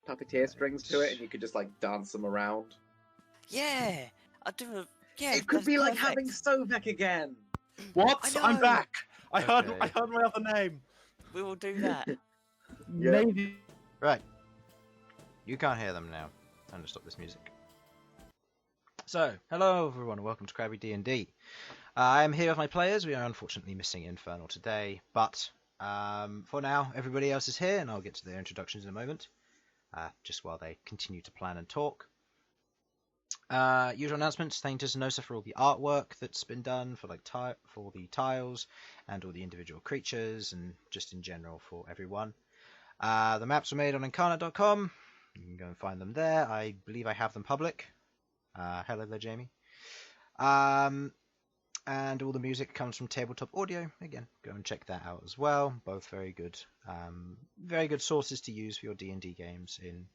puppeteer strings to it, and you could just like dance them around. Yeah, I do. Yeah, It could that's be like perfect. having Sovek again. What? I know. I'm back. I heard Okay. my other name. We will do that. Yeah. Maybe. Right. You can't hear them now. Time to stop this music. So, hello everyone, and welcome to Crabby D&D. I am here with my players. We are unfortunately missing Infernal today, but for now, everybody else is here, and I'll get to their introductions in a moment, just while they continue to plan and talk. Usual announcements. Thank you to Sasha for all the artwork that's been done for for the tiles and all the individual creatures, and just in general for everyone. The maps were made on incarnate.com. You can go and find them there. I believe I have them public. Hello there, Jamie. And all the music comes from Tabletop Audio. Again, go and check that out as well. Both very good sources to use for your D&D games in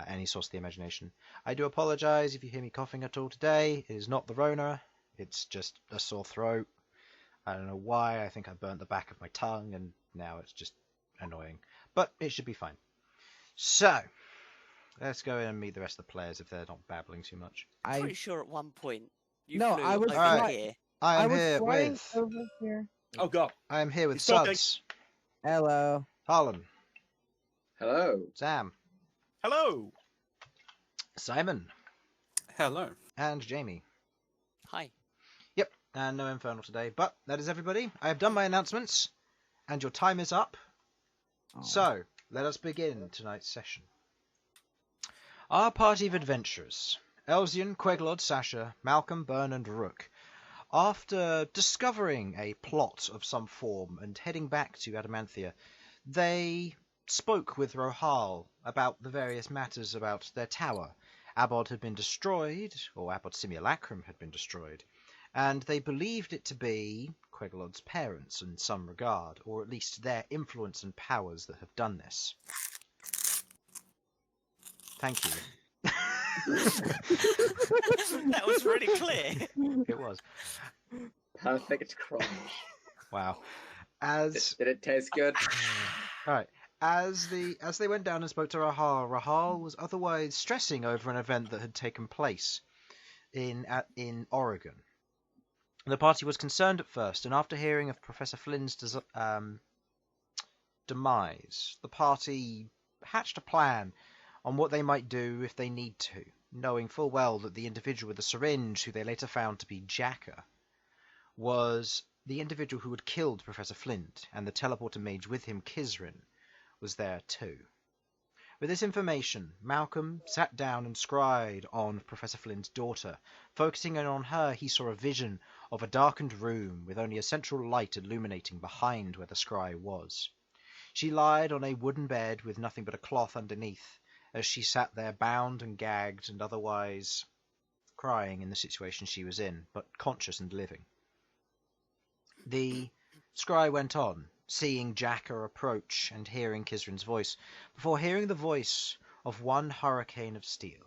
any source of the imagination. I do apologise if you hear me coughing at all today. It is not the Rona. It's just a sore throat. I don't know why. I think I burnt the back of my tongue, and now it's just annoying. But it should be fine. So, let's go in and meet the rest of the players if they're not babbling too much. I'm pretty sure at one point you No, flew I was over Alright. here. I am was here flying with over here. Oh god. I am here with He's talking. Sudz, Hello. Harlan, Hello. Sam, Hello. Simon, Hello. and Jamie. Hi. Yep, and no Infernal today, but that is everybody. I have done my announcements, and your time is up. Oh. So, let us begin tonight's session. Our party of adventurers, Elsyan, Queglod, Sasha, Malcom, Bern, and Rook, after discovering a plot of some form and heading back to Adamanthia, they spoke with Rohal about the various matters about their tower. Abod had been destroyed, or Abod's simulacrum had been destroyed, and they believed it to be Queglod's parents in some regard, or at least their influence and powers that have done this. Thank you. That was really clear. It was. Perfect crunch. Wow. Did it taste good? Alright. As they went down and spoke to Rahal was otherwise stressing over an event that had taken place in Oregon. The party was concerned at first, and after hearing of Professor Flynn's demise, the party hatched a plan on what they might do if they need to, knowing full well that the individual with the syringe, who they later found to be Jacker, was the individual who had killed Professor Flint, and the teleporter mage with him, Kizrin, was there too. With this information, Malcom sat down and scryed on Professor Flynn's daughter. Focusing in on her, he saw a vision of a darkened room with only a central light illuminating behind where the scry was. She lied on a wooden bed with nothing but a cloth underneath, as she sat there bound and gagged and otherwise crying in the situation she was in, but conscious and living. The scry went on, seeing Jacker approach and hearing Kizrin's voice, before hearing the voice of one Hurricane of Steel,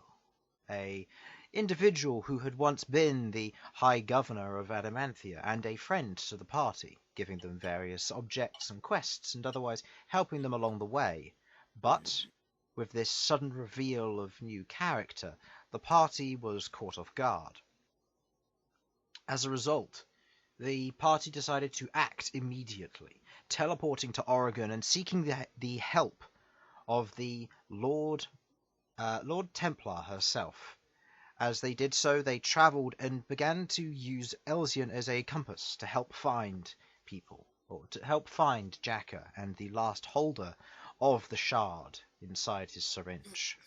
a individual who had once been the High Governor of Adamanthia and a friend to the party, giving them various objects and quests and otherwise helping them along the way. But with this sudden reveal of new character, the party was caught off guard. As a result, the party decided to act immediately, teleporting to Oregon and seeking the help of the Lord Templar herself. As they did so, they travelled and began to use Elsyan as a compass to help find people, or to help find Jacker and the last holder of the shard inside his syringe.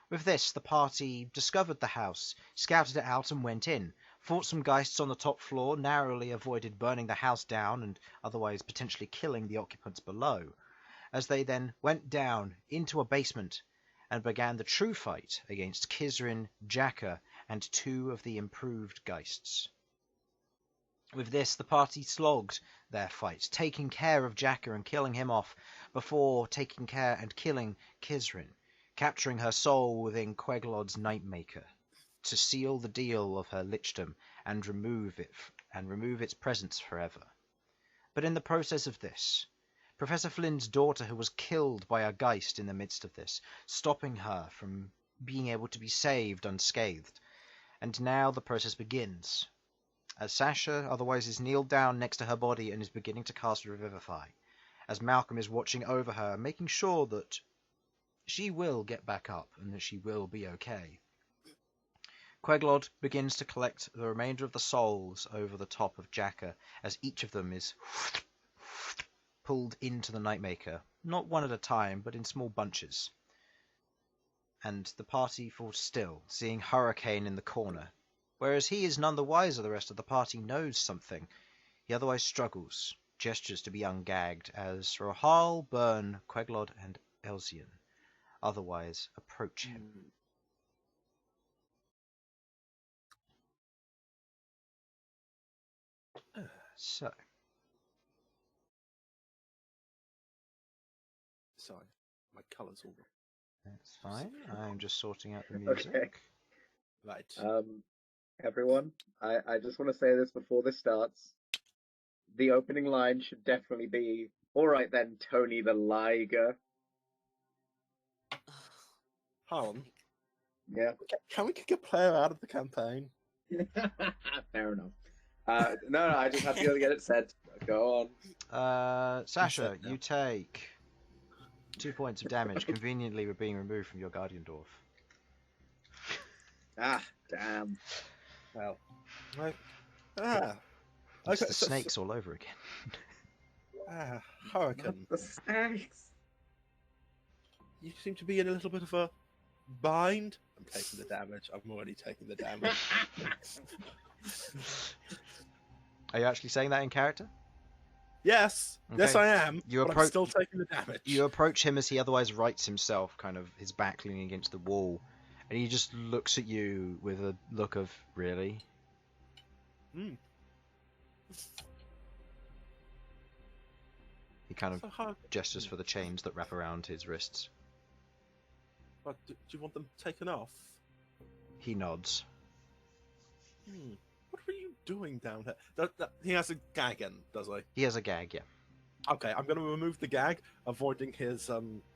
With this, the party discovered the house, scouted it out and went in, fought some geists on the top floor, narrowly avoided burning the house down and otherwise potentially killing the occupants below, as they then went down into a basement and began the true fight against Kizrin, Jacker, and two of the improved geists. With this, the party slogged their fight, taking care of Jacker and killing him off, before taking care and killing Kizrin, capturing her soul within Queglod's Nightmaker, to seal the deal of her lichdom and remove its presence forever. But in the process of this, Professor Flynn's daughter, who was killed by a Geist in the midst of this, stopping her from being able to be saved unscathed. And now the process begins. As Sasha otherwise is kneeled down next to her body and is beginning to cast Revivify, as Malcom is watching over her, making sure that she will get back up and that she will be okay. Queglod begins to collect the remainder of the souls over the top of Jacka, as each of them is pulled into the Nightmaker, not one at a time, but in small bunches. And the party falls still, seeing Hurricane in the corner. Whereas he is none the wiser, the rest of the party knows something. He otherwise struggles, gestures to be ungagged, as Rohal, Bern, Queglod, and Elsyan otherwise approach him. So, Sorry, my colours all that's fine. I'm just sorting out the music. Okay. right. Everyone, I just want to say this before this starts. The opening line should definitely be, "All right then, Tony the Liger." Harlan, Yeah. can we kick a player out of the campaign? Fair enough. No, I just have to get it said. Go on. Sasha, you take 2 points of damage, conveniently being removed from your Guardian Dwarf. Ah, damn. Well, right. It's Okay, the snakes all over again. Hurricane. The snakes. You seem to be in a little bit of a bind. I'm taking the damage. I'm already taking the damage. Are you actually saying that in character? Yes, yes, Okay. I am. You but I'm still taking the damage. You approach him as he otherwise rights himself, kind of his back leaning against the wall, and he just looks at you with a look of, really? He kind of So hard. gestures for the chains that wrap around his wrists. But do you want them taken off? He nods. What were you doing down here? He has a gag in, does he? He has a gag, yeah. Okay, I'm going to remove the gag, avoiding his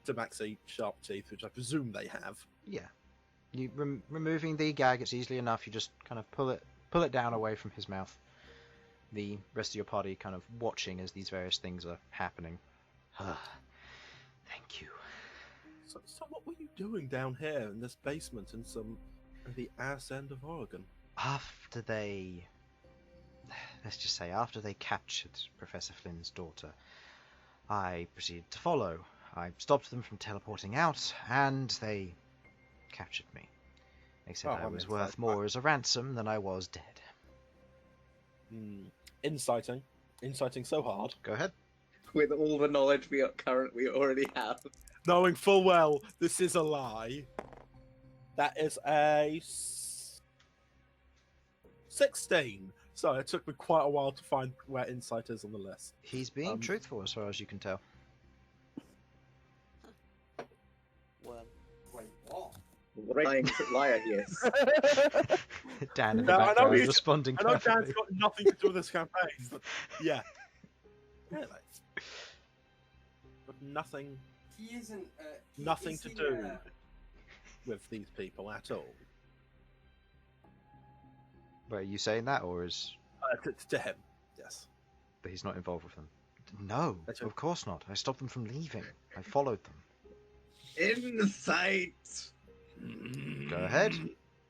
Tabaxi sharp teeth, which I presume they have. Yeah. You removing the gag, it's easily enough. You just kind of pull it down away from his mouth. The rest of your party kind of watching as these various things are happening. Thank you. So what were you doing down here in this basement in the ass end of Oregon? After they captured Professor Flynn's daughter, I proceeded to follow. I stopped them from teleporting out, and they captured me. They said I was worth more as a ransom than I was dead. Inciting so hard. Go ahead. With all the knowledge we already have. Knowing full well this is a lie. That is a 16. So it took me quite a while to find where insight is on the list. He's being truthful as far as you can tell. Well, Wait, what? Liar he is. Dan in the No, I know background he's- responding I know perfectly. Dan's got nothing to do with this campaign, but yeah. Really? But nothing He isn't. Nothing is to he, do. With these people at all. Wait, are you saying that, or is To him, yes. that he's not involved with them? No, That's of course not. I stopped them from leaving. I followed them. Insight. Go ahead.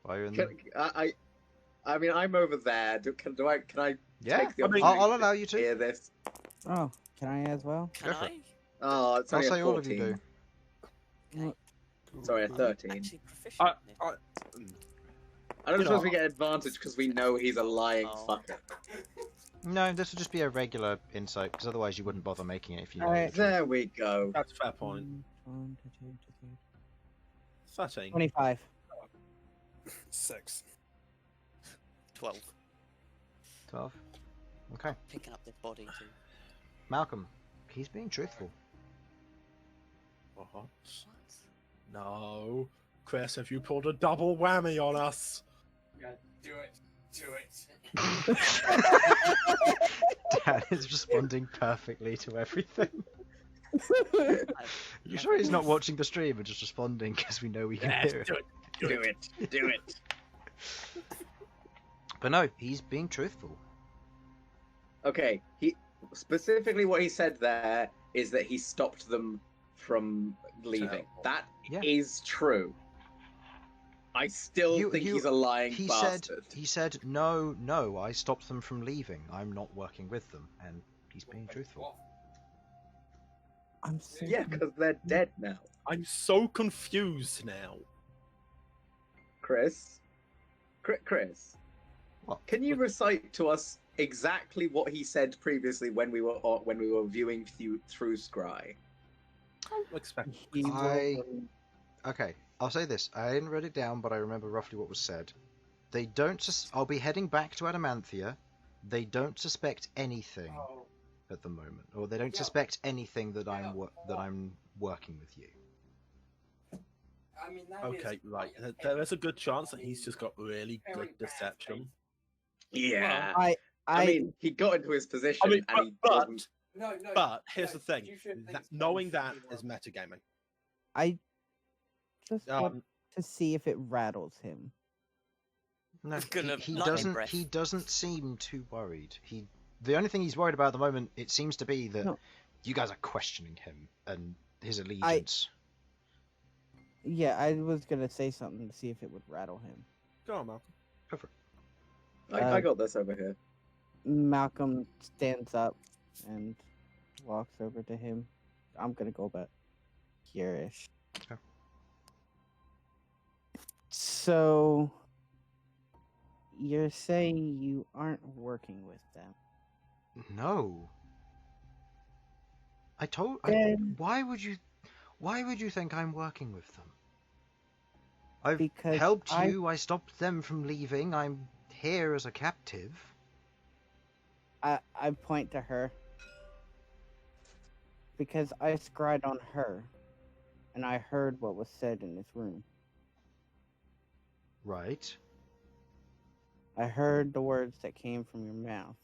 While you're in the... I mean, I'm over there. Can I Yeah, take the I'll allow you to. hear this? Oh, can I as well? can Go for I? it. Oh, it's I'll only say a all of you 14. do. Okay. Sorry, a 13. Actually proficient in it. I don't You suppose know- we get advantage because we know he's a lying Oh. fucker. No, this will just be a regular insight, because otherwise you wouldn't bother making it if you knew Alright. the truth. There we go. That's a fair point. 1, 2, 2, 13. 25. 6. 12. 12. Okay. Picking up this body too. Malcom, he's being truthful. What? What? No. Chris, have you pulled a double whammy on us? Yeah, do it. Do it. Dan is responding perfectly to everything. You sure he's not watching the stream and just responding because we know we can Yes, hear it? do it. Do it. But no, he's being truthful. Okay, he specifically what he said there is that he stopped them from leaving. Terrible. That is Yeah. true. I still think he's a lying He bastard. said, no, I stopped them from leaving. I'm not working with them, and he's being truthful. I'm so Yeah, because they're dead now. I'm so confused now. Chris? Chris? What? Can you recite to us exactly what he said previously when we were viewing through Scry? I'm expecting. He will- Okay, I'll say this. I didn't write it down, but I remember roughly what was said. They don't. I'll be heading back to Adamanthia. They don't suspect anything at the moment, or they don't suspect anything that I'm working with you. I mean, that Okay, is right. quite There is a good chance that he's just got really good deception. Yeah. I mean, he got into his position I mean, and he but wasn't. No, But here's no, the thing: you should think knowing that Spencer is metagaming. I just want Um, to see if it rattles him. No, It's gonna he lightning doesn't. breath. He doesn't seem too worried. The only thing he's worried about at the moment, it seems to be that No. you guys are questioning him and his allegiance. Yeah, I was gonna say something to see if it would rattle him. Go on, Malcolm. Go for it. I got this over here. Malcolm stands up and walks over to him. I'm gonna go about here-ish. Okay. So, you're saying you aren't working with them? No. Then- Why would you think I'm working with them? I've Because helped you. I stopped them from leaving. I'm here as a captive. I point to her. Because I scried on her. And I heard what was said in this room. Right. I heard the words that came from your mouth.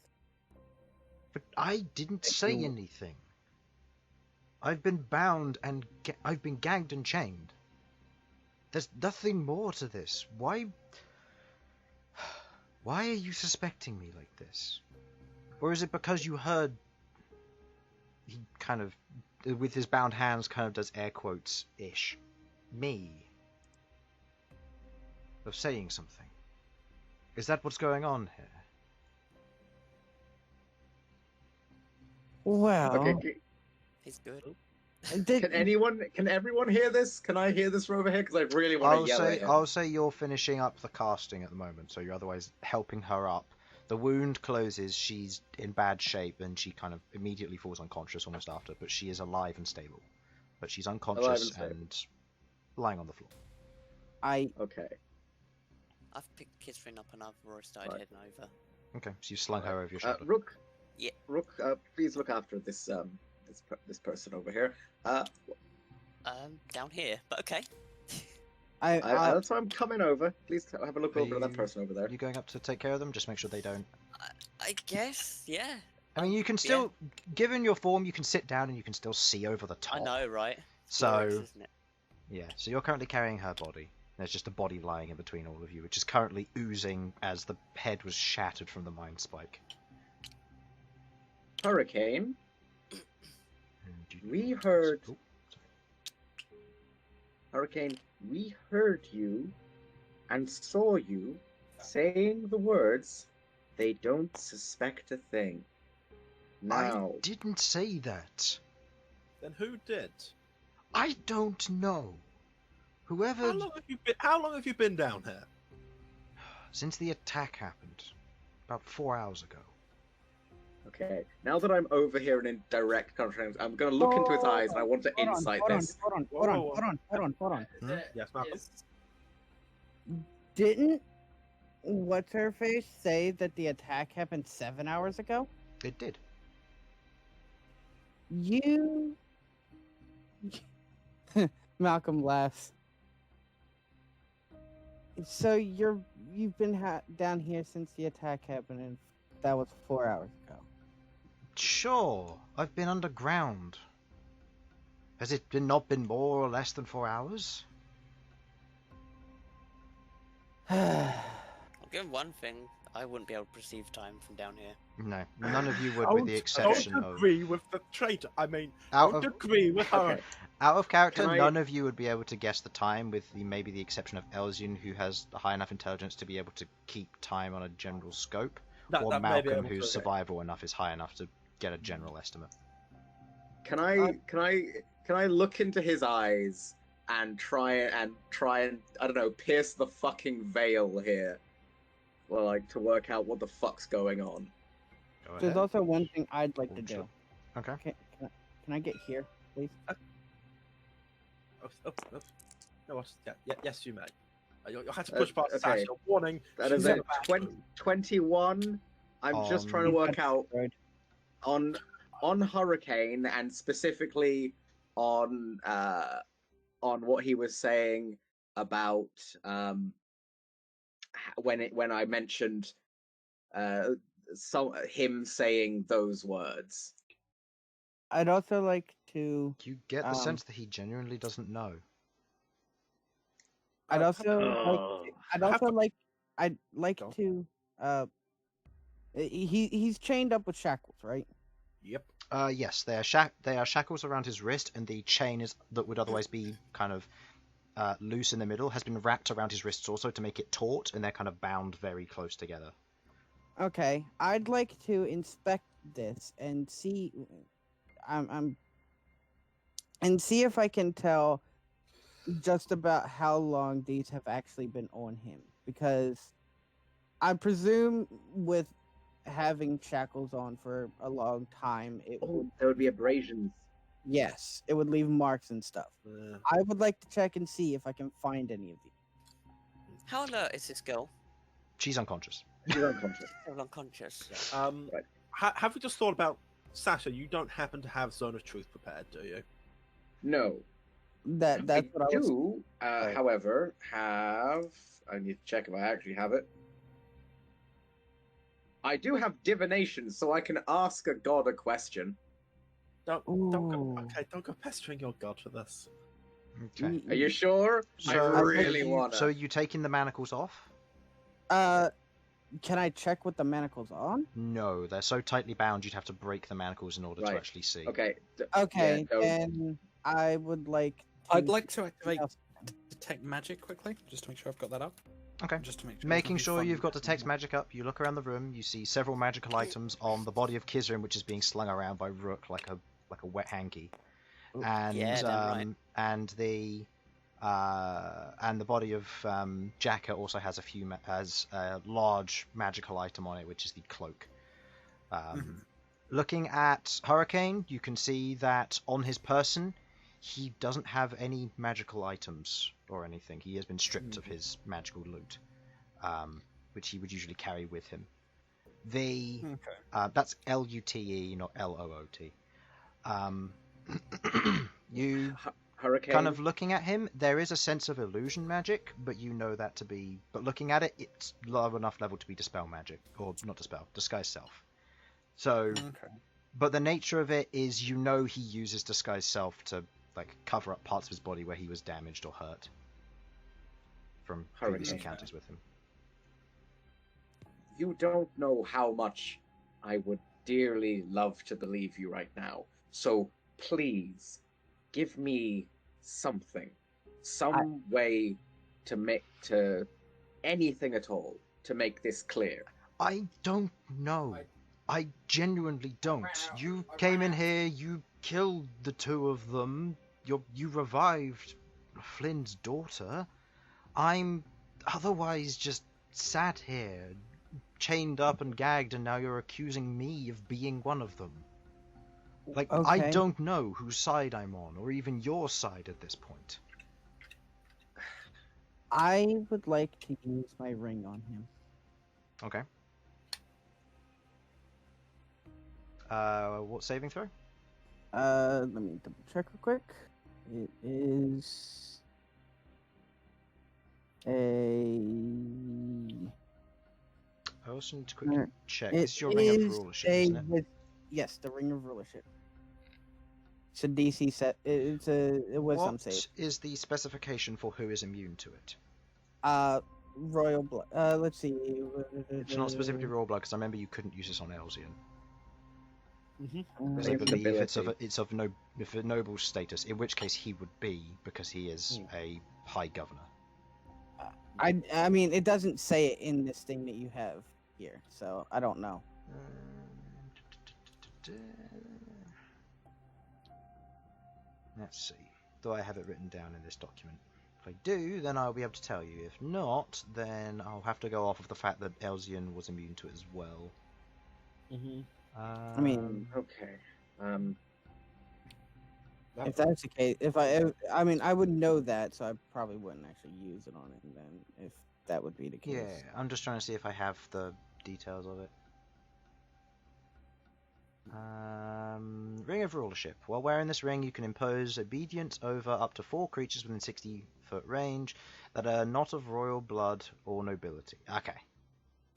But I didn't Thank say you. anything. I've been bound and I've been gagged and chained. There's nothing more to this. Why are you suspecting me like this? Or is it because you heard... He kind of, with his bound hands, kind of does air quotes-ish. Me. Of saying something. Is that what's going on here? Well, Okay, He's good. can everyone hear this? Can I hear this from over here? Because I really want to yell at him. I'll say you're finishing up the casting at the moment, so you're otherwise helping her up. The wound closes, she's in bad shape, and she kind of immediately falls unconscious almost after, but she is alive and stable. But she's unconscious and lying on the floor. Okay. I've picked Kithrin up and I've already started Right. heading over. Okay, so you've slung her over your shoulder. Rook. Yeah. Rook, please look after this this person over here. Down here, but okay. That's why I'm coming over. Please have a look Are over at that you- person over there. Are you going up to take care of them? Just make sure they don't... I guess, yeah. I mean, you can still... Given your form, you can sit down and you can still see over the top. I know, right? So... Glorious, isn't it? Yeah, so you're currently carrying her body. There's just a body lying in between all of you, which is currently oozing as the head was shattered from the mind spike. Hurricane. We heard- Oh, Hurricane, we heard you and saw you saying the words, "They don't suspect a thing." Now, I didn't say that. Then who did? I don't know. Whoever... How long have you been down here? Since the attack happened. About 4 hours ago. okay, now that I'm over here and in direct contact, I'm going to look into his eyes and I want to insight this. Hold on. Yes, Malcolm. Is- Didn't what's her face say that the attack happened 7 hours ago? It did. You Malcolm laughs. So you've been down here since the attack happened, and that was 4 hours ago. Sure, I've been underground. Has it not been more or less than 4 hours? I'll give one thing. I wouldn't be able to perceive time from down here. No, none of you would, with the exception don't of... agree with the traitor. I mean, Out don't of- agree with her. Okay. Out of character, Can I- none of you would be able to guess the time, with maybe the exception of Elsyan, who has high enough intelligence to be able to keep time on a general scope, or That may be Malcom, able to, whose okay. survival enough is high enough to get a general estimate. Can I look into his eyes and try and I don't know, pierce the fucking veil here? Well, like, to work out what the fuck's going on. Go There's ahead. also one thing I'd like to Sure. do. Okay. Can I get here, please? Yes, you may. You'll have to push past okay. Sasha. Warning. That she's is in a the bathroom. 21. I'm just trying to work out Destroyed. on Hurricane, and specifically on what he was saying about when I mentioned him saying those words. I'd also like to. You get the Um, sense that he genuinely doesn't know. I'd also Oh. I'd like Go. to. He's chained up with shackles, right? Yep. Yes, they are shackles around his wrist, and the chain that would otherwise be kind of loose in the middle has been wrapped around his wrists also to make it taut, and they're kind of bound very close together. Okay, I'd like to inspect this and see. And see if I can tell just about how long these have actually been on him, because I presume with having shackles on for a long time, it Oh, would, there would be abrasions. yes, it would leave marks and stuff. I would like to check and see if I can find any of these. How alert is this girl? She's unconscious. She's unconscious. Still unconscious. Right. Have we just thought about Sasha? You don't happen to have Zone of Truth prepared, do you? No. That's what I was. do, however, have... I need to check if I actually have it. I do have divination, so I can ask a god a question. Don't go. Ooh. Okay, don't go pestering your god for this. Okay. Are you sure? I really want to. So are you taking the manacles off? Can I check what the manacles on? No, they're so tightly bound you'd have to break the manacles in order to Right. actually see. Okay. Okay, don't- then I would like. I'd like to activate else. detect magic quickly, just to make sure I've got that up. Okay. Just to make sure. Making nothing sure fun you've got happens detect now. magic up, you look around the room, you see several magical items on the body of Kizrin, which is being slung around by Rook like a wet hanky. And yeah, damn right. and the body of Jacka also has has a large magical item on it, which is the cloak. Looking at Hurricane, you can see that on his person, he doesn't have any magical items or anything. He has been stripped of his magical loot, which he would usually carry with him. That's Lute, not Loot. You Hurricane. kind of looking at him, there is a sense of illusion magic, but you know that to be. But looking at it, it's low enough level to be dispel magic, or not dispel, disguise self. So, but the nature of it is, you know, he uses disguise self to like cover up parts of his body where he was damaged or hurt from previous Hurricane. encounters with him. You don't know how much I would dearly love to believe you right now. So please, give me something, some way to anything at all to make this clear. I don't know. I genuinely don't. You came in here, you killed the two of them, you revived Flynn's daughter. I'm otherwise just sat here, chained up and gagged, and now you're accusing me of being one of them. Like, I Okay. don't know whose side I'm on, or even your side at this point. I would like to use my ring on him. Okay. What saving throw? Let me double check real quick. It is a. I also need to quickly check. It It's your ring of is rulership, isn't it? Yes, the ring of rulership. It's a DC set. It's a wisdom What save. is the specification for who is immune to it? Royal blood. Let's see. It's not specifically royal blood, because I remember you couldn't use this on Elsyan. Mm-hmm. Because I Maybe believe it's ability. of a noble status, in which case he would be, because he is a high governor. I mean, it doesn't say it in this thing that you have here, so I don't know. Let's see. Do I have it written down in this document? If I do, then I'll be able to tell you. If not, then I'll have to go off of the fact that Elsyan was immune to it as well. Mm-hmm. I mean, Okay. if that's the case, I mean, I would know that, so I probably wouldn't actually use it on it then, if that would be the case. Yeah, I'm just trying to see if I have the details of it. Ring of Rulership. While wearing this ring, you can impose obedience over up to 4 creatures within 60-foot range that are not of royal blood or nobility. Okay.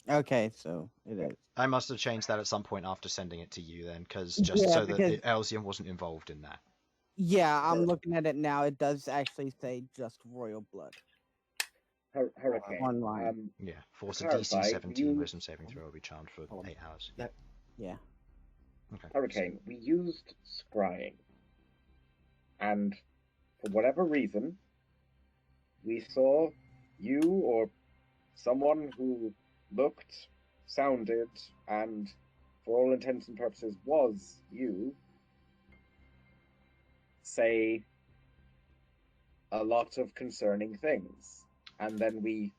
Okay, so it is. I must have changed that at some point after sending it to you then, because Yeah, that Elsyan wasn't involved in that. Yeah, I'm looking at it now. It does actually say just royal blood. Hurricane. Online. Yeah, force a clarify, DC 17 you- wisdom saving throw will be charmed for Hold on. 8 hours. Yeah. Okay. Hurricane, we used scrying. And for whatever reason, we saw you or someone who looked, sounded, and for all intents and purposes was you say a lot of concerning things. And then we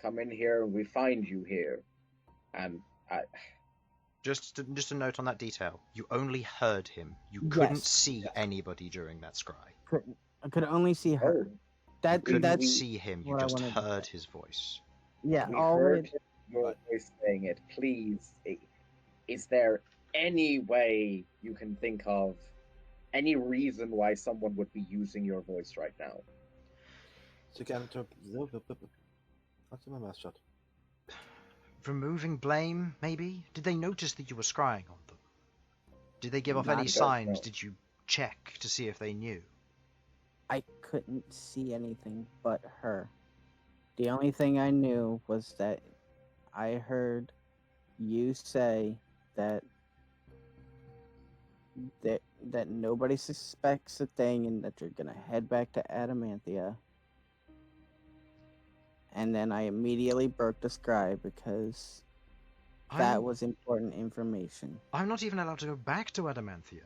come in here and we find you here. And Just a note on that detail. You only heard him. You couldn't Yes. see anybody during that scry. I could only see her. oh, That Couldn't that's see him. You what I just wanted to heard say. his voice. Yeah. we all heard it- your voice saying it. Please, is there any way you can think of any reason why someone would be using your voice right now? So get him to. What's my mouth shut? Removing blame, maybe? Did they notice that you were scrying on them? Did they give off Not any at signs? all. Did you check to see if they knew? I couldn't see anything but her. The only thing I knew was that I heard you say that nobody suspects a thing and that you're gonna head back to Adamantia. And then I immediately broke the scry because that I'm- was important information. I'm not even allowed to go back to Adamantia.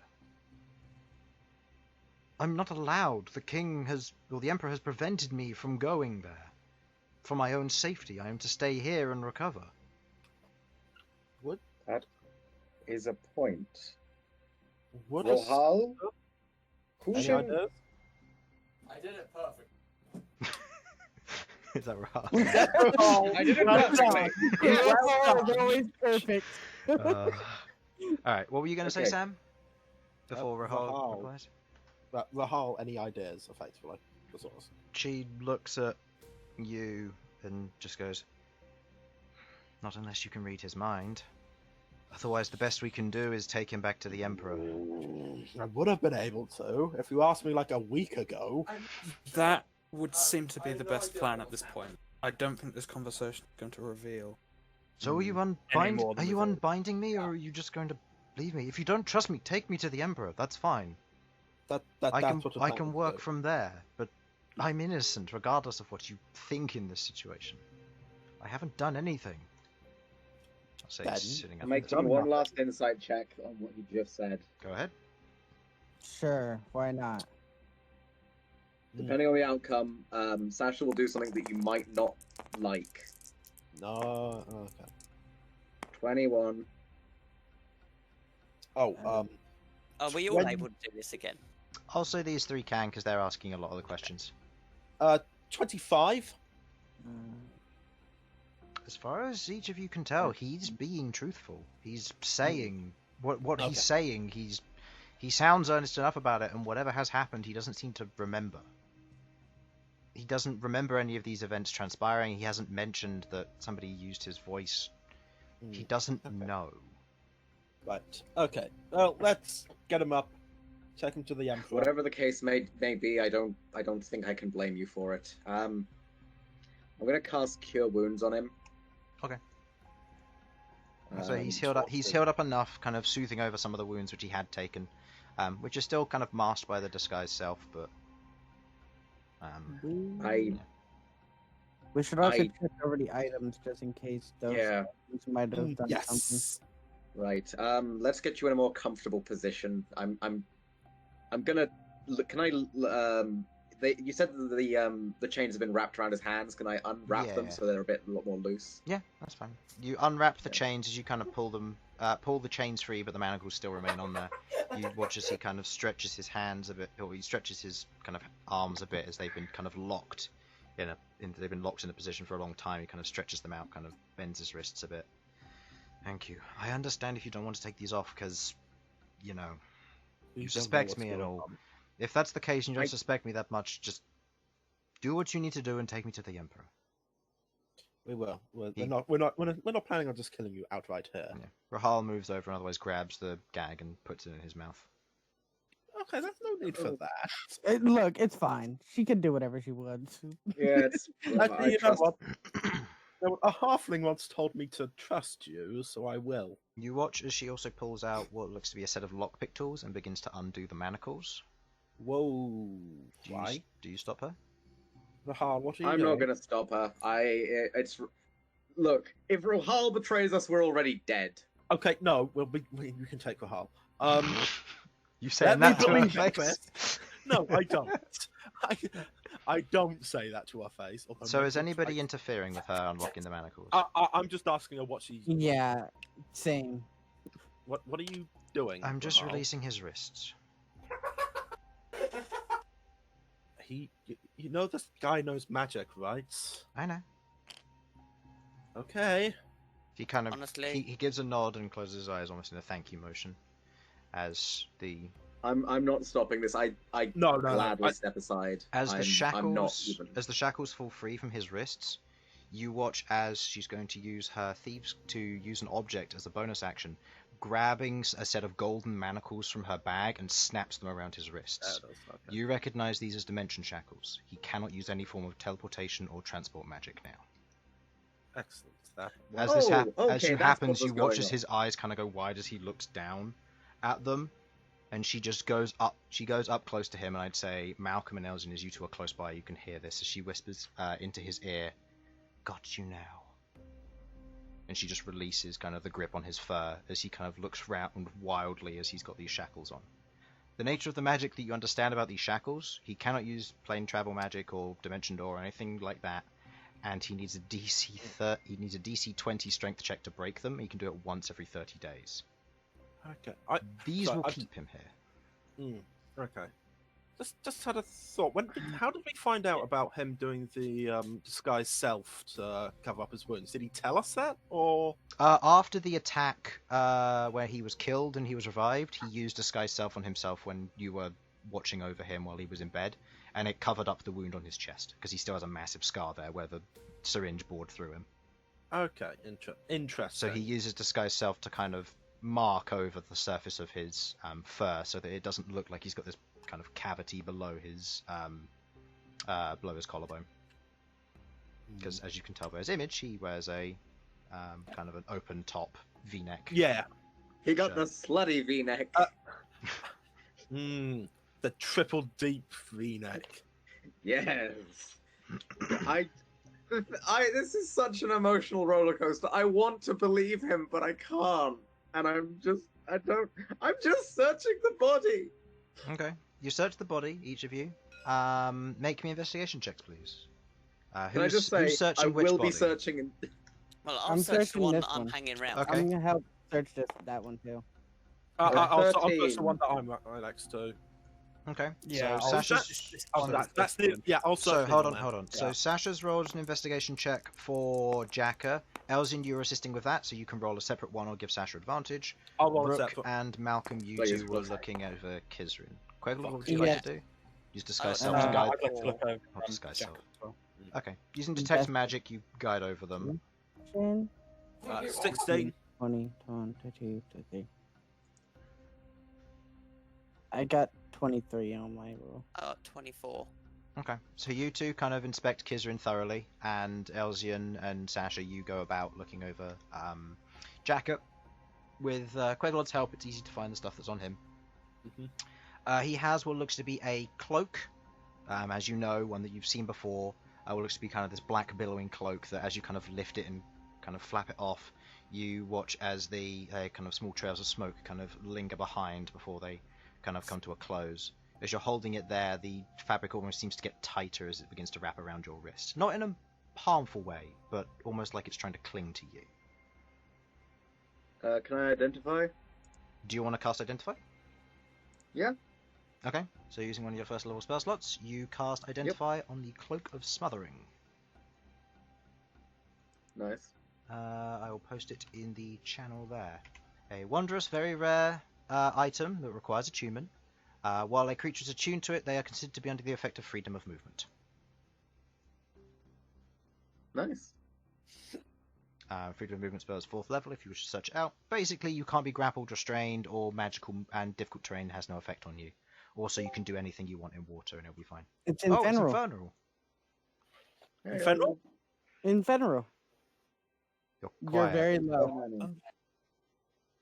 I'm not allowed. The Emperor has prevented me from going there. For my own safety, I am to stay here and recover. What? That is a point. What is? Rohal? Any Kushan? ideas? I did it perfect. Is that right? I did it perfectly. It's always perfect. Alright, what were you going to say, Okay. Sam? Before Rahal Rahal. replies? Rahal, any ideas, effectively? The sort of. She looks at you and just goes, "Not unless you can read his mind. Otherwise, the best we can do is take him back to the Emperor." I would have been able to if you asked me like a week ago. That would seem to be the best plan at this point. I don't think this conversation is going to reveal. So are you more Are than you we've already- unbinding me, or are you just going to leave me? If you don't trust me, take me to the Emperor. That's fine. That's I what the I plan can would work do. from there, but I'm innocent, regardless of what you think in this situation. I haven't done anything. I'll say Then- sitting up. Make at the- one last insight check on what you just said. Go ahead. Sure, why not? Depending on the outcome, Sasha will do something that you might not like. No, okay. 21. Oh, Are we all When- able to do this again? I'll say these three can because they're asking a lot of the questions. 25. As far as each of you can tell, he's being truthful. He's saying what Okay. he's saying. He sounds earnest enough about it, and whatever has happened, he doesn't seem to remember. He doesn't remember any of these events transpiring. He hasn't mentioned that somebody used his voice. He doesn't Okay. know. Right. Okay. Well, let's get him up Take him to the Emperor. Whatever the case may be, I don't think I can blame you for it. I'm gonna cast Cure Wounds on him. Okay. So he's healed up. He's healed up enough, kind of soothing over some of the wounds which he had taken, which is still kind of masked by the disguised self, but. We should also check over the items just in case those items might have done something. Right. Let's get you in a more comfortable position. I'm gonna. Can I? You said the chains have been wrapped around his hands. Can I unwrap them so they're a lot more loose? Yeah, that's fine. You unwrap the chains as you kind of pull the chains free, but the manacles still remain on there. You watch as he kind of stretches his hands a bit, or he stretches his kind of arms a bit as they've been kind of locked they've been locked in a position for a long time. He kind of stretches them out, kind of bends his wrists a bit. Thank you. I understand if you don't want to take these off because, you suspect me at all. If that's the case and you don't suspect me that much, just do what you need to do and take me to the Emperor. We will. We're not planning on just killing you outright here. Yeah. Rahal moves over and otherwise grabs the gag and puts it in his mouth. Okay, there's no need for that. Look, it's fine. She can do whatever she wants. Yeah, it's. You know what? A halfling once told me to trust you, so I will. You watch as she also pulls out what looks to be a set of lockpick tools and begins to undo the manacles. Whoa! Why? Do you stop her? Rahal, what are you I'm doing? not gonna stop her. Look. If Rahal betrays us, we're already dead. Okay, no, we can take Rahal. You saying that to her face? No, I don't. I don't say that to her face. So is anybody interfering with her unlocking the manacles? I'm just asking her what she's. Yeah, same. What are you doing? I'm just Rahal? releasing his wrists. You know this guy knows magic, right? I know. Okay. He kind of Honestly, he gives a nod and closes his eyes almost in a thank you motion, as the I'm not stopping this. I No, gladly step aside. as the I'm not shackles even. as the shackles fall free from his wrists. You watch as she's going to use her thieves to use an object as a bonus action, grabbing a set of golden manacles from her bag and snaps them around his wrists. Okay. You recognize these as dimension shackles. He cannot use any form of teleportation or transport magic now. Excellent. Okay, that's happens, what you was watch going as on. his eyes kind of go wide as he looks down at them, and she just goes up. She goes up close to him, and I'd say Malcom and Elsyan, as you two are close by, you can hear this as she whispers into his ear, "Got you now." And she just releases kind of the grip on his fur as he kind of looks round wildly as he's got these shackles on. The nature of the magic that you understand about these shackles, he cannot use plain travel magic or dimension door or anything like that. And he needs a DC 20 strength check to break them. He can do it once every 30 days. Okay. These will keep him here. Okay. Just had a thought. How did we find out about him doing the disguised self to cover up his wounds? Did he tell us that, or? After the attack, where he was killed and he was revived, he used disguised self on himself when you were watching over him while he was in bed, and it covered up the wound on his chest because he still has a massive scar there where the syringe bored through him. Okay, interesting. So he uses disguised self to kind of mark over the surface of his fur so that it doesn't look like he's got this kind of cavity below his collarbone. Because as you can tell by his image, he wears a kind of an open top V-neck. Yeah. He got the slutty V-neck. The triple deep V-neck. Yes. This is such an emotional roller coaster. I want to believe him, but I can't. And I'm just searching the body. Okay. You search the body, each of you. Make me investigation checks, please. Can I just say, I will be searching. Well, I'll I'm search the searching one this that I'm one. hanging around. Okay. I'm gonna help search that one too. I'll search 13. the one that I'm right next to. Okay. Yeah, So Sasha's... That's the. Yeah, I'll search. So hold on. Yeah. So Sasha's rolled an investigation check for Jacka. Elsyan, you're assisting with that, so you can roll a separate one or give Sasha advantage. I'll roll a Rook separate. and Malcolm, you Please, two were please. looking over Kizrin. Queglod, what would you like Yeah. to do? Use disguise Oh, self to I'd guide. like to look over disguise Jack self. as well. Okay. Using detect magic, you guide over them. 10, 16. 20, 22, 23. I got 23 on my roll. 24. Okay, so you two kind of inspect Kizrin thoroughly, and Elsyan and Sasha, you go about looking over Jacket. With Queglod's help, it's easy to find the stuff that's on him. He has what looks to be a cloak, as you know, one that you've seen before. What looks to be kind of this black billowing cloak that as you kind of lift it and kind of flap it off, you watch as the kind of small trails of smoke kind of linger behind before they kind of come to a close. As you're holding it there, the fabric almost seems to get tighter as it begins to wrap around your wrist. Not in a harmful way, but almost like it's trying to cling to you. Can I identify? Do you want to cast Identify? Yeah. Okay, so using one of your first level spell slots, you cast Identify on the Cloak of Smothering. Nice. I will post it in the channel there. A wondrous, very rare item that requires attunement. While a creature is attuned to it, they are considered to be under the effect of freedom of movement. Nice. Freedom of movement spell is 4th level if you wish to search it out. Basically, you can't be grappled, restrained, or magical and difficult terrain has no effect on you. Also, you can do anything you want in water and it'll be fine. It's Oh, it's Infernal. Infernal. Infernal? Infernal. You're You're quiet. very low.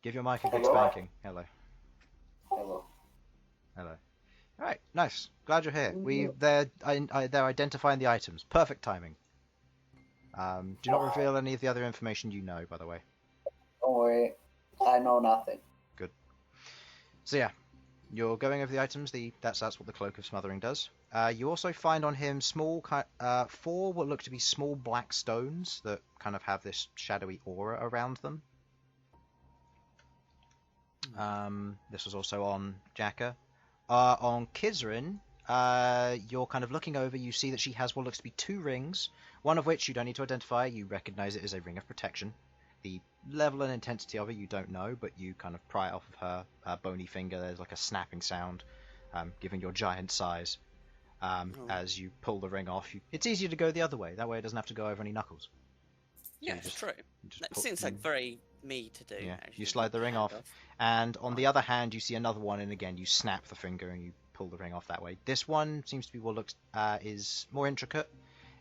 Give your mic a good spanking. Hello. Hello. Hello. Alright, nice. Glad you're here. They're identifying the items. Perfect timing. Do not reveal any of the other information you know, by the way. Don't worry. I know nothing. Good. So yeah, you're going over the items. That's what the Cloak of Smothering does. You also find on him small, 4 what look to be small black stones that kind of have this shadowy aura around them. This was also on Jacka. On Kizrin, you're kind of looking over. You see that she has what looks to be 2 rings. One of which you don't need to identify. You recognize it as a ring of protection. The level and intensity of it you don't know, but you kind of pry it off of her bony finger. There's like a snapping sound, given your giant size. As you pull the ring off, it's easier to go the other way. That way it doesn't have to go over any knuckles. Yeah, it's true. That seems like very me to do. Yeah, actually, you slide the ring off. And on the other hand, you see another one, and again, you snap the finger and you pull the ring off that way. This one seems to be what looks is more intricate.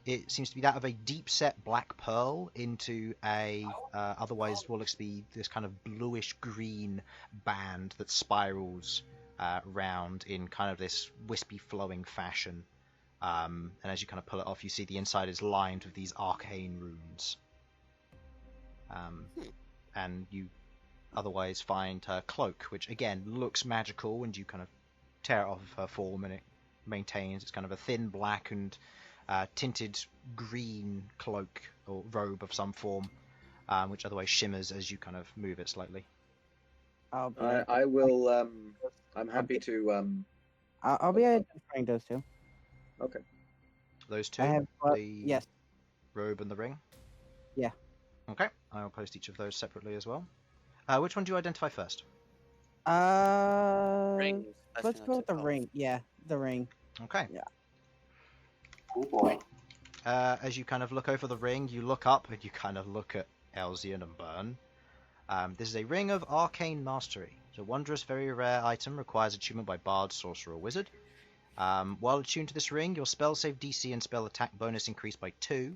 It seems to be that of a deep-set black pearl into a otherwise what looks to be this kind of bluish-green band that spirals round in kind of this wispy, flowing fashion. And as you kind of pull it off, you see the inside is lined with these arcane runes. And you otherwise find her cloak, which again looks magical, and you kind of tear it off of her form, and it maintains. It's kind of a thin black and tinted green cloak or robe of some form, which otherwise shimmers as you kind of move it slightly. I will. I'm happy to. I'll be identifying those two. Okay. Those two, I have, the yes. robe and the ring. Yeah. Okay, I will post each of those separately as well. Which one do you identify first? Ring. Let's go with the ring. Yeah, the ring. Okay. Yeah. Oh boy. As you kind of look over the ring, you look up and you kind of look at Elsyan and Bern. This is a Ring of Arcane Mastery. It's a wondrous, very rare item, requires attunement by Bard, Sorcerer, or Wizard. While attuned to this ring, your spell save DC and spell attack bonus increase by 2.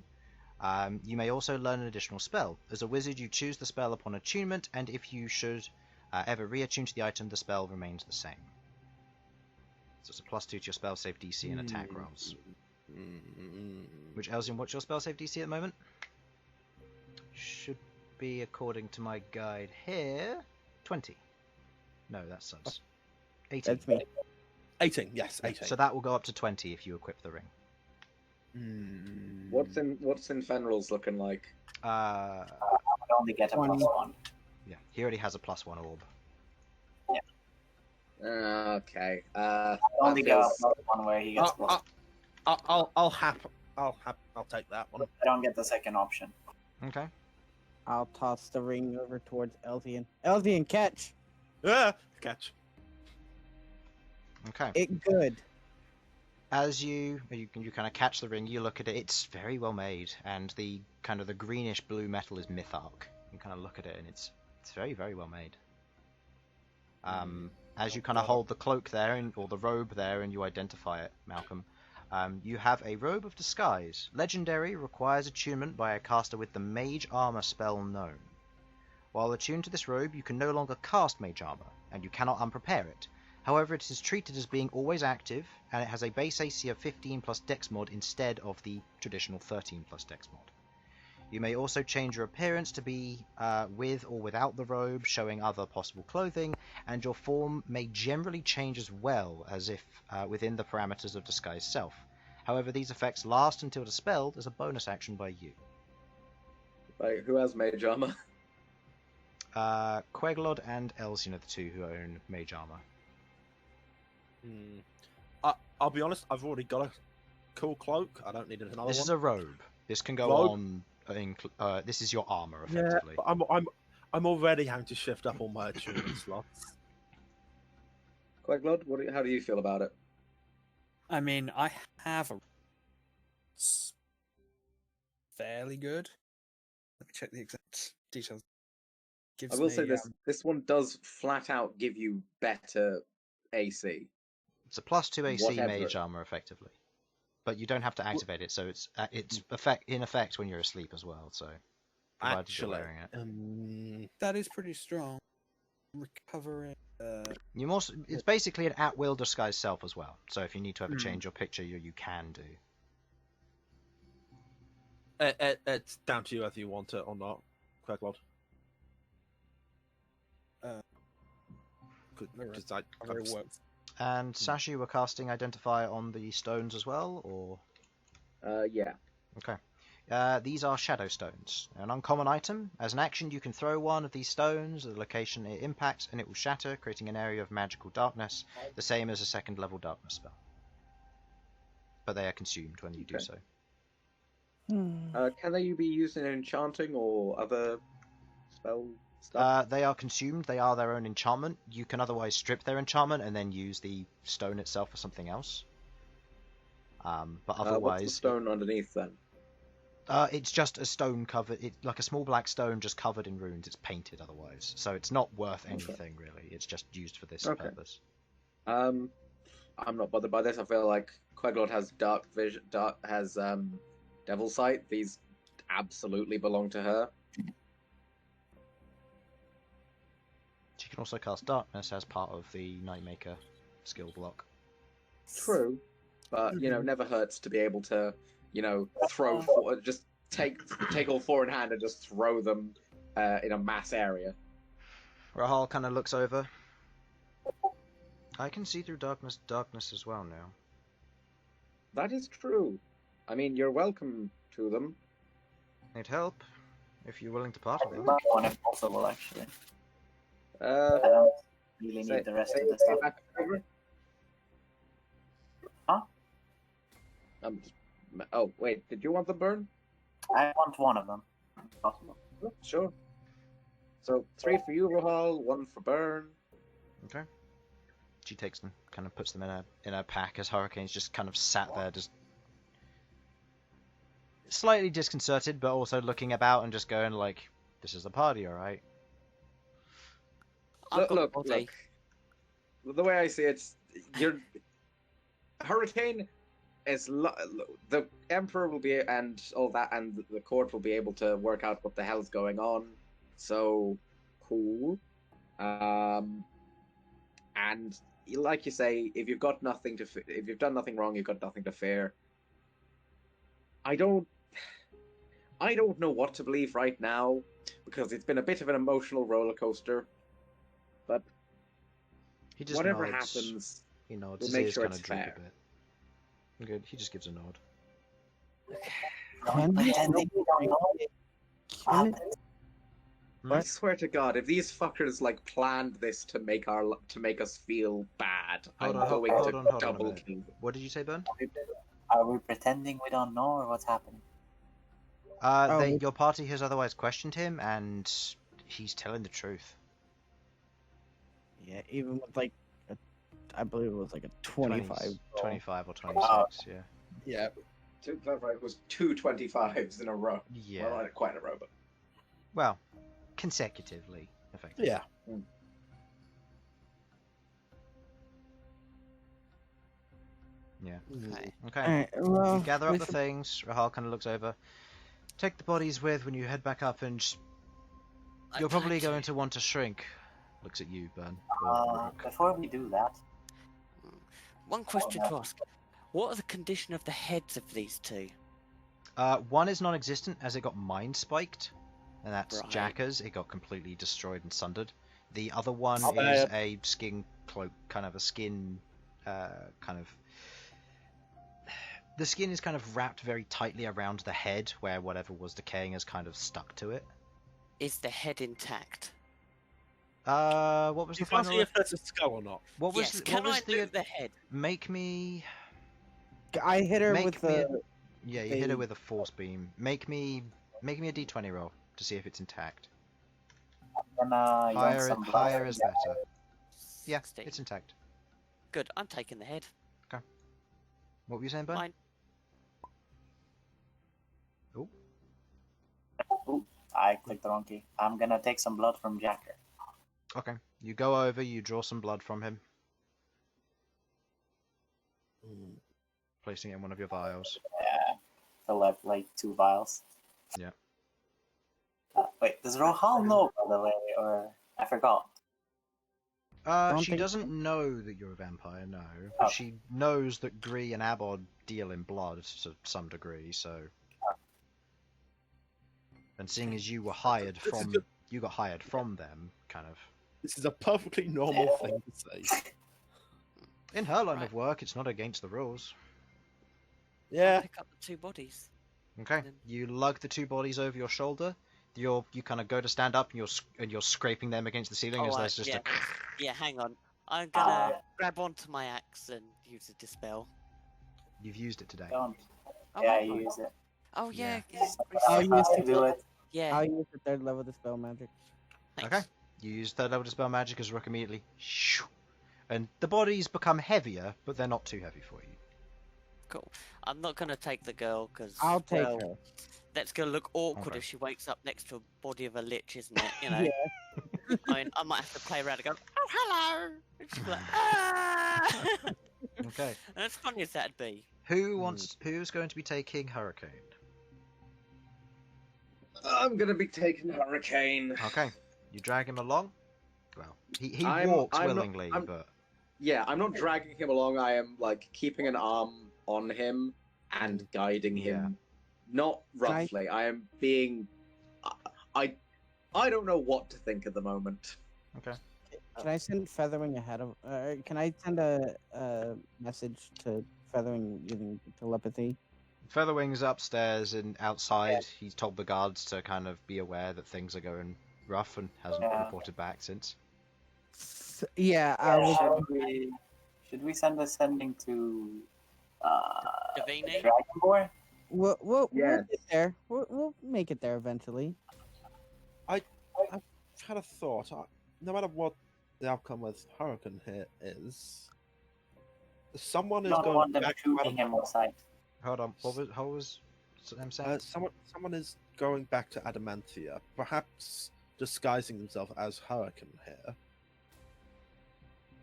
You may also learn an additional spell. As a wizard, you choose the spell upon attunement, and if you should ever reattune to the item, the spell remains the same. So it's a +2 to your spell save DC and attack rolls. Which, Elsyan, what's your spell save DC at the moment? Should be, according to my guide here, 20. No, that's Sudz. 18. That's me. 18, yes, 18. So that will go up to 20 if you equip the ring. What's Infernal's looking like? I only get a 20. +1. Yeah, he already has a +1 orb. Okay. I only get a +1 where he gets +1. I'll take that one. I don't get the second option. Okay. I'll toss the ring over towards Elsyan. Elsyan, catch! Catch. Okay. It good. As you kind of catch the ring, you look at it. It's very well made, and the kind of the greenish blue metal is mythark. You kind of look at it, and it's very, very well made. As you kind of hold the cloak there, or the robe there, and you identify it, Malcom, you have a robe of disguise. Legendary, requires attunement by a caster with the mage armor spell known. While attuned to this robe, you can no longer cast mage armor, and you cannot unprepare it. However, it is treated as being always active, and it has a base AC of 15 plus Dex mod instead of the traditional 13 plus Dex mod. You may also change your appearance to be with or without the robe, showing other possible clothing, and your form may generally change as well, as if within the parameters of disguise self. However, these effects last until dispelled as a bonus action by you. Like, who has mage armor? Queglod and Elsyan are the two who own mage armor. I'll be honest, I've already got a cool cloak. I don't need another one. This is a robe. This can go Robe? on. This is your armor, effectively. Yeah, I'm already having to shift up all my attunement slots. Queglod, how do you feel about it? I mean, I have a. It's fairly good. Let me check the exact details. I will say this one does flat out give you better AC. It's a +2 AC Whatever. mage armor, effectively. But you don't have to activate it, so it's in effect when you're asleep as well. So, provided you're Actually, wearing it. that is pretty strong. Recovering. It's basically an at-will disguise self as well. So if you need to ever change your picture, you can do. It's down to you whether you want it or not, Queglod. Because It works. And Sasha, you were casting Identify on the stones as well, or? Yeah. Okay. These are shadow stones. An uncommon item. As an action, you can throw one of these stones at the location it impacts, and it will shatter, creating an area of magical darkness, the same as a second level darkness spell. But they are consumed when you do so. Can they be used in enchanting or other spell stuff? They are consumed. They are their own enchantment. You can otherwise strip their enchantment and then use the stone itself for something else. But otherwise, what's the stone underneath then? It's just a stone covered. It's like a small black stone just covered in runes. It's painted otherwise, so it's not worth anything really. It's just used for this purpose. I'm not bothered by this. I feel like Queglod has dark vision. Has devil sight. These absolutely belong to her. She can also cast darkness as part of the Nightmaker skill block. True, but never hurts to be able to, throw just take all four in hand and just throw them in a mass area. Rahal kind of looks over. I can see through darkness as well now. That is true. I mean, you're welcome to them. Need help if you're willing to part with them. One if possible, actually. I Uh, don't really need the rest of the stuff. back over. Huh? Oh wait, did you want the burn? I want one of them, if possible. Oh, sure. So 3 for you, Rahal, 1 for Bern. Okay. She takes them, kind of puts them in a pack as Hurricane's just kind of sat there, just slightly disconcerted, but also looking about and just going like, "This is a party, all right." Look. The way I see it, Hurricane is the Emperor will be and all that, and the court will be able to work out what the hell's going on. So cool. And like you say, if you've got nothing to, if you've done nothing wrong, you've got nothing to fear. I don't know what to believe right now because it's been a bit of an emotional roller coaster. But He just whatever nods. happens, He nods. we'll His make ears sure kind it's of droop fair. a bit. Good. He just gives a nod. Can Pretending we don't know. Can I swear to God, if these fuckers planned this to make us feel bad, Hold I'm on, going hold to on a double minute. kill them. What did you say, Ben? Are we pretending we don't know, or what's happening? Your party has otherwise questioned him, and he's telling the truth. Yeah, even with I believe it was a 25. 25 or 26, yeah. Yeah, to clarify, it was 2 25s in a row. Yeah. Well, not quite in a row, but Well, consecutively, effectively. Yeah. Yeah. Okay. Okay. Alright, well, You gather up we the should- things. Rahal kind of looks over. Take the bodies with when you head back up, and I you're probably plan going to want to shrink. Looks at you, Bern. Before we do that, One question no. to ask: what are the condition of the heads of these two? One is non-existent as it got mind spiked, and that's Right. Jacka's. It got completely destroyed and sundered. The other one Oh, is bad. a skin cloak, kind of a skin, kind of. The skin is kind of wrapped very tightly around the head, where whatever was decaying has kind of stuck to it. Is the head intact? What was You the can't final? see if there's a skull or not. What was? Yes. What Can was I loot the head? Make me. I hit her Make with me the. Yeah, you hit her the- with a force beam. Make me a d20 roll to see if it's intact. then yoink Higher, some blood higher from is Jack. better. Yeah, 16. it's intact. Good. I'm taking the head. What were you saying, Bern? Mine. Oh, Ooh, I clicked the wrong key. I'm gonna take some blood from Jacker. okay. You go over, you draw some blood from him, placing it in one of your vials. Yeah, fill up like 2 vials. Yeah. Wait, does Rohal know, by the way, or I forgot? Don't She think doesn't know that you're a vampire, no. But Oh. she knows that Gree and Abod deal in blood to some degree, so. And seeing as you were hired This is from, good. you got hired from them, kind of. This is a perfectly normal thing to say. In her line Right. of work, it's not against the rules. I'll Yeah. pick up the 2 bodies. Okay. Then- You lug the 2 bodies over your shoulder. You kind of go to stand up, and you're scraping them against the ceiling as Oh, there's just yeah. a. Yeah, hang on. I'm gonna grab onto my axe and use a dispel. You've used it today. Don't. Oh, Yeah, have you I? use it. Oh yeah. Yeah. Yes, I'll reset. use You do it. Yeah. I'll use the 3rd level dispel magic. Thanks. Okay. You use 3rd level dispel magic as Rook immediately. Shoo, and the bodies become heavier, but they're not too heavy for you. Cool. I'm not gonna take the girl because I'll take her. that's gonna look awkward Okay. if she wakes up next to a body of a lich, isn't it? You know. Yeah. I mean, I might have to play around and go, "Oh, hello," and she'll be like, "Ah!" Okay. And as funny as that'd be. Who's going to be taking Hurricane? I'm gonna be taking Hurricane. Okay. You drag him along. Well, he I'm- walks I'm not- willingly, I'm- but Yeah, I'm not dragging him along. I am like keeping an arm on him and guiding him, not roughly. I am being. I don't know what to think at the moment. okay. Can I send Featherwing ahead of? Can I send a message to Featherwing using telepathy? Featherwing's upstairs and outside. He's told the guards to kind of be aware that things are going rough and hasn't Yeah. reported back since. Yeah, I will. Should we send a sending to Davini? Dragonborn? We'll Yes. get there. We'll make it there eventually. I've had a thought. No matter what the outcome with Hurricane here is, someone is Not going want them back to shooting him on sight. Hold on. What was them saying? someone is going back to Adamantia, perhaps disguising themselves as Hurricane here.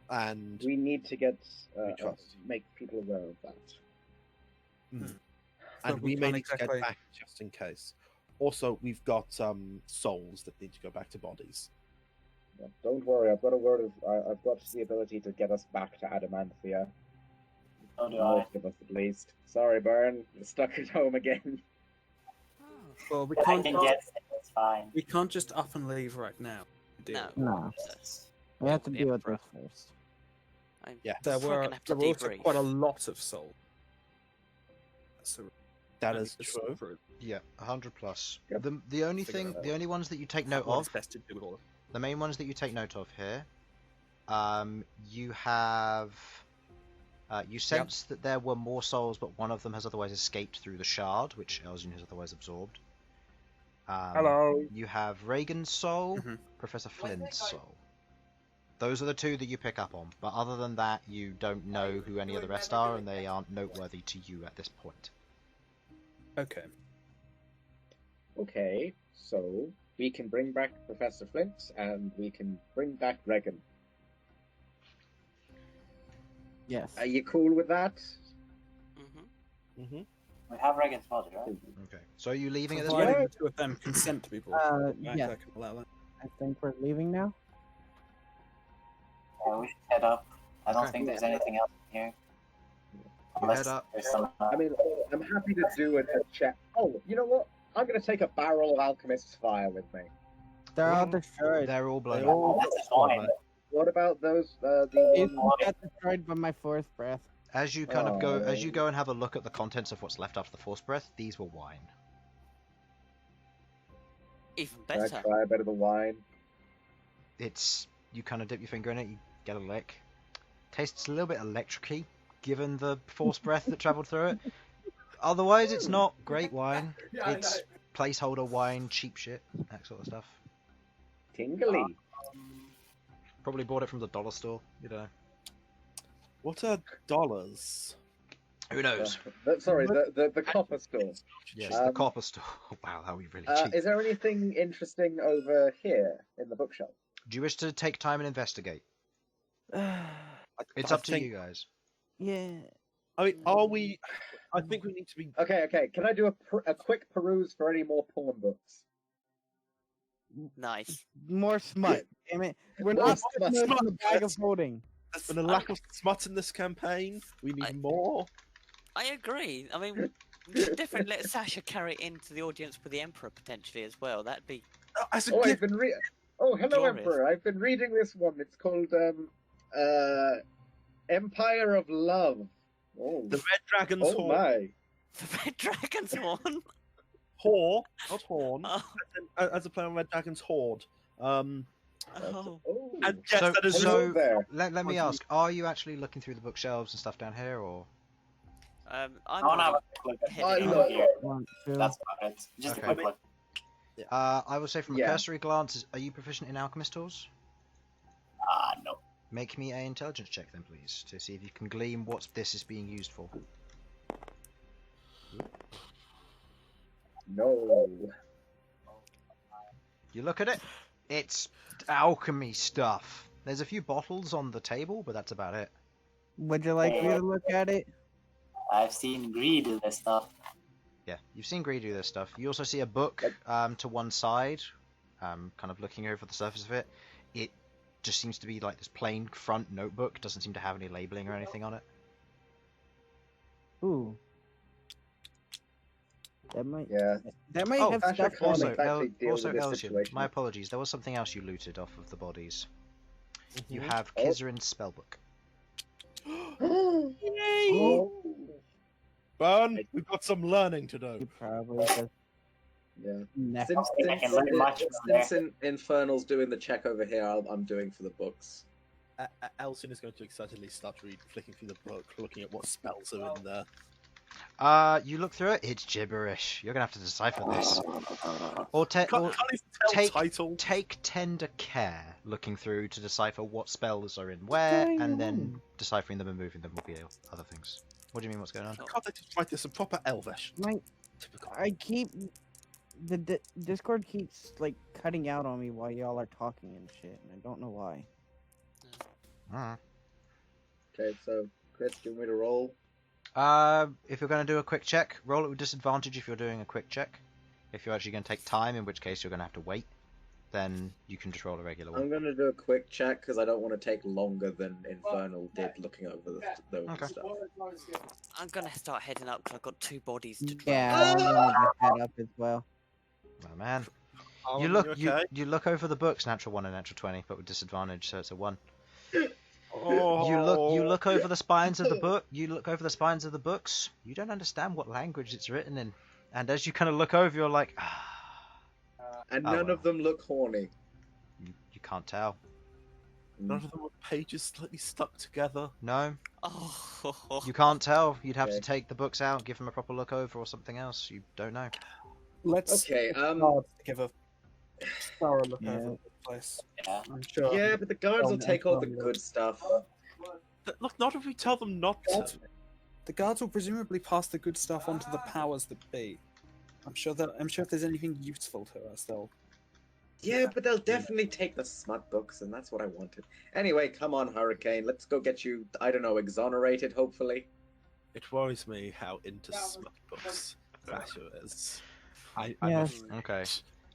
And We need to get We trust. make people aware of that. and we we may can't need to exactly- get back just in case. Also, we've got souls that need to go back to bodies. Yeah, don't worry, I've got a word of. I've got the ability to get us back to Adamantia. So do I. Most of us, at least. Sorry, Bern, you're stuck at home again. Well, we I can't. can get it, it's fine. We can't just up and leave right now. No. No, we have to Yeah, deal with bro. this first. I'm Yeah. There probably were gonna have to also debrief. quite a lot of soul. So That is true. Yeah, 100 plus. Yep. The only Figure thing, that the out. only ones that you take note What is of, best to do with all of the main ones that you take note of here, you have, you sense that there were more souls, but one of them has otherwise escaped through the shard, which Elsyan has otherwise absorbed. Hello. You have Reagan's soul, Mhm. Professor Flint's soul. Those are the 2 that you pick up on, but other than that, you don't know who any of the rest are, and they aren't noteworthy to you at this point. Okay. Okay, so we can bring back Professor Flint, and we can bring back Regan. Yes. Are you cool with that? Mm-hmm. We have Regan's body, right? Okay. So are you leaving at this Providing point? the two of them consent to be brought back, yes. I can allow that. I think we're leaving now. Yeah, we should head up. I don't Okay. think there's anything else in here. You Unless head up. there's some. I mean, I'm happy to do a check. Oh, you know what? I'm going to take a barrel of Alchemist's Fire with me. They're all destroyed. They're all blown They up. all That's got fine. What about those? These The ones got destroyed by my forest breath. As you kind of go, Oh. as you go and have a look at the contents of what's left after the force breath, these were wine. Even Can I better. try a bit of the wine? It's you kind of dip your finger in it, you get a lick. Tastes a little bit electric-y, given the force breath that travelled through it. Otherwise, it's not great wine. It's placeholder wine, cheap shit, that sort of stuff. Tingly. Probably bought it from the dollar store, you know. What are dollars? Who knows? Sorry, the copper store. Yes, the copper store. Wow, that would be really cheap. Is there anything interesting over here in the bookshelf? Do you wish to take time and investigate? It's I up to think- you guys. Yeah. I mean, are we? I think we need to be. Okay. Can I do a quick peruse for any more porn books? Nice. More smut. Damn it. We're More not smut. putting those in the bag of holding. There's been a lack of smut in this campaign. We need more. I agree. I mean, we should definitely let Sasha carry it into the audience with the Emperor potentially as well. That'd be As a Oh, gift, Oh, hello, Glorious. Emperor. I've been reading this one. It's called Empire of Love. Oh, the Red Dragon's oh horn. my. the Red Dragon's horn. Whore, not horn. Oh, As a player on Red Dragon's horde. oh. Oh. And yes, So- that is Hello so- there. Let me ask, are you actually looking through the bookshelves and stuff down here, or? I'm I want to have already a quick look at heading I over know. here. One, two. That's about it. Just a Okay. quick look. I will say from a Yeah. cursory glance, are you proficient in alchemist tools? No. Make me an intelligence check then, please, to see if you can glean what this is being used for. No. You look at it, it's alchemy stuff. There's a few bottles on the table, but that's about it. Would you like me to look at it? I've seen Greed do this stuff. Yeah, you've seen Greed do this stuff. You also see a book to one side, kind of looking over the surface of it. It just seems to be like this plain front notebook, doesn't seem to have any labeling or anything on it. Ooh. That might. Yeah. That might Oh, have Sasha stuff can't on Also, it. exactly deal also with this Elsyan, situation. my apologies, there was something else you looted off of the bodies. You Mhm. have Oh. Kizrin's spellbook. Oh. Bern, we've got some learning to do. You probably just. Yeah. Nah. Since, think I can learn much from Infernal's doing the check over here, I'm doing for the books. Elsyan is going to excitedly start flicking through the book, looking at what spells are in there. You look through it, it's gibberish. You're gonna have to decipher this. Or, Can't even tell take- title. take tender care looking through to decipher what spells are in where, going and then on? deciphering them and moving them will be other things. What do you mean, what's going on? Can't they just write this in proper Elvish? My, Typical. I keep. The Discord keeps like cutting out on me while y'all are talking and shit, and I don't know why. Alright. Okay, so Chris, do you want me to roll? If you're going to do a quick check, roll it with disadvantage if you're doing a quick check. If you're actually going to take time, in which case you're going to have to wait, then you can just roll a regular I'm one. going to do a quick check because I don't want to take longer than Infernal did looking over the Okay. stuff. I'm gonna start heading up because I've got 2 bodies to drop. Yeah, I'm gonna get that up as well. Oh man. Harlan, You look okay? you look over the books, natural 1 and natural 20, but with disadvantage, so it's a 1. Oh. You look over the spines of the book. You look over the spines of the books. You don't understand what language it's written in, and as you kind of look over, you're like, And Oh, none well. of them look horny. you can't tell. None of them are pages slightly stuck together. No, Oh, you can't tell. You'd have to Okay. take the books out, give them a proper look over, or something else. You don't know. Let's Okay, get the um, guards to give a thorough look Yeah. over the place. Yeah. I'm sure. Yeah, but the guards will Um, take all the um, good stuff. Look, not if we tell them not to. The guards will presumably pass the good stuff on to the powers that be. I'm sure if there's anything useful to us, they'll. Yeah, but they'll definitely take the smut books, and that's what I wanted. Anyway, come on, Hurricane. Let's go get you, I don't know, exonerated, hopefully. It worries me how into smut books Sasha is. I Yes. Okay.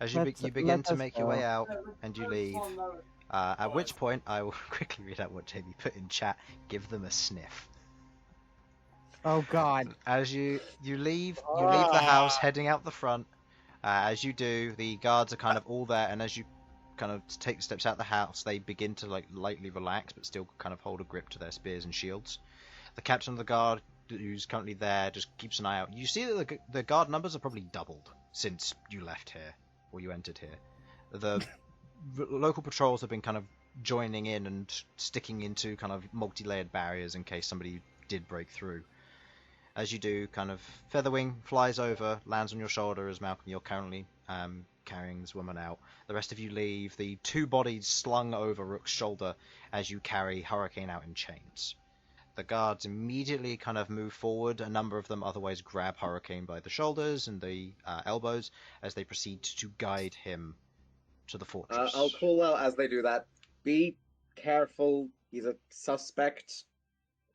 As Let's- you begin let to us make your way go. out and you leave, at which point I will quickly read out what Jamie put in chat. Give them a sniff. Oh God. As you leave the house, heading out the front. As you do, the guards are kind of all there, and as you kind of take steps out the house, they begin to like lightly relax, but still kind of hold a grip to their spears and shields. The captain of the guard, who's currently there, just keeps an eye out. You see that the guard numbers are probably doubled since you left here, or you entered here. The local patrols have been kind of joining in and sticking into kind of multi-layered barriers in case somebody did break through. As you do, kind of Featherwing flies over, lands on your shoulder as Malcom, you're currently carrying this woman out. The rest of you leave, the two bodies slung over Rook's shoulder as you carry Hurricane out in chains. The guards immediately kind of move forward. A number of them otherwise grab Hurricane by the shoulders and the elbows as they proceed to guide him to the fortress. I'll call out as they do that. Be careful. He's a suspect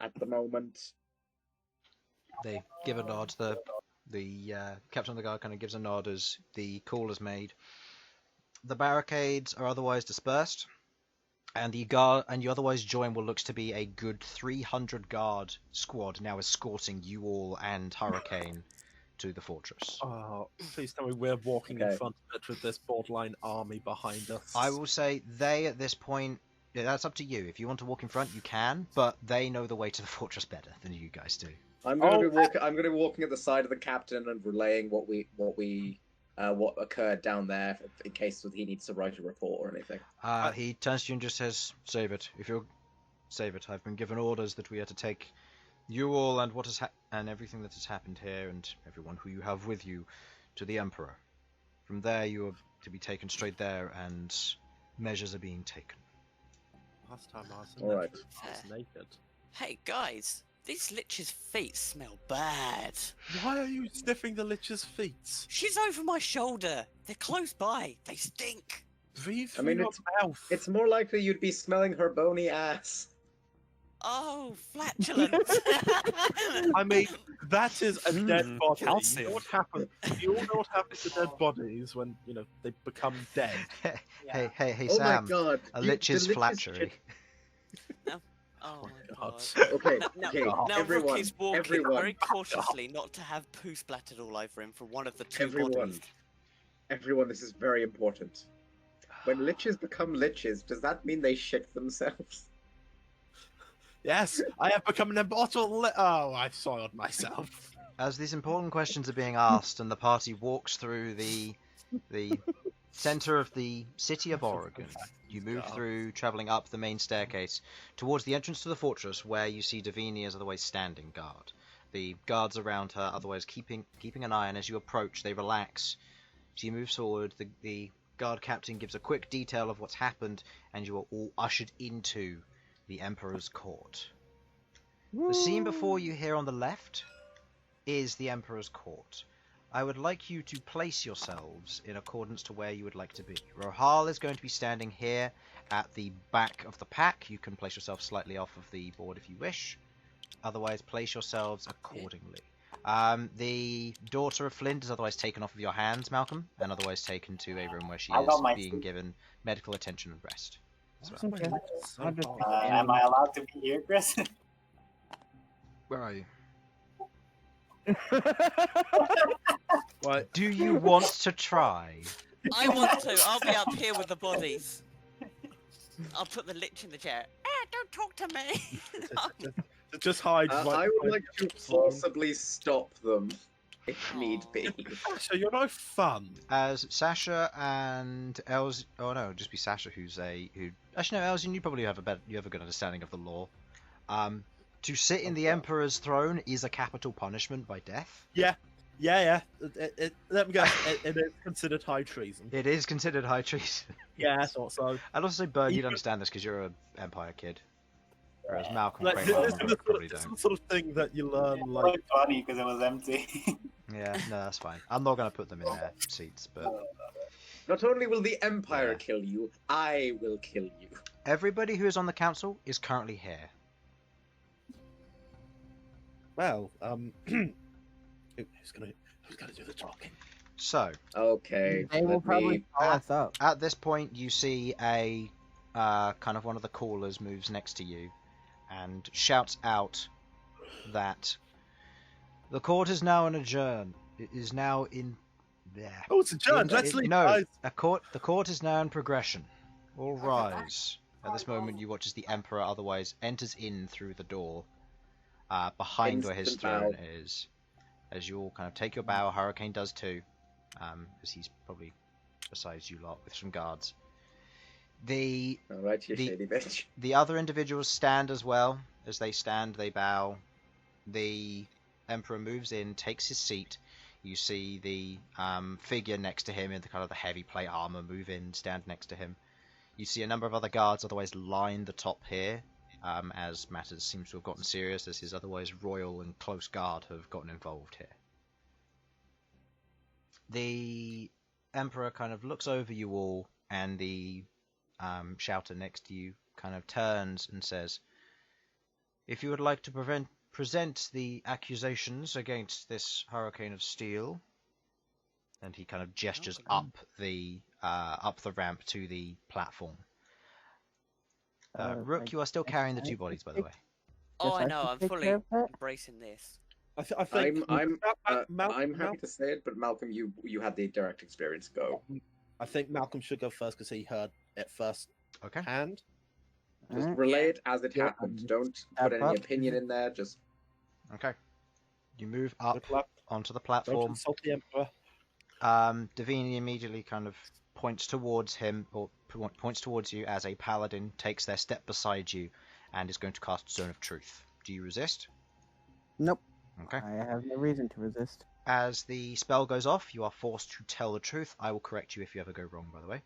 at the moment. They give a nod. The captain of the guard kind of gives a nod as the call is made. The barricades are otherwise dispersed, and the guard and you otherwise join what looks to be a good 300 guard squad now escorting you all and Hurricane to the fortress. Oh, please tell me we're walking in front of it with this borderline army behind us. I will say they at this point. Yeah, that's up to you. If you want to walk in front, you can, but they know the way to the fortress better than you guys do. I'm going to be walking at the side of the captain and relaying what occurred down there in case he needs to write a report or anything. He turns to you and just says, "Save it. If you'll save it, I've been given orders that we are to take you all and what has and everything that has happened here and everyone who you have with you to the Emperor. From there, you are to be taken straight there, and measures are being taken." Last time I was in All there, right. I was naked. Hey guys, these lich's feet smell bad. Why are you sniffing the lich's feet? She's over my shoulder. They're close by. They stink. Breathe I through mean, your mouth. It's more likely you'd be smelling her bony ass. Oh, flatulent. I mean, that is a dead body. You calcium. know what happens? You all know what happens to dead bodies when they become dead. Hey, Oh Sam. my god. A you- lich is the lich flattery. Oh my God. god. Okay, Now, okay, now everyone, Rook is walking everyone, very cautiously not to have poo splattered all over him from one of the two everyone, bodies. everyone, this is very important. When liches become liches, does that mean they shit themselves? Yes, I have become an immortal. Oh, I've soiled myself. As these important questions are being asked, and the party walks through the center of the city of Oregon, you move through, traveling up the main staircase towards the entrance to the fortress, where you see Davini is otherwise standing guard. The guards around her, otherwise keeping an eye, and as you approach, they relax. She moves forward. The guard captain gives a quick detail of what's happened, and you are all ushered into the Emperor's court. The scene before you here on the left is the Emperor's court. I would like you to place yourselves in accordance to where you would like to be. Rohal is going to be standing here at the back of the pack. You can place yourself slightly off of the board if you wish. Otherwise, place yourselves accordingly. The daughter of Flint is otherwise taken off of your hands, Malcom, and otherwise taken to a room where she I is got my being given medical attention and rest. Okay. I'll just pick Am I allowed to be here, Chris? Where are you? Right. Do you want to try? I want to. I'll be up here with the bodies. I'll put the lich in the chair. Don't talk to me. Just hide. I right would behind like to the phone. forcibly stop them, if need be. Sasha, you're no fun. As Sasha and Els, oh no, just be Sasha who. Actually no, Elsyan, you probably have a good understanding of the law. To sit in the Emperor's throne is a capital punishment by death. Yeah. Let me guess. It is considered high treason. It is considered high treason. Yeah, I thought so. I'd also say, Bern, you'd Even- understand this because you're an Empire kid. Whereas Malcom Like, and this Queglod is probably the don't. sort of thing that you learn, It's like, quite funny because it was empty. Yeah, no, that's fine. I'm not going to put them in their seats, but Not only will the Empire kill you, I will kill you. everybody who is on the council is currently here. Well, who's gonna do the talking? So, Okay, They will let probably me. call us up. at this point, you see a kind of one of the callers moves next to you and shouts out that the court is now in adjourn. It is now in there. Oh, it's adjourned. Let's leave, No, guys. the court is now in progression. All rise. At this moment, you watch as the Emperor otherwise enters in through the door behind where his Instant throne bow. is. As you all kind of take your bow, Hurricane does too, as he's probably besides you lot with some guards. The All right, you the- shady bitch. the other individuals stand as well. As they stand, they bow. The Emperor moves in, takes his seat. You see the figure next to him in the kind of the heavy plate armor move in, stand next to him. You see a number of other guards otherwise line the top here, as matters seem to have gotten serious, as his otherwise royal and close guard have gotten involved here. The Emperor kind of looks over you all, and the shouter next to you kind of turns and says, "If you would like to present the accusations against this Hurricane of Steel," and he kind of gestures up the ramp to the platform. Rook, you are still carrying the two bodies, by the way. Oh, I I know. should I'm take fully care of that? embracing this. I think I'm happy to say it, but Malcolm, you had the direct experience. Go. I think Malcolm should go first because he heard it first Okay. hand. Just Alright. relay it as it Yeah. happened. Don't Step put any up. opinion in there. Just Okay. You move up Good luck. onto the Don't platform. insult the Emperor. Davini immediately kind of points towards him, or points towards you as a paladin takes their step beside you and is going to cast Zone of Truth. Do you resist? Nope. Okay. I have no reason to resist. As the spell goes off, you are forced to tell the truth. I will correct you if you ever go wrong, by the way.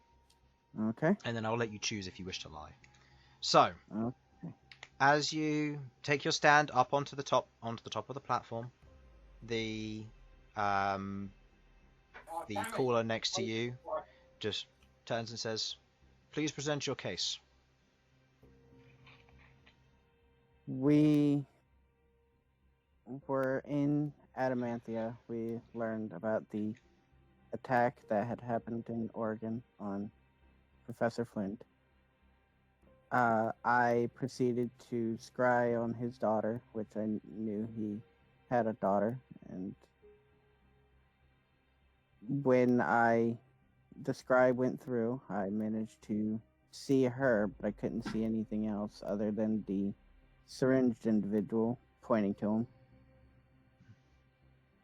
Okay. And then I'll let you choose if you wish to lie. So, Okay. as you take your stand up onto the top of the platform, the caller next to you just turns and says, "Please present your case." We were in Adamantia. We learned about the attack that had happened in Oregon on Professor Flint. I proceeded to scry on his daughter, which I knew he had a daughter, and when the scry went through, I managed to see her, but I couldn't see anything else other than the syringed individual pointing to him.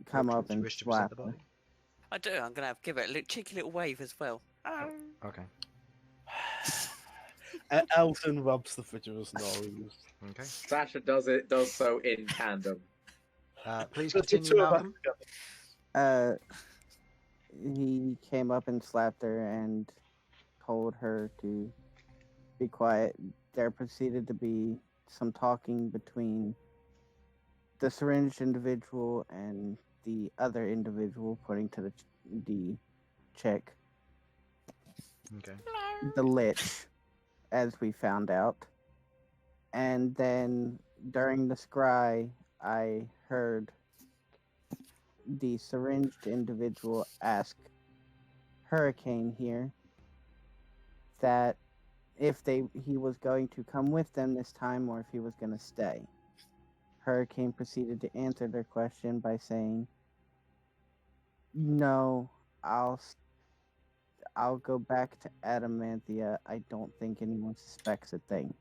Come Rook, up do you and wish to present slap the him. body? I do. I'm gonna give it a cheeky little wave as well. Okay. Elton rubs the Vigil's nose. Okay. Sasha does so in tandem. Please Just the continue, two of us Malcolm. together. He came up and slapped her and told her to be quiet. There proceeded to be some talking between the syringed individual and the other individual, pointing to the chick, Okay. the lich, as we found out. And then during the scry, I heard the syringed individual ask Hurricane here that if he was going to come with them this time or if he was going to stay. Hurricane proceeded to answer their question by saying, "No, I'll go back to Adamantia. I don't think anyone suspects a thing."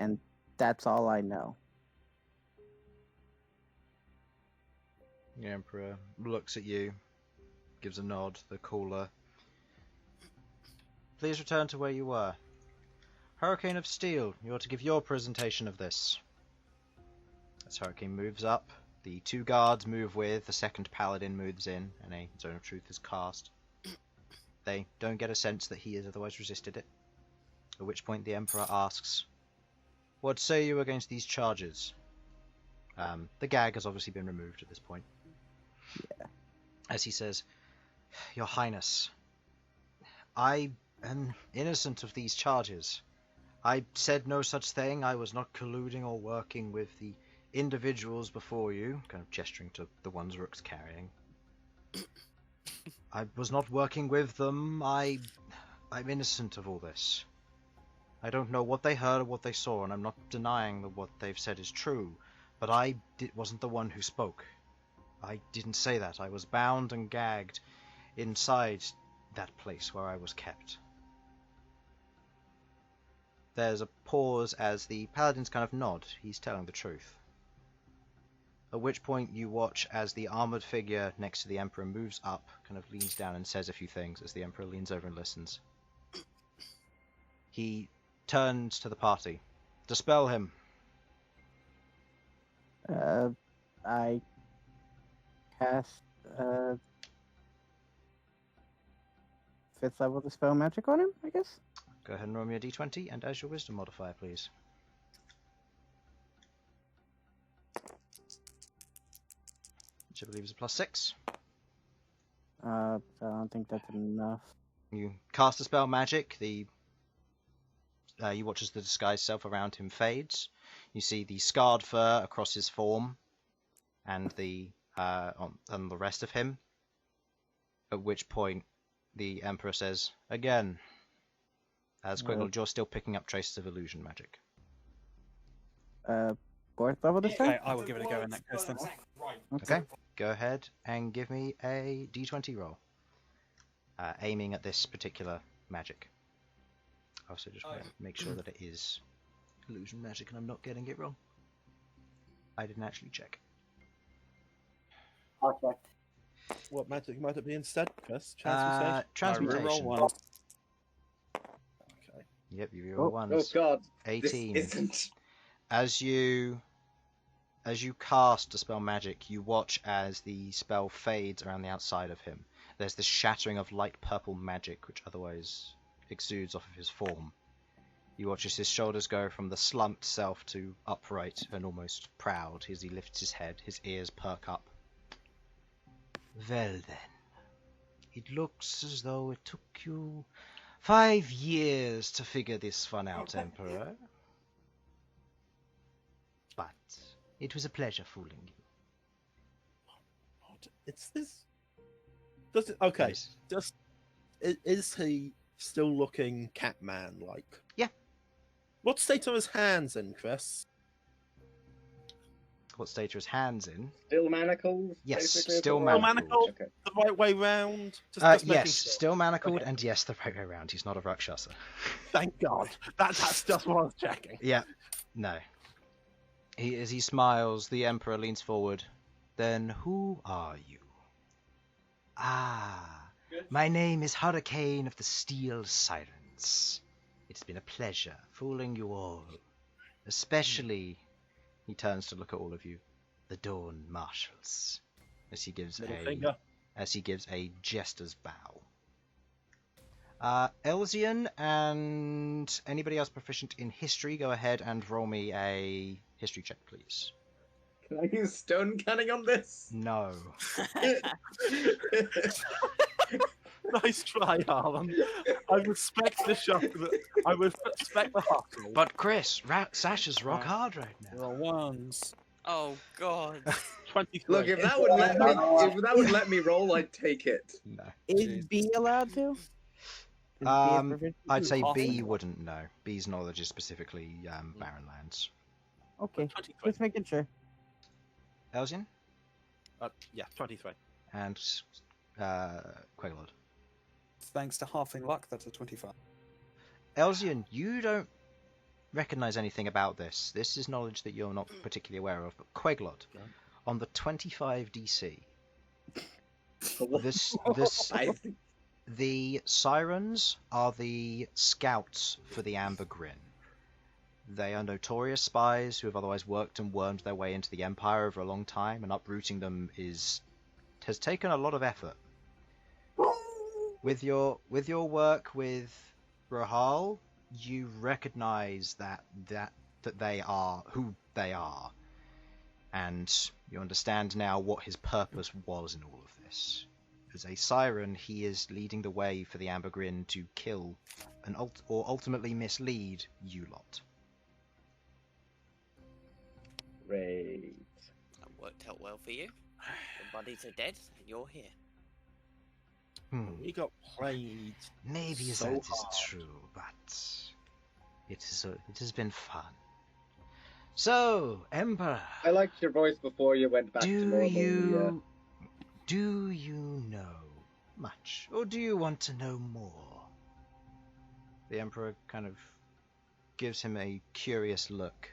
And that's all I know. The Emperor looks at you, gives a nod, the caller. "Please return to where you were. Hurricane of Steel, you are to give your presentation of this." As Hurricane moves up, the two guards move with, the second paladin moves in, and a Zone of Truth is cast. They don't get a sense that he has otherwise resisted it, at which point the Emperor asks, "What say you against these charges?" The gag has obviously been removed at this point. Yeah. As he says, "Your Highness, I am innocent of these charges. I said no such thing. I was not colluding or working with the individuals before you, kind of gesturing to the ones Rook's carrying. I was not working with them. I'm innocent of all this. I don't know what they heard or what they saw, and I'm not denying that what they've said is true, but I wasn't the one who spoke. I didn't say that. I was bound and gagged inside that place where I was kept. There's a pause as the paladins kind of nod. He's telling the truth. At which point you watch as the armoured figure next to the Emperor moves up, kind of leans down and says a few things as the Emperor leans over and listens. He turns to the party. Dispel him. I cast 5th level Dispel Magic on him, I guess? Go ahead and roll me a d20, and as your wisdom modifier, please. Which I believe is a +6. I don't think that's enough. You cast a spell magic, you watch as the disguise self around him fades. You see the scarred fur across his form, and the rest of him. At which point, the Emperor says, again, as Queglod, you're still picking up traces of illusion magic. 4th level this time? Okay, I will give it a go in that case then. Okay, go ahead and give me a d20 roll. Aiming at this particular magic. Also, just want to make sure that it is illusion magic and I'm not getting it wrong. I didn't actually check. I'll check. What magic might it be instead, Chris? Transmutation. Roll one. Okay. Yep, you roll ones. Oh god. 18. This isn't. As you cast Dispel Magic, you watch as the spell fades around the outside of him. There's this shattering of light purple magic which otherwise exudes off of his form. You watch as his shoulders go from the slumped self to upright and almost proud as he lifts his head, his ears perk up. Well then, it looks as though it took you 5 years to figure this one out, Emperor. But it was a pleasure fooling you. It's this. Does it? Okay. Yes. Is he still looking Catman like? Yeah. What state are his hands in, Chris? What state are his hands in? Still manacled? Yes, basically, still is that right? manacled. Okay. The right way round? Just making Yes, sure. still manacled, Okay. and yes, the right way around. He's not a Rakshasa. Thank God. That's just what I was checking. Yeah, no. As he smiles, the Emperor leans forward. Then who are you? Ah, my name is Hurricane of the Steel Sirens. It's been a pleasure fooling you all. Especially, he turns to look at all of you, the Dawn Marshals, as he gives Middle finger. a jester's bow. Elsyan and anybody else proficient in history, go ahead and roll me a history check, please. Can I use stone canning on this? No. Nice try, Harlan. I respect the shot. I respect the hustle. But Chris, Sasha's rock hard right now. Roll ones. Oh god. 23. Look, if that would let me roll, I'd take it. No. Is B allowed to? Is B a proficiency? I'd say B Halfling. wouldn't know. B's knowledge is specifically barren lands. Okay, 23. just making sure. Elsyan Yeah, 23. and Queglod. Thanks to Halfling luck, that's a 25. Elsyan, you don't recognize anything about this. This is knowledge that you're not particularly aware of. But Queglod, on the 25 DC, this the Sirens are the scouts for the Amber Grin. They are notorious spies who have otherwise worked and wormed their way into the Empire over a long time, and uprooting them has taken a lot of effort. With your work with Rahal, you recognize that they are who they are, and you understand now what his purpose was in all of this. As a Siren, he is leading the way for the Amber Grin to kill or ultimately mislead you lot. Great. That worked out well for you. The bodies are dead, and you're here. We got played. Maybe so that is hard. true, but it has been fun. So, Emperor, I liked your voice before you went back to normal. do you know much, or do you want to know more? The Emperor kind of gives him a curious look.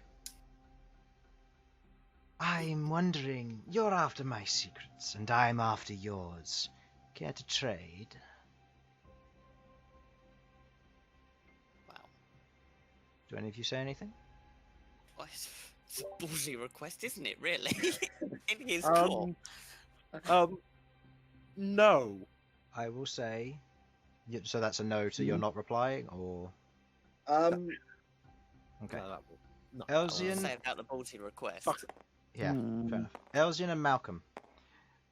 I'm wondering, you're after my secrets, and I'm after yours. Care to trade? Wow. Do any of you say anything? Well, it's a ballsy request, isn't it, really? In his court. No. I will say... So that's a no, so you're not replying, or... Um, Okay. No. I was Elsyan... saying about the ballsy request. Fuck it. Yeah, Hmm. fair enough. Elsyan and Malcom.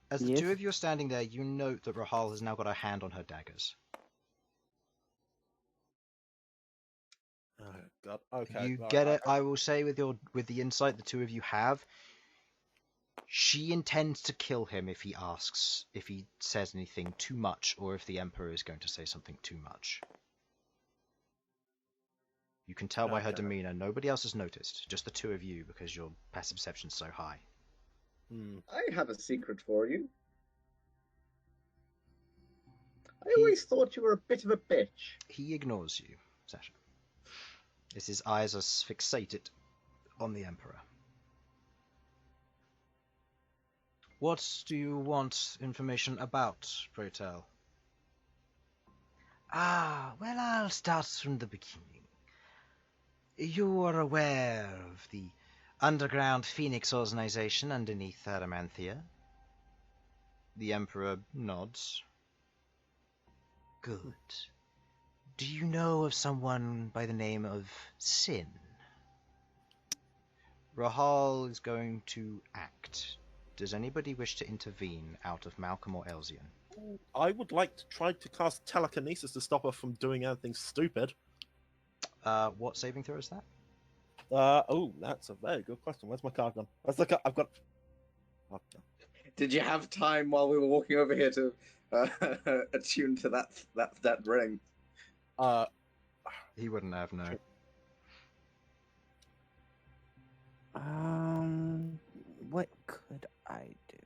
As the Yes? two of you are standing there, you note that Rahal has now got her hand on her daggers. Oh god. Okay. You right, get right, it. I will say with the insight the two of you have, she intends to kill him if he says anything too much, or if the Emperor is going to say something too much. You can tell by her Okay. demeanor. Nobody else has noticed. Just the two of you, because your passive perception's so high. I have a secret for you. I always thought you were a bit of a bitch. He ignores you, Sasha, as his eyes are fixated on the Emperor. What do you want information about, pray tell? Well, I'll start from the beginning. You are aware of the underground Phoenix organization underneath Aramanthia? The Emperor nods. Good. Do you know of someone by the name of Sin? Rahal is going to act. Does anybody wish to intervene out of Malcom or Elsyan? I would like to try to cast telekinesis to stop her from doing anything stupid. What saving throw is that? That's a very good question. Where's my card gone? I've got. Oh, no. Did you have time while we were walking over here to attune to that ring? He wouldn't have, no. What could I do?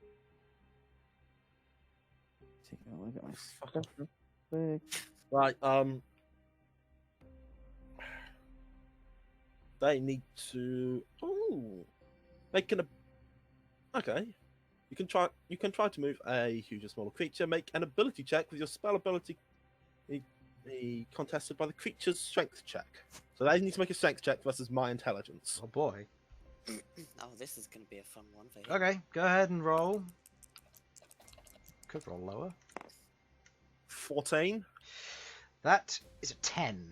Taking a look at my stuff real quick. Right. They need to. Making a. Okay. You can try to move a huge or smaller creature. Make an ability check with your spell ability. Be contested by the creature's strength check. So they need to make a strength check versus my intelligence. Oh boy. Oh, this is going to be a fun one for him. Okay, go ahead and roll. Could roll lower. 14. That is a 10.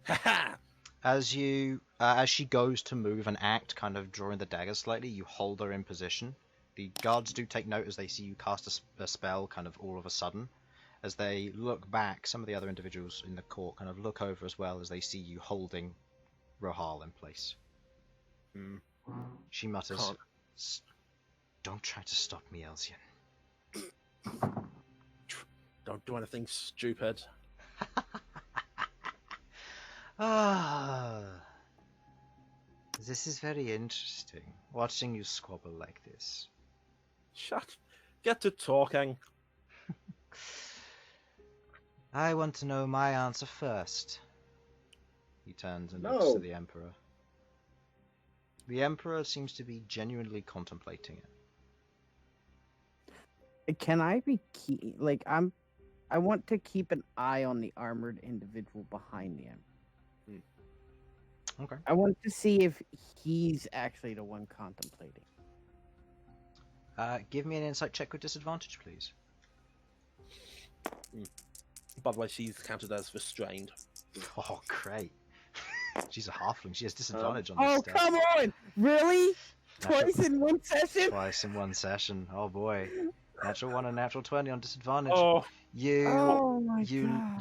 Haha! As she goes to move and act, kind of drawing the dagger slightly, you hold her in position. The guards do take note as they see you cast a spell kind of all of a sudden. As they look back, some of the other individuals in the court kind of look over as well as they see you holding Rahal in place. She mutters, Can't. Don't try to stop me, Elsyan. Don't do anything stupid. This is very interesting, watching you squabble like this. Shut. Get to talking. I want to know my answer first. He turns and looks to the Emperor. The Emperor seems to be genuinely contemplating it. Can I be I want to keep an eye on the armored individual behind him. Okay. I want to see if he's actually the one contemplating. Give me an insight check with disadvantage, please. By the way, she's counted as restrained. Oh, great. She's a halfling. She has disadvantage on this Oh, stuff. come on! Really? Natural- Twice in one session? Twice in one session. Oh boy. Natural 1 and natural 20 on disadvantage. Oh, Oh my god.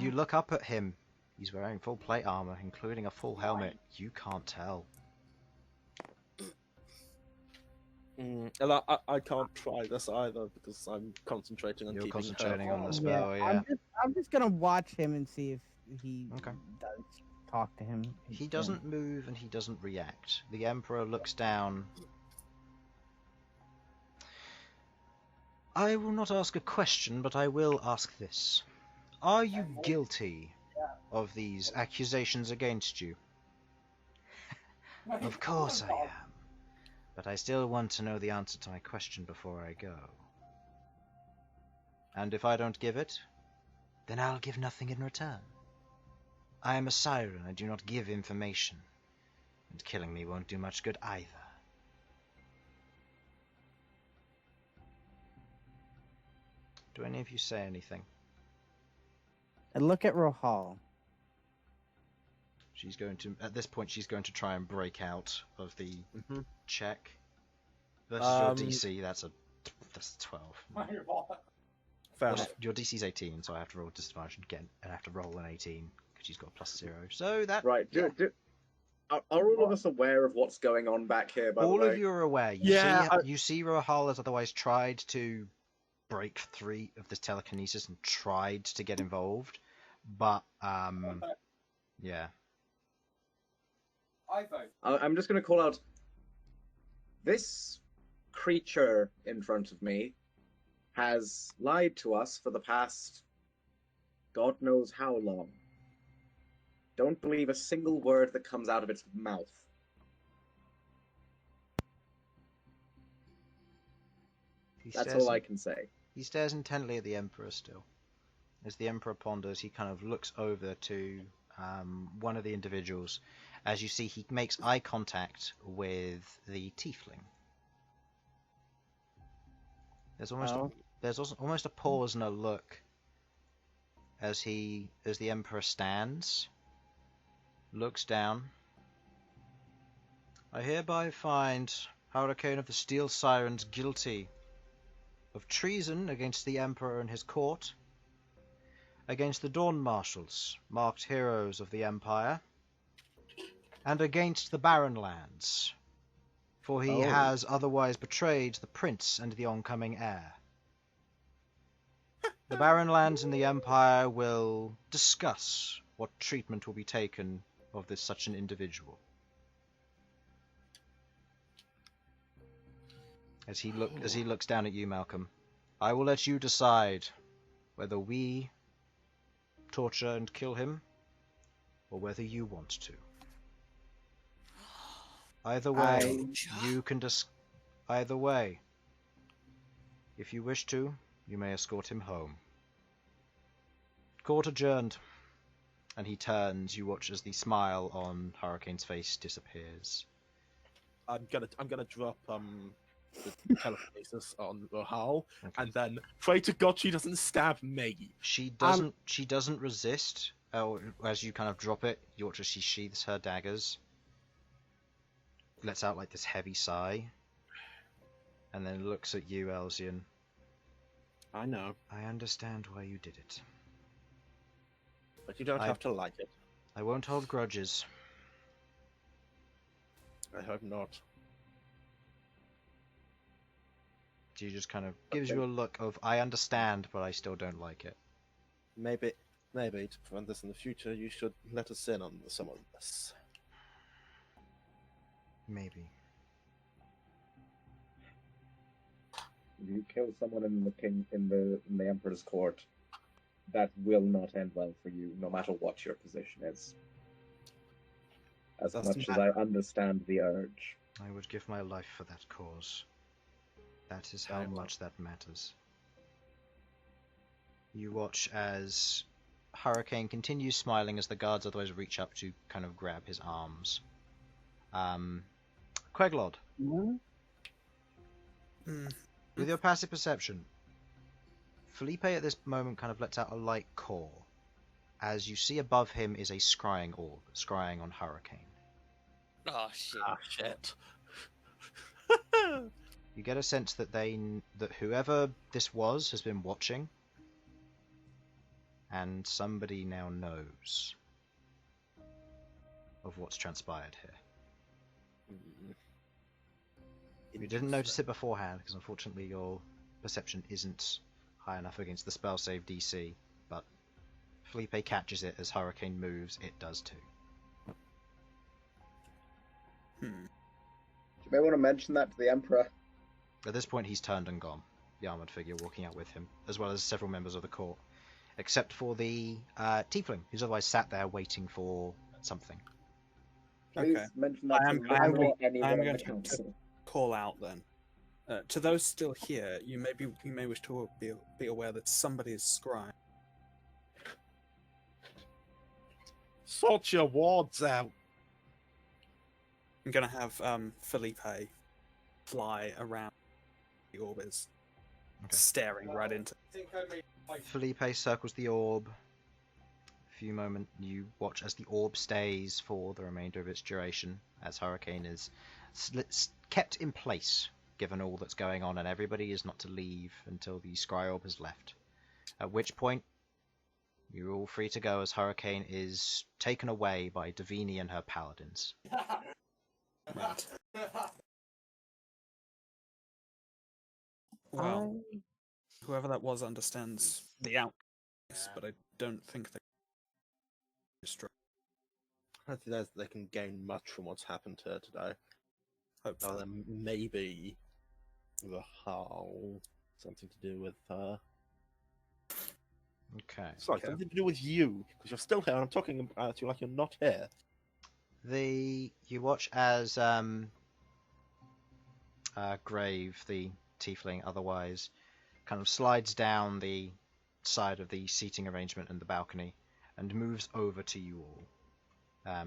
You look up at him He's wearing full plate armor, including a full helmet. You can't tell. And I can't try this either because I'm concentrating on You're keeping concentrating her. on the spell, yeah. I'm just gonna watch him and see if he Okay. does talk to him. He doesn't move and he doesn't react. The Emperor looks down. I will not ask a question, but I will ask this. Are you guilty of these accusations against you? Of course I am. But I still want to know the answer to my question before I go. And if I don't give it, then I'll give nothing in return. I am a siren, I do not give information. And killing me won't do much good either. Do any of you say anything? I look at Rohal. She's going to, at this point, she's going to try and break out of the check. Versus your DC, that's a 12. Fair enough. Your DC's 18, so I have to roll disadvantage again, and I have to roll an 18 because she's got a +0. So that Right. Are all of us aware of what's going on back here? By all the way, of you are aware. You see Rohal has otherwise tried to break free of this telekinesis and tried to get involved, but yeah. I'm just going to call out this creature in front of me has lied to us for the past God knows how long. Don't believe a single word that comes out of its mouth. That's all I can say. He stares intently at the Emperor still. As the Emperor ponders, he kind of looks over to one of the individuals. As you see, he makes eye contact with the Tiefling. There's almost a pause and a look as the Emperor stands, looks down. I hereby find Hurricane of the Steel Sirens guilty of treason against the Emperor and his court, against the Dawn Marshals, marked heroes of the Empire, and against the Barrenlands, for he has otherwise betrayed the Prince and the oncoming heir. The Barrenlands and the Empire will discuss what treatment will be taken of such an individual. As he looks down at you, Malcom, I will let you decide whether we torture and kill him, or whether you want to. Either way, you can either way. If you wish to, you may escort him home. Court adjourned. And he turns. You watch as the smile on Hurricane's face disappears. I'm gonna drop the telekinesis on Rohal, and then pray to God she doesn't stab me. She doesn't. She doesn't resist. As you kind of drop it, you watch as she sheathes her daggers, lets out like this heavy sigh, and then looks at you, Elsyan. I know. I understand why you did it. But you don't have to like it. I won't hold grudges. I hope not. She just kind of gives you a look of, I understand, but I still don't like it. Maybe to prevent this in the future, you should let us in on some of this. Maybe. If you kill someone in the Emperor's court, that will not end well for you, no matter what your position is. As much as I understand the urge. I would give my life for that cause. That is how much that matters. You watch as Hurricane continues smiling as the guards otherwise reach up to kind of grab his arms. Queglod. With your passive perception, Felipe at this moment kind of lets out a light call, as you see above him is a scrying orb, scrying on Hurricane. Oh shit! Ah shit! You get a sense that that whoever this was has been watching, and somebody now knows. of what's transpired here. Hmm. You didn't notice it beforehand, because unfortunately your perception isn't high enough against the spell save DC, but Felipe catches it as Hurricane moves, it does too. Hmm. You may want to mention that to the Emperor. At this point he's turned and gone, the armoured figure walking out with him, as well as several members of the court, except for the Tiefling, who's otherwise sat there waiting for something. Please Okay. mention that I to am me or anyone I'm in going the to council. call out then. To those still here, you may wish to be aware that somebody is scrying. Sort your wards out. I'm going to have Felipe fly around the orbis, staring right into. Felipe circles the orb. A few moments you watch as the orb stays for the remainder of its duration, as Hurricane is kept in place, given all that's going on, and everybody is not to leave until the Scry Orb has left. At which point, you're all free to go as Hurricane is taken away by Davini and her paladins. Right. Well, whoever that was understands the outcome, but I don't think they destroy. I don't think they can gain much from what's happened to her today. Hopefully. Other than maybe the hull, something to do with her. Okay. Sorry, something to do with you, because you're still here and I'm talking about you like you're not here. You watch as Grave, the tiefling otherwise, kind of slides down the side of the seating arrangement and the balcony and moves over to you all,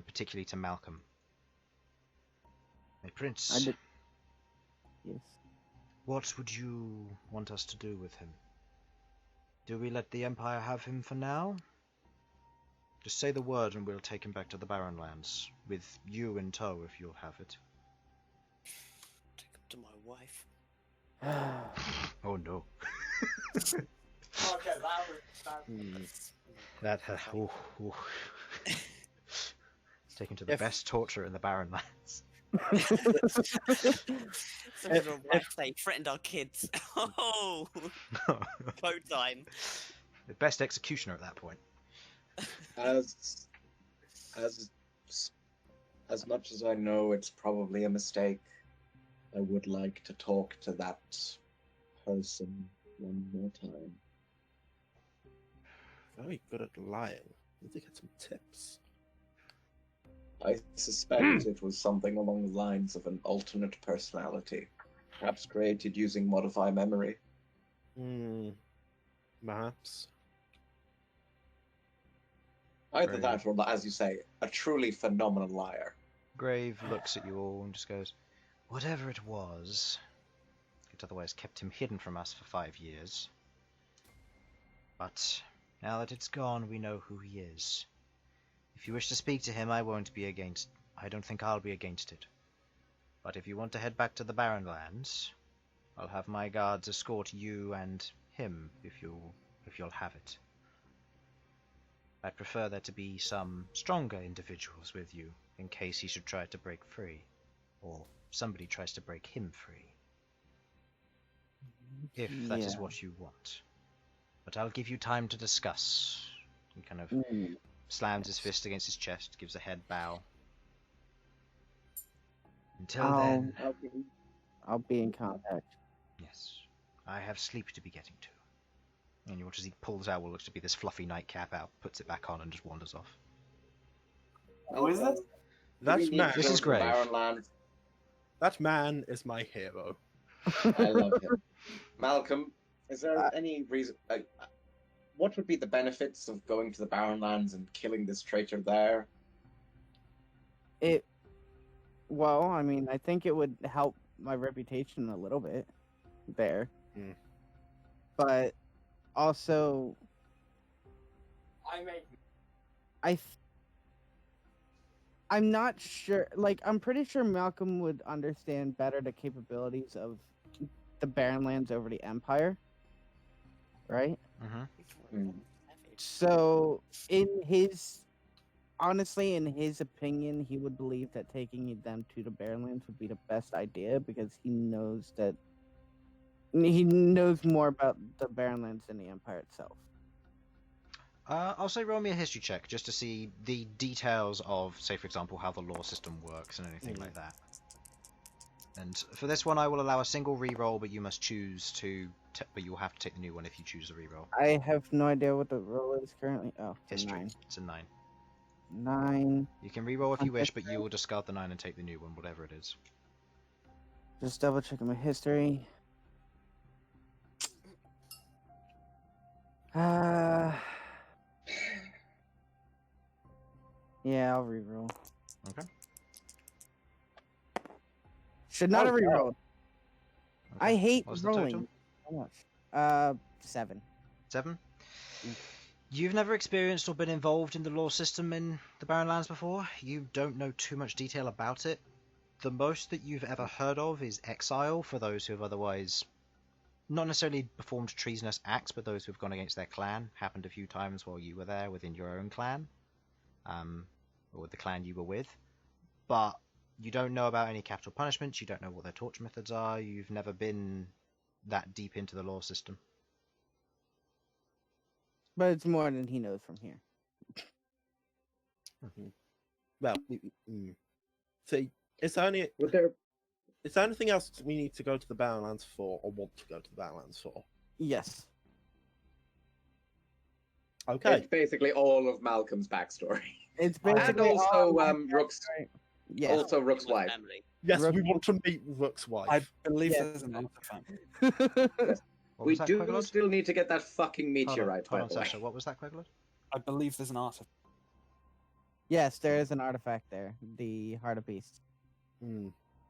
particularly to Malcom. Hey, Prince, Yes. what would you want us to do with him? Do we let the Empire have him for now? Just say the word and we'll take him back to the Barrenlands, with you in tow if you'll have it. Take him to my wife. Oh no. Okay, that was That, It's taken to the best torture in the Barrenlands. They threatened our kids. Oh, code time. The best executioner at that point. As much as I know it's probably a mistake, I would like to talk to that person one more time. Very good at lying. Need to get some tips. I suspect it was something along the lines of an alternate personality, perhaps created using modify memory. Perhaps. Either Right. that or, as you say, a truly phenomenal liar. Grave looks at you all and just goes, whatever it was, it otherwise kept him hidden from us for 5 years. But now that it's gone, we know who he is. If you wish to speak to him, I don't think I'll be against it. But if you want to head back to the Barrenlands, I'll have my guards escort you and him if you'll have it. I'd prefer there to be some stronger individuals with you, in case he should try to break free, or somebody tries to break him free. If that is what you want. But I'll give you time to discuss. He kind of slams his fist against his chest, gives a head bow. Until then, I'll be in contact. yes, I have sleep to be getting to. And you watch as he pulls out what looks to be this fluffy nightcap out, puts it back on, and just wanders off. Who is it? That man. This is Grave. That man is my hero. I love him. Malcolm, is there any reason? What would be the benefits of going to the Barrenlands and killing this traitor there? Well, I mean, I think it would help my reputation a little bit there. But also, I'm not sure. Like, I'm pretty sure Malcolm would understand better the capabilities of the Barrenlands over the Empire, right? Mm-hmm. So, in his honestly, in his opinion, he would believe that taking them to the Barrenlands would be the best idea because he knows more about the Barrenlands than the Empire itself. I'll say roll me a history check just to see the details of, say, for example, how the law system works and anything like that. And for this one, I will allow a single reroll, but you must choose to. But you'll have to take the new one if you choose the reroll. I have no idea what the roll is currently. Oh, it's a History. 9. It's a 9. 9. You can reroll if you On wish, but history? you will discard the 9 and take the new one, whatever it is. Just double checking my history. Yeah, I'll reroll. Okay. Should not Oh, have God. rerolled. I hate What's the rolling total? so much. 7. 7. You've never experienced or been involved in the law system in the Barrenlands before. You don't know too much detail about it. The most that you've ever heard of is exile for those who have otherwise not necessarily performed treasonous acts, but those who have gone against their clan. Happened a few times while you were there within your own clan, or with the clan you were with. But you don't know about any capital punishments. You don't know what their torture methods are. You've never been that deep into the law system. But it's more than he knows from here. Well, see, is there anything else we need to go to the Barrenlands for, or want to go to the Barrenlands for? Yes. Okay. It's basically all of Malcolm's backstory. It's And basically also all my Rook's backstory. Yes. also Rook's wife. Family. Yes, Rook- we want to meet Rook's wife. I believe Yes. there's an artifact. What We was that, do Queglod? still need to get that fucking meteorite, Hold by on, the way. Sasha. What was that, Queglod? I believe there's an artifact. Yes, there is an artifact there. The Heart of Beast. Hmm.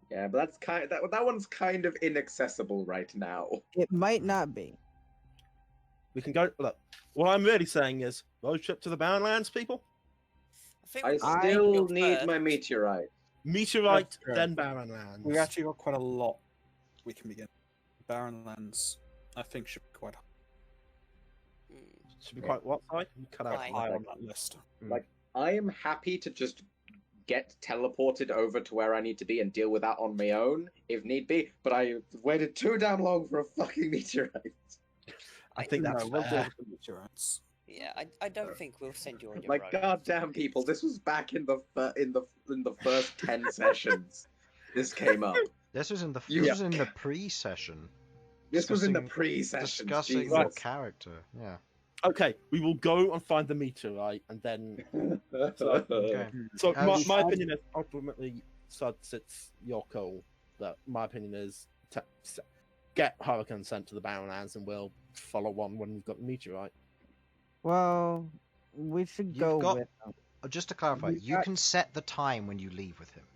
Yeah, but that's that one's kind of inaccessible right now. It might not be. We can go. Look, what I'm really saying is road trip to the Barrenlands, people. think I we can still go need first. my meteorite. Meteorite, That's true. then Barrenlands. We've actually got quite a lot we can begin. Barrenlands, I think, should be quite Should be quite what? Sorry, you cut out. Fine. high on that list. Like, I am happy to just get teleported over to where I need to be and deal with that on my own, if need be, but I waited too damn long for a fucking meteorite. I think that's we'll fair. do the meteorites. Yeah, I don't think we'll send you on your Like, own. goddamn people, this was back in the first 10 sessions. This came up. This was in the You- this was in the pre-session. This was in the Discussing- pre-session. Discussing Jesus. your character. Yeah. Okay, we will go and find the meteorite, and then. Okay. So As- my opinion is ultimately, Sudz, it's your call. But my opinion is get Hurricane sent to the Barrenlands, and we'll follow on when we've got the meteorite. Well, we should You've go got- with them. Just to clarify, you can set the time when you leave with him.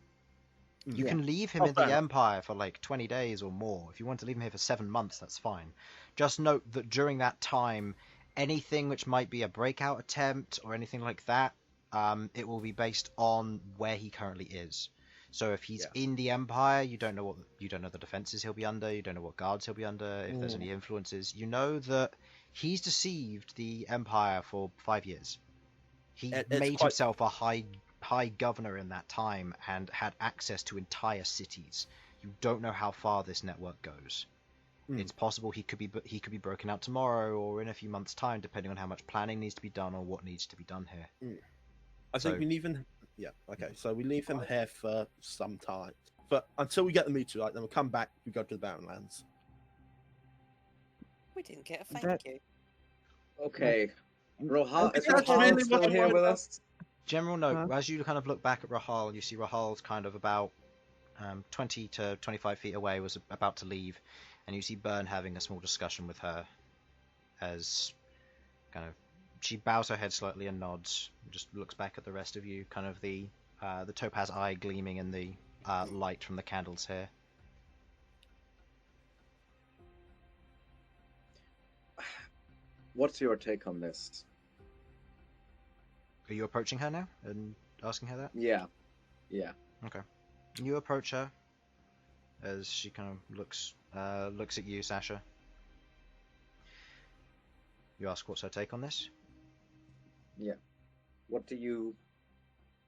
You Yeah. can leave him Oh, in fair the enough. Empire for like 20 days or more. If you want to leave him here for 7 months, that's fine. Just note that during that time, anything which might be a breakout attempt or anything like that, it will be based on where he currently is. So if he's in the Empire, you don't know the defenses he'll be under, you don't know what guards he'll be under, if there's any influences. You know that he's deceived the Empire for 5 years. He It's made quite- himself a high governor in that time and had access to entire cities. You don't know how far this network goes. It's possible he could be broken out tomorrow or in a few months' time, depending on how much planning needs to be done or what needs to be done here. I think we leave him. Yeah, okay. So we leave him here for some time, but until we get the meteorite, then we'll come back. We go to the Barrenlands. We didn't get a thank That- you. Okay. I Is think that's Rohan really still what I here with wanted. us? General note: as you kind of look back at Rahal, you see Rahal's kind of about 20 to 25 feet away, was about to leave, and you see Bern having a small discussion with her as kind of she bows her head slightly and nods, and just looks back at the rest of you, kind of the topaz eye gleaming in the light from the candles here. What's your take on this? Are you approaching her now and asking her that? Yeah. Yeah. Okay. You approach her as she kind of looks at you, Sasha. You ask what's her take on this? Yeah. What do you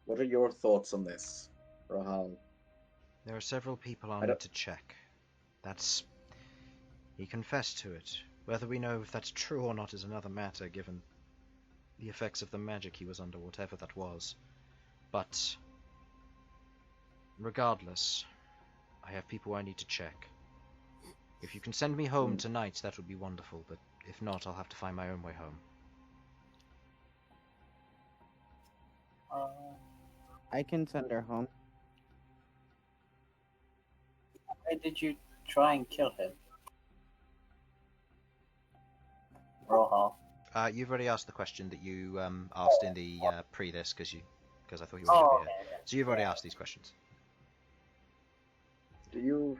What are your thoughts on this, Rahal? There are several people I'll I don't- need to check. That's... He confessed to it. Whether we know if that's true or not is another matter, given the effects of the magic he was under, whatever that was. But... regardless, I have people I need to check. If you can send me home tonight, that would be wonderful, but if not, I'll have to find my own way home. I can send her home. Why did you try and kill him? Rohal. You've already asked the question that you asked in the pre-this, because I thought you wanted to Oh, be here. okay. So you've already asked these questions. Do you...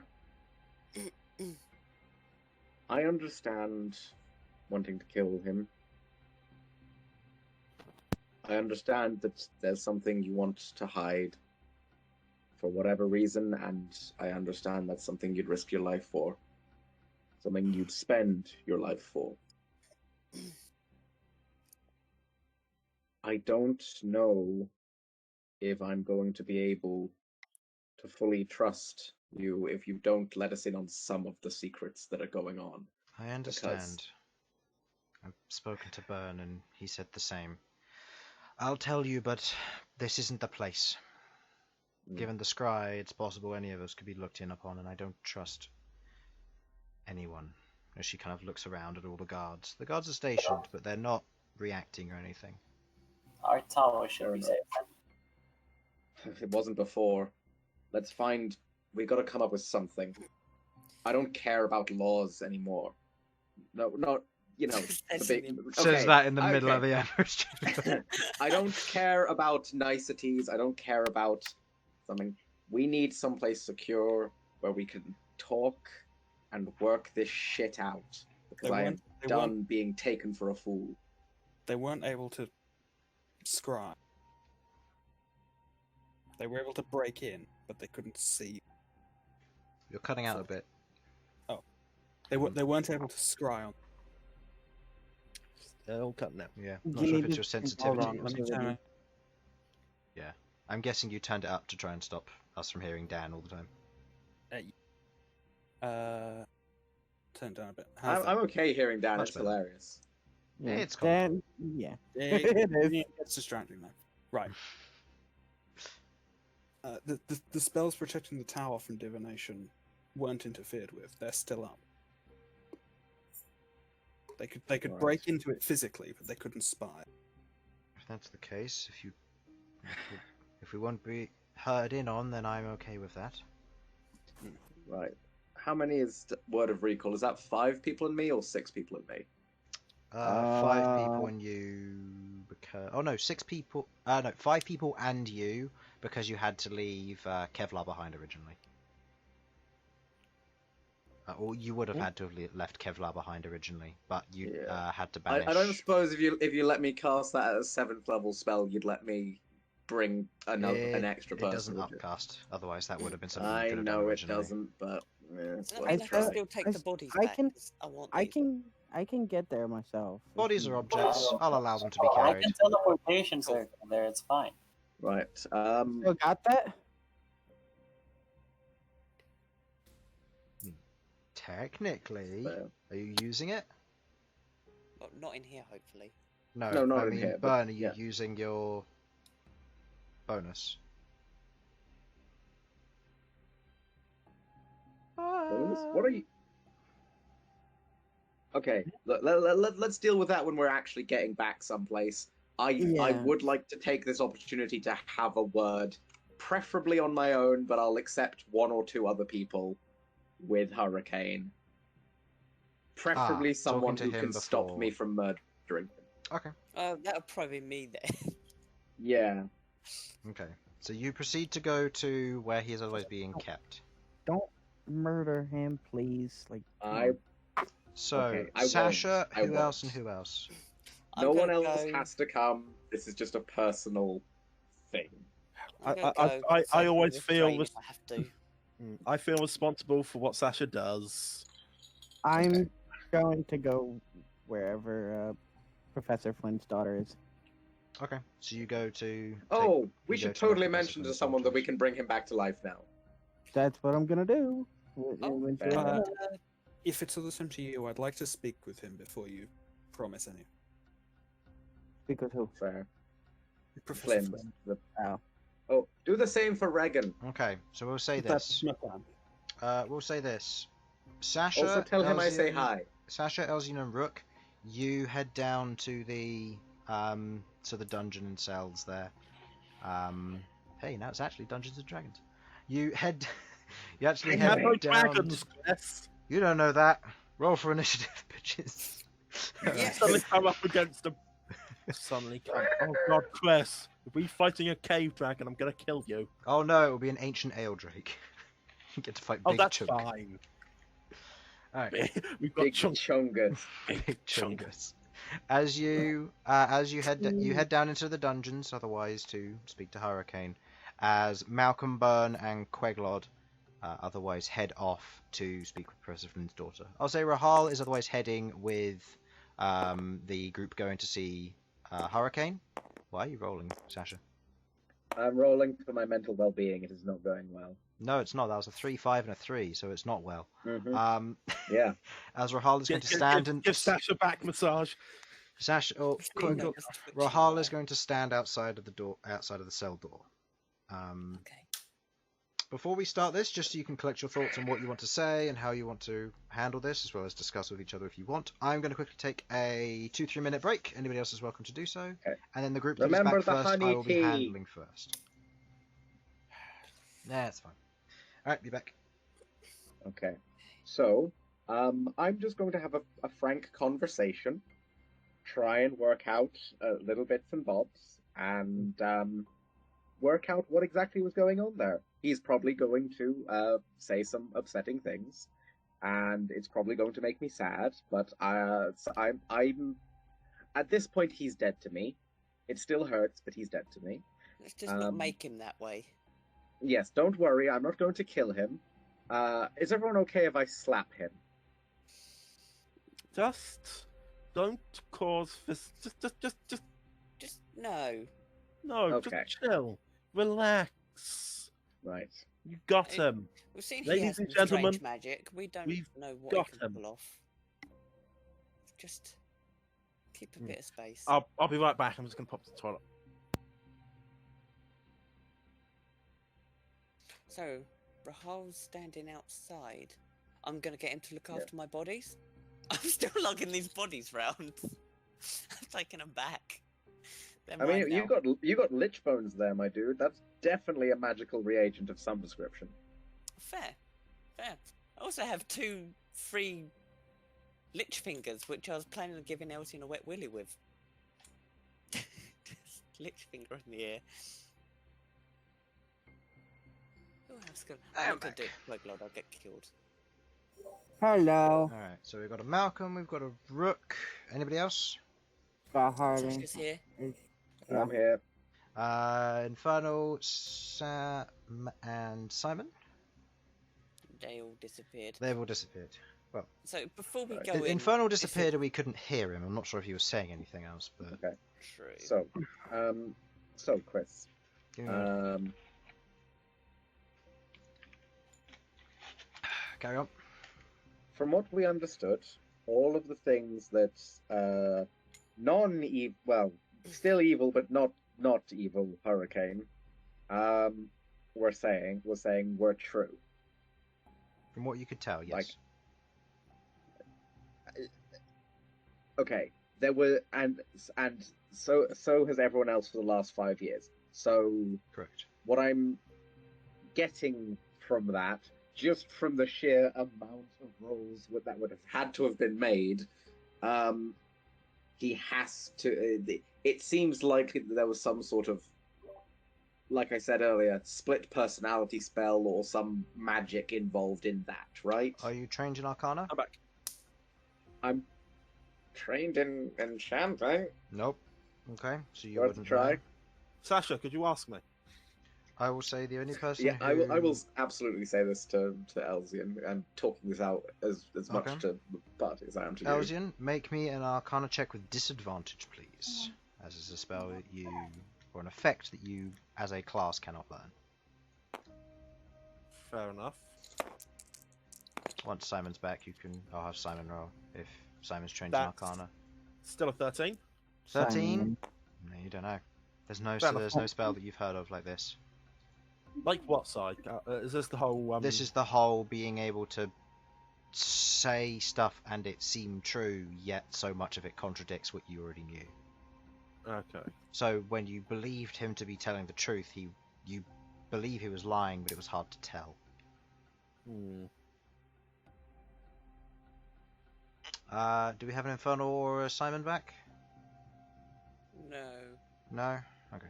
I understand wanting to kill him. I understand that there's something you want to hide for whatever reason, and I understand that's something you'd risk your life for. Something you'd spend your life for. I don't know if I'm going to be able to fully trust you if you don't let us in on some of the secrets that are going on. I understand. I've spoken to Bern, and he said the same. I'll tell you, but this isn't the place. Given the scry, it's possible any of us could be looked in upon, and I don't trust anyone. As she kind of looks around at all the guards. The guards are stationed, but they're not reacting or anything. Our tower should be safe. It wasn't before. Let's find... We gotta come up with something. I don't care about laws anymore. No, not... You know, the big... Says that in the middle of the ambush. I don't care about niceties. I don't care about something. We need someplace secure where we can talk and work this shit out. Because I am done being taken for a fool. They weren't able to scry. They were able to break in, but they couldn't see. You're cutting out a bit. Oh, they weren't able to scry on. Still cutting out. Yeah, not sure if it's your sensitivity. Hold on, let me turn it. Yeah, I'm guessing you turned it up to try and stop us from hearing Dan all the time. Turn it down a bit. I'm okay hearing Dan. Much It's better. hilarious. Yeah. It's Dan, yeah. It is. It's distracting though. Right. The spells protecting the tower from divination weren't interfered with. They're still up. They could break into it physically, but they couldn't spy. If that's the case, if we won't be heard in on, then I'm okay with that. Right. How many is Word of Recall? Is that 5 people in me or 6 people in me? 5 people and you because... Oh no, 6 people... no, 5 people and you because you had to leave Kevlar behind originally. Or you would have had to have left Kevlar behind originally, but you had to banish... I don't suppose if you let me cast that as a 7th level spell, you'd let me bring an extra person. It doesn't upcast, otherwise that would have been something you I could have done know it originally. doesn't, but... I can still take the bodies back. I can get there myself. Bodies are objects. I'll allow them to be I carried. can teleportation circle there, it's fine. Right. You got that? Technically, are you using it? Not in here, hopefully. No, not I in mean, here, but Bern, are you yeah. using your bonus? Bonus? What are you... Okay, let's deal with that when we're actually getting back someplace. I would like to take this opportunity to have a word, preferably on my own, but I'll accept 1 or 2 other people with Hurricane. Preferably someone who can stop me from murdering him. Okay. That would probably be me then. Yeah. Okay. So you proceed to go to where he is otherwise being kept. Don't murder him, please. Like. So, Okay, I Sasha, won't. who else and who else? No one else has to come. This is just a personal thing. I always feel I have to. I feel responsible for what Sasha does. I'm going to go wherever Professor Flynn's daughter is. Okay, so you go to. Oh, we you should go to totally recognize mention from to the someone that we soldiers. can bring him back to life now. That's what I'm gonna do. fair enough. If it's all the same to you, I'd like to speak with him before you promise anything. Because who? Fair. Professor Flynn. Flynn. Oh, do the same for Regan. Okay, so we'll say That's this. my plan. We'll say this. Sasha. Also, tell him I say Elsyan- hi. Sasha, Elsyan, and Rook, you head down to the dungeon and cells there. Hey, now it's actually Dungeons and Dragons. You head. You actually I head know down. Dragons, yes. You don't know that. Roll for initiative, bitches. Yes. Suddenly come up against them. Suddenly come. Oh God, Chris, if we fighting a cave dragon, I'm gonna kill you. Oh no, it will be an ancient ale drake. You get to fight Oh, Big that's Chunk. fine. Alright, We've got Big chunk. Chungus. Big Chungus. As you head down into the dungeons, otherwise to speak to Hurricane, as Malcom, Bern, and Queglod otherwise head off to speak with Professor Flynn's daughter. I'll say Rahal is otherwise heading with the group going to see Hurricane. Why are you rolling, Sasha? I'm rolling for my mental well-being. It is not going well. No, it's not. That was a 3, 5, and a 3, so it's not well. Mhm. Yeah. As Rahal is going to stand and give Sasha back massage. Sasha, Fingers twitching Rahal away. is going to stand outside of the door, outside of the cell door. Okay. Before we start this, just so you can collect your thoughts on what you want to say and how you want to handle this, as well as discuss with each other if you want, I'm going to quickly take a 2-3 minute break. Anybody else is welcome to do so. Okay. And then the group that is Remember back the first, I honey will be tea. handling first. Nah, it's fine. Alright, be back. Okay. So, I'm just going to have a frank conversation, try and work out little bits and bobs, and work out what exactly was going on there. He's probably going to say some upsetting things, and it's probably going to make me sad. But I'm at this point he's dead to me. It still hurts, but he's dead to me. Let's just not make him that way. Yes, don't worry. I'm not going to kill him. Is everyone okay if I slap him? Just don't cause this. Just no. No, Okay. just chill. Relax. Right. You got Hey, him. We've seen he Ladies has and some gentlemen, strange magic. We don't we've know what got he can him. pull off. Just keep a bit of space. I'll be right back. I'm just gonna pop to the toilet. So, Rahal's standing outside. I'm gonna get him to look after my bodies. I'm still lugging these bodies round. I'm taking them back. They're I mean, mine now. you got lich bones there, my dude. That's definitely a magical reagent of some description. Fair. I also have 2 free lich fingers, which I was planning on giving Elsyan a wet willy with. Just lich finger in the air. Oh, that's good. I'm not gonna do it, Queglod, I'll get killed. Hello. Alright, so we've got a Malcolm, we've got a Rook. Anybody else? Got Harlan. Sasha's here. Yeah. I'm here. Infernal, Sam, and Simon? They all disappeared. They've all disappeared. So before we Right. go in, Infernal this is disappeared and we couldn't hear him. I'm not sure if he was saying anything else, but... Okay. true. So Chris, Give me a minute. Carry on. from what we understood, all of the things that still evil but not evil Hurricane, were saying were true. From what you could tell, yes. Like- Okay, there were and so has everyone else for the last 5 years. So Correct. what I'm getting from that, just from the sheer amount of rolls that would have had to have been made, he has to. It seems likely that there was some sort of, like I said earlier, split personality spell or some magic involved in that, right? Are you trained in Arcana? I'm back. I'm trained in enchanting. Nope. Okay, so you Worth a wouldn't try. know. Sasha, could you ask me? I will say the only person Yeah, I will. I who- will absolutely say this to Elsyan and talking this out as much Okay. to the party as I am to you. Elsyan, make me an Arcana check with disadvantage, please. as is a spell that you, or an effect that you, as a class, cannot learn. Fair enough. Once Simon's back, I'll have Simon roll if Simon's changing That's- Arcana. Still a 13. 13? Simon. No, you don't know. There's no Fair enough. there's no spell that you've heard of like this. Like what side? Is this the whole? This is the whole being able to say stuff and it seem true, yet so much of it contradicts what you already knew. Okay. So when you believed him to be telling the truth, you believe he was lying, but it was hard to tell. Do we have an Infernal or a Simon back? No. No? Okay.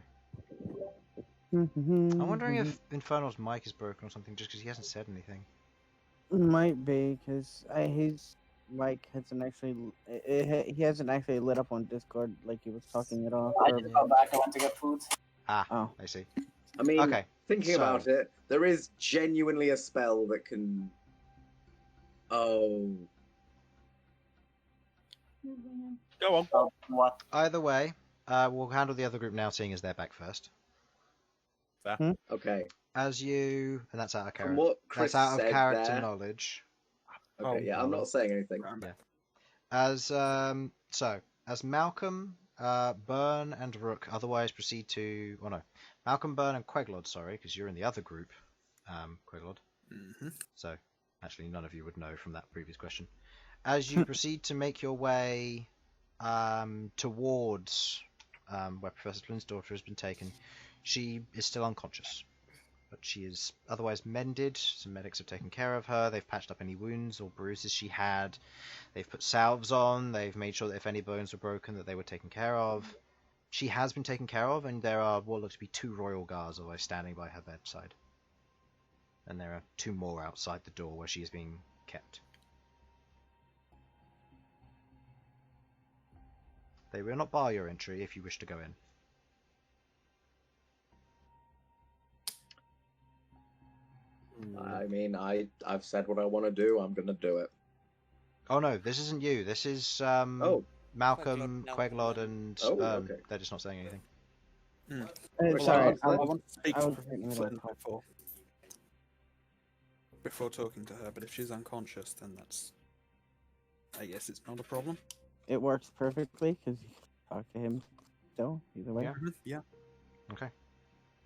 I'm wondering if Infernal's mic is broken or something, just because he hasn't said anything. Might be because his mic hasn't actually he hasn't actually lit up on Discord like he was talking it off. I just got back. I went to get food. Ah, Oh. I see. I mean, Okay, thinking so- about it, there is genuinely a spell that can. Oh. Go on. Oh, what? Either way, we'll handle the other group now, seeing as they're back first. Okay. As you, and that's out of From character. what Chris That's out of said character there. knowledge. Okay, yeah, I'm not saying anything. Yeah. As as Malcom, Bern, and Rook otherwise proceed to, well, no, Malcom, Bern, and Queglod. Sorry, because you're in the other group, Queglod. Mm-hmm. So actually, none of you would know from that previous question. As you proceed to make your way towards where Professor Flynn's daughter has been taken, she is still unconscious, but she is otherwise mended. Some medics have taken care of her. They've patched up any wounds or bruises she had. They've put salves on. They've made sure that if any bones were broken, that they were taken care of. She has been taken care of, and there are what look to be 2 royal guards otherwise standing by her bedside. And there are 2 more outside the door where she is being kept. They will not bar your entry if you wish to go in. I mean, I've said what I want to do. I'm gonna do it. Oh no, this isn't you. This is Oh. Malcolm, Queglod, Queglod, and Oh, Bern. okay. They're just not saying anything. Sorry, I want to speak I to was Professor thinking Flynn about before talking to her, but if she's unconscious, then that's. I guess it's not a problem. it works perfectly because you can talk to him still either way. Yeah. Yeah. Okay.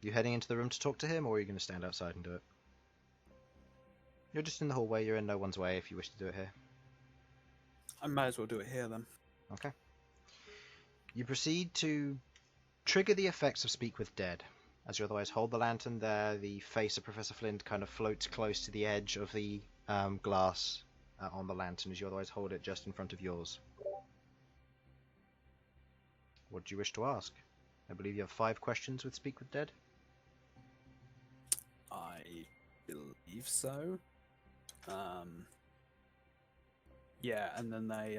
You heading into the room to talk to him, or are you going to stand outside and do it? You're just in the hallway. You're in no one's way if you wish to do it here. I might as well do it here then. Okay. You proceed to trigger the effects of Speak with Dead. As you otherwise hold the lantern there, the face of Professor Flint kind of floats close to the edge of the glass on the lantern as you otherwise hold it just in front of yours. What do you wish to ask? I believe you have 5 questions with Speak with Dead. I believe so. Yeah, and then they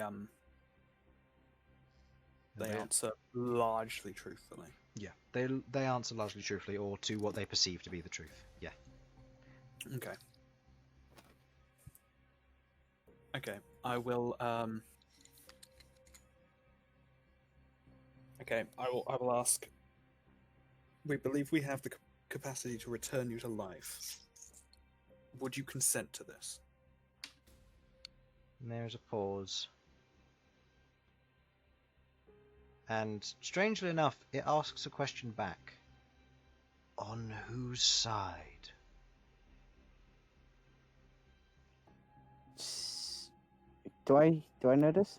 answer largely truthfully. Yeah, they answer largely truthfully or to what they perceive to be the truth. Yeah. Okay. Okay, I will. Okay, I will ask. We believe we have the capacity to return you to life. Would you consent to this? And there's a pause. And strangely enough, it asks a question back. On whose side? Do I notice?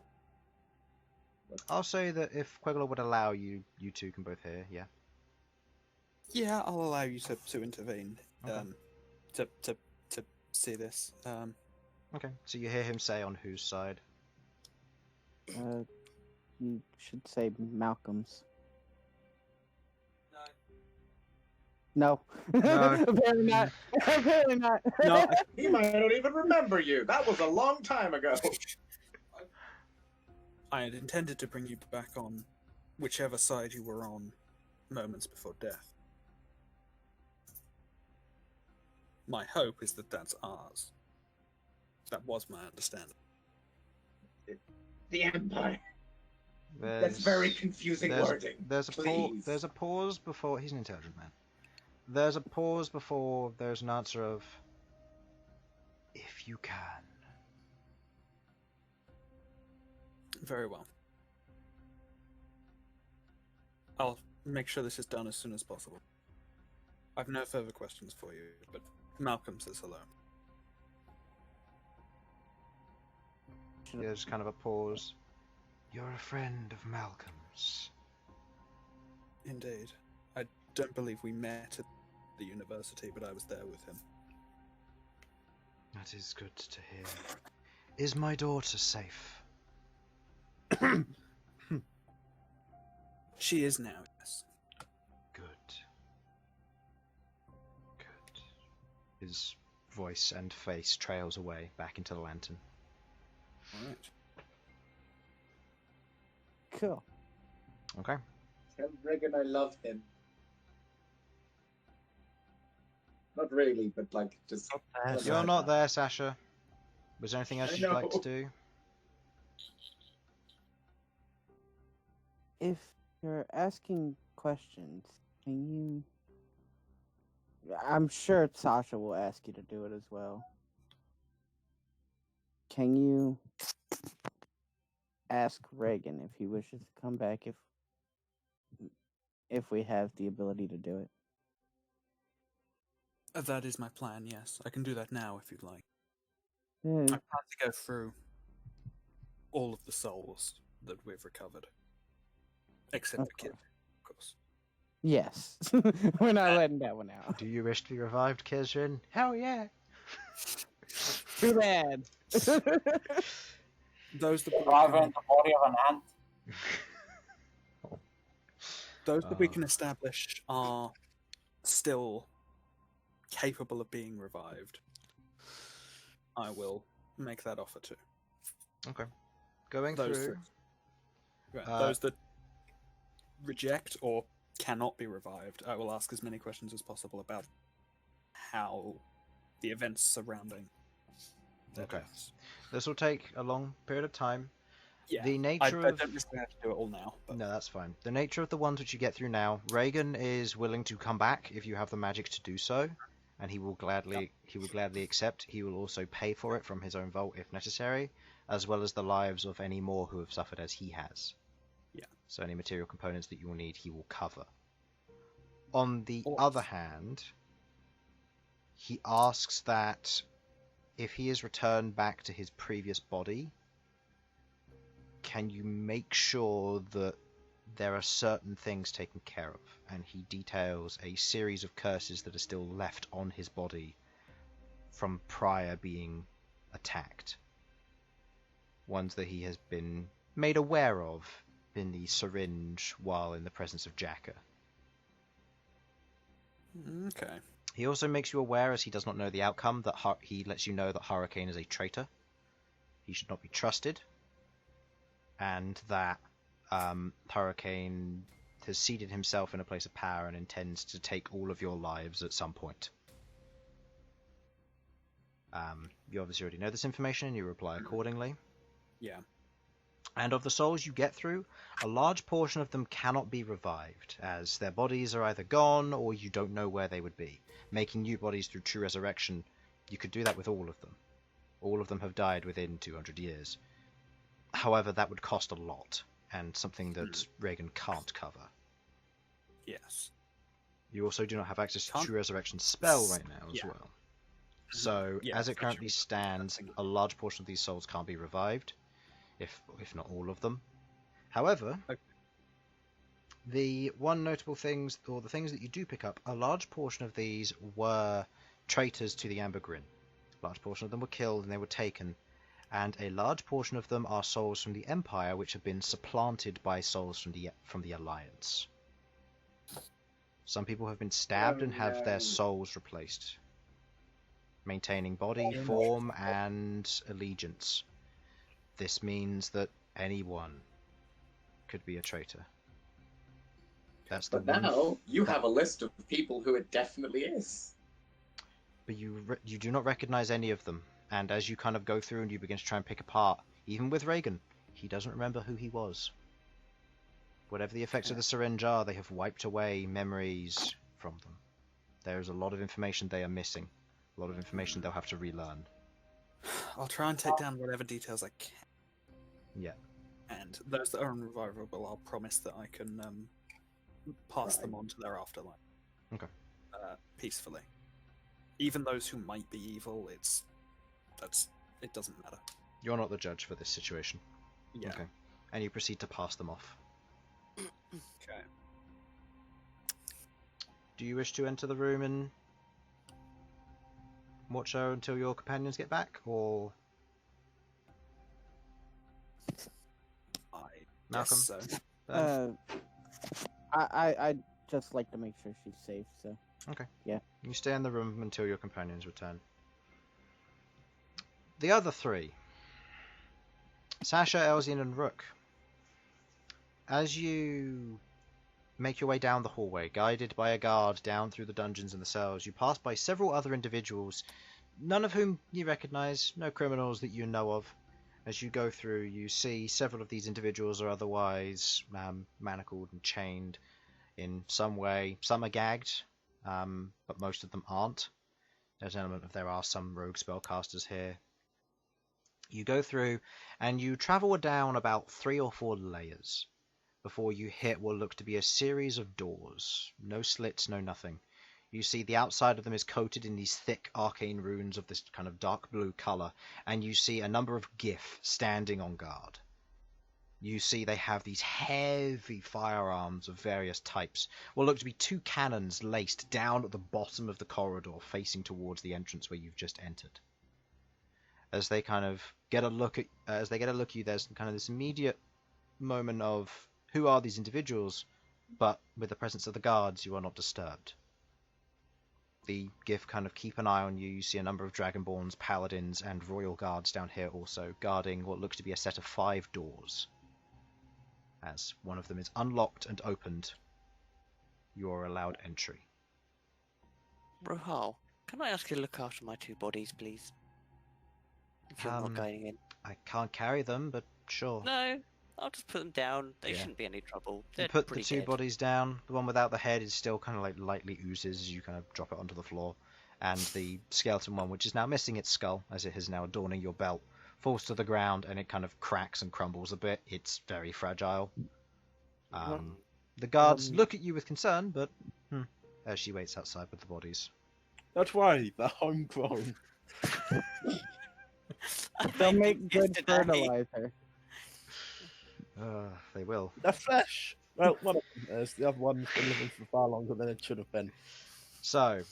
I'll say that if Queglod would allow you, you two can both hear, yeah. Yeah, I'll allow you to intervene. Okay. To see this. Okay, so you hear him say on whose side? You should say Malcolm's. No. No. Apparently not. Apparently not. No, He might not even remember you. That was a long time ago. I had intended to bring you back on whichever side you were on moments before death. My hope is that that's ours. That was my understanding. The Empire. That's very confusing wording. There's a Please. there's a pause before he's an intelligent man. There's a pause before there's an answer of if you can. Very well. I'll make sure this is done as soon as possible. I've no further questions for you, but Malcom says hello. There's kind of a pause. You're a friend of Malcolm's. Indeed. I don't believe we met at the university, but I was there with him. That is good to hear. Is my daughter safe? She is now, yes. Good. Good. His voice and face trails away back into the lantern. Alright. Cool. Okay. Tell Regan I love him. Not really, but like just. You're not there, Sasha. Was there anything else I you'd like to know. do? If you're asking questions, can you... I'm sure Sasha will ask you to do it as well. Can you ask Reagan if he wishes to come back if we have the ability to do it? That is my plan, yes. I can do that now if you'd like. Yeah. I plan to go through all of the souls that we've recovered. Except Of the kid, of course. Yes. We're not letting that one out. Do you wish to be revived, Kizrin? Hell yeah! Too bad. Those that we Rather can, in the body of an ant. those that we can establish are still capable of being revived. I will make that offer to. Okay. Going Those through. three. Right, those that reject or cannot be revived, I will ask as many questions as possible about how the events surrounding their Okay. deaths. This will take a long period of time. Yeah, The I nature don't of... necessarily have to do it all now. But... No, that's fine. The nature of the ones which you get through now, Reagan is willing to come back if you have the magic to do so, and he will gladly accept. He will also pay for it from his own vault if necessary, as well as the lives of any more who have suffered as he has. Yeah. So any material components that you will need, he will cover. On the other hand, he asks that if he is returned back to his previous body, can you make sure that there are certain things taken care of? And he details a series of curses that are still left on his body from prior being attacked. Ones that he has been made aware of in the syringe while in the presence of Jacker. Okay. He also makes you aware, as he does not know the outcome, that he lets you know that Hurricane is a traitor. He should not be trusted. And that Hurricane has seated himself in a place of power and intends to take all of your lives at some point. You obviously already know this information and you reply accordingly. Yeah. And of the souls you get through, a large portion of them cannot be revived, as their bodies are either gone or you don't know where they would be. Making new bodies through true resurrection, you could do that with all of them. All of them have died within 200 years. However, that would cost a lot, and something that Reagan can't cover. Yes. You also do not have access to True Resurrection spell right now as Yeah. well. So, Yeah, as it for currently sure. stands, a large portion of these souls can't be revived, if not all of them. However, Okay. the one notable things, or the things that you do pick up, a large portion of these were traitors to the Amber Grin. A large portion of them were killed and they were taken, and a large portion of them are souls from the Empire which have been supplanted by souls from the Alliance. Some people have been stabbed and have their souls replaced, maintaining body, form, and allegiance. This means that anyone could be a traitor. That's the But now you have a list of people who it definitely is. But you do not recognize any of them, and as you kind of go through and you begin to try and pick apart, even with Reagan, he doesn't remember who he was. Whatever the effects of the syringe are, they have wiped away memories from them. There is a lot of information they are missing. A lot of information they'll have to relearn. I'll try and take down whatever details I can. Yeah. And those that are unrevivable, I'll promise that I can pass them on to their afterlife. Okay. Peacefully. Even those who might be evil, it doesn't matter. You're not the judge for this situation. Yeah. Okay. And you proceed to pass them off. Okay. Do you wish to enter the room and watch her until your companions get back, or Malcolm? Guess so. I'd just like to make sure she's safe, so. Okay. Yeah. You stay in the room until your companions return. The other three, Sasha, Elsyan, and Rook. As you make your way down the hallway, guided by a guard down through the dungeons and the cells, you pass by several other individuals, none of whom you recognize, no criminals that you know of. As you go through, you see several of these individuals are otherwise manacled and chained in some way. Some are gagged, but most of them aren't. There's an element of there are some rogue spellcasters here. You go through, and you travel down about 3 or 4 layers before you hit what look to be a series of doors. No slits, no nothing. You see the outside of them is coated in these thick arcane runes of this kind of dark blue colour, and you see a number of Gith standing on guard. You see they have these heavy firearms of various types. What look to be 2 cannons laced down at the bottom of the corridor facing towards the entrance where you've just entered. As they kind of get a look at you, there's kind of this immediate moment of who are these individuals, but with the presence of the guards, you are not disturbed. The Gith kind of keep an eye on you. You see a number of Dragonborns, Paladins, and Royal Guards down here also, guarding what looks to be a set of 5 doors. As one of them is unlocked and opened, you are allowed entry. Rohal, can I ask you to look after my 2 bodies, please? If you're not going in. I can't carry them, but sure. No, I'll just put them down. They Yeah. shouldn't be any trouble. You They're put the pretty 2 dead. bodies down. The one without the head is still kind of like lightly oozes as you kind of drop it onto the floor. And the skeleton one, which is now missing its skull, as it is now adorning your belt, falls to the ground and it kind of cracks and crumbles a bit. It's very fragile. The guards look at you with concern, but as she waits outside with the bodies. Don't worry, they're homegrown. They'll make good Yesterday. fertilizer. They will. They're fresh. Well, one of them is. The other one's been living for far longer than it should have been. So,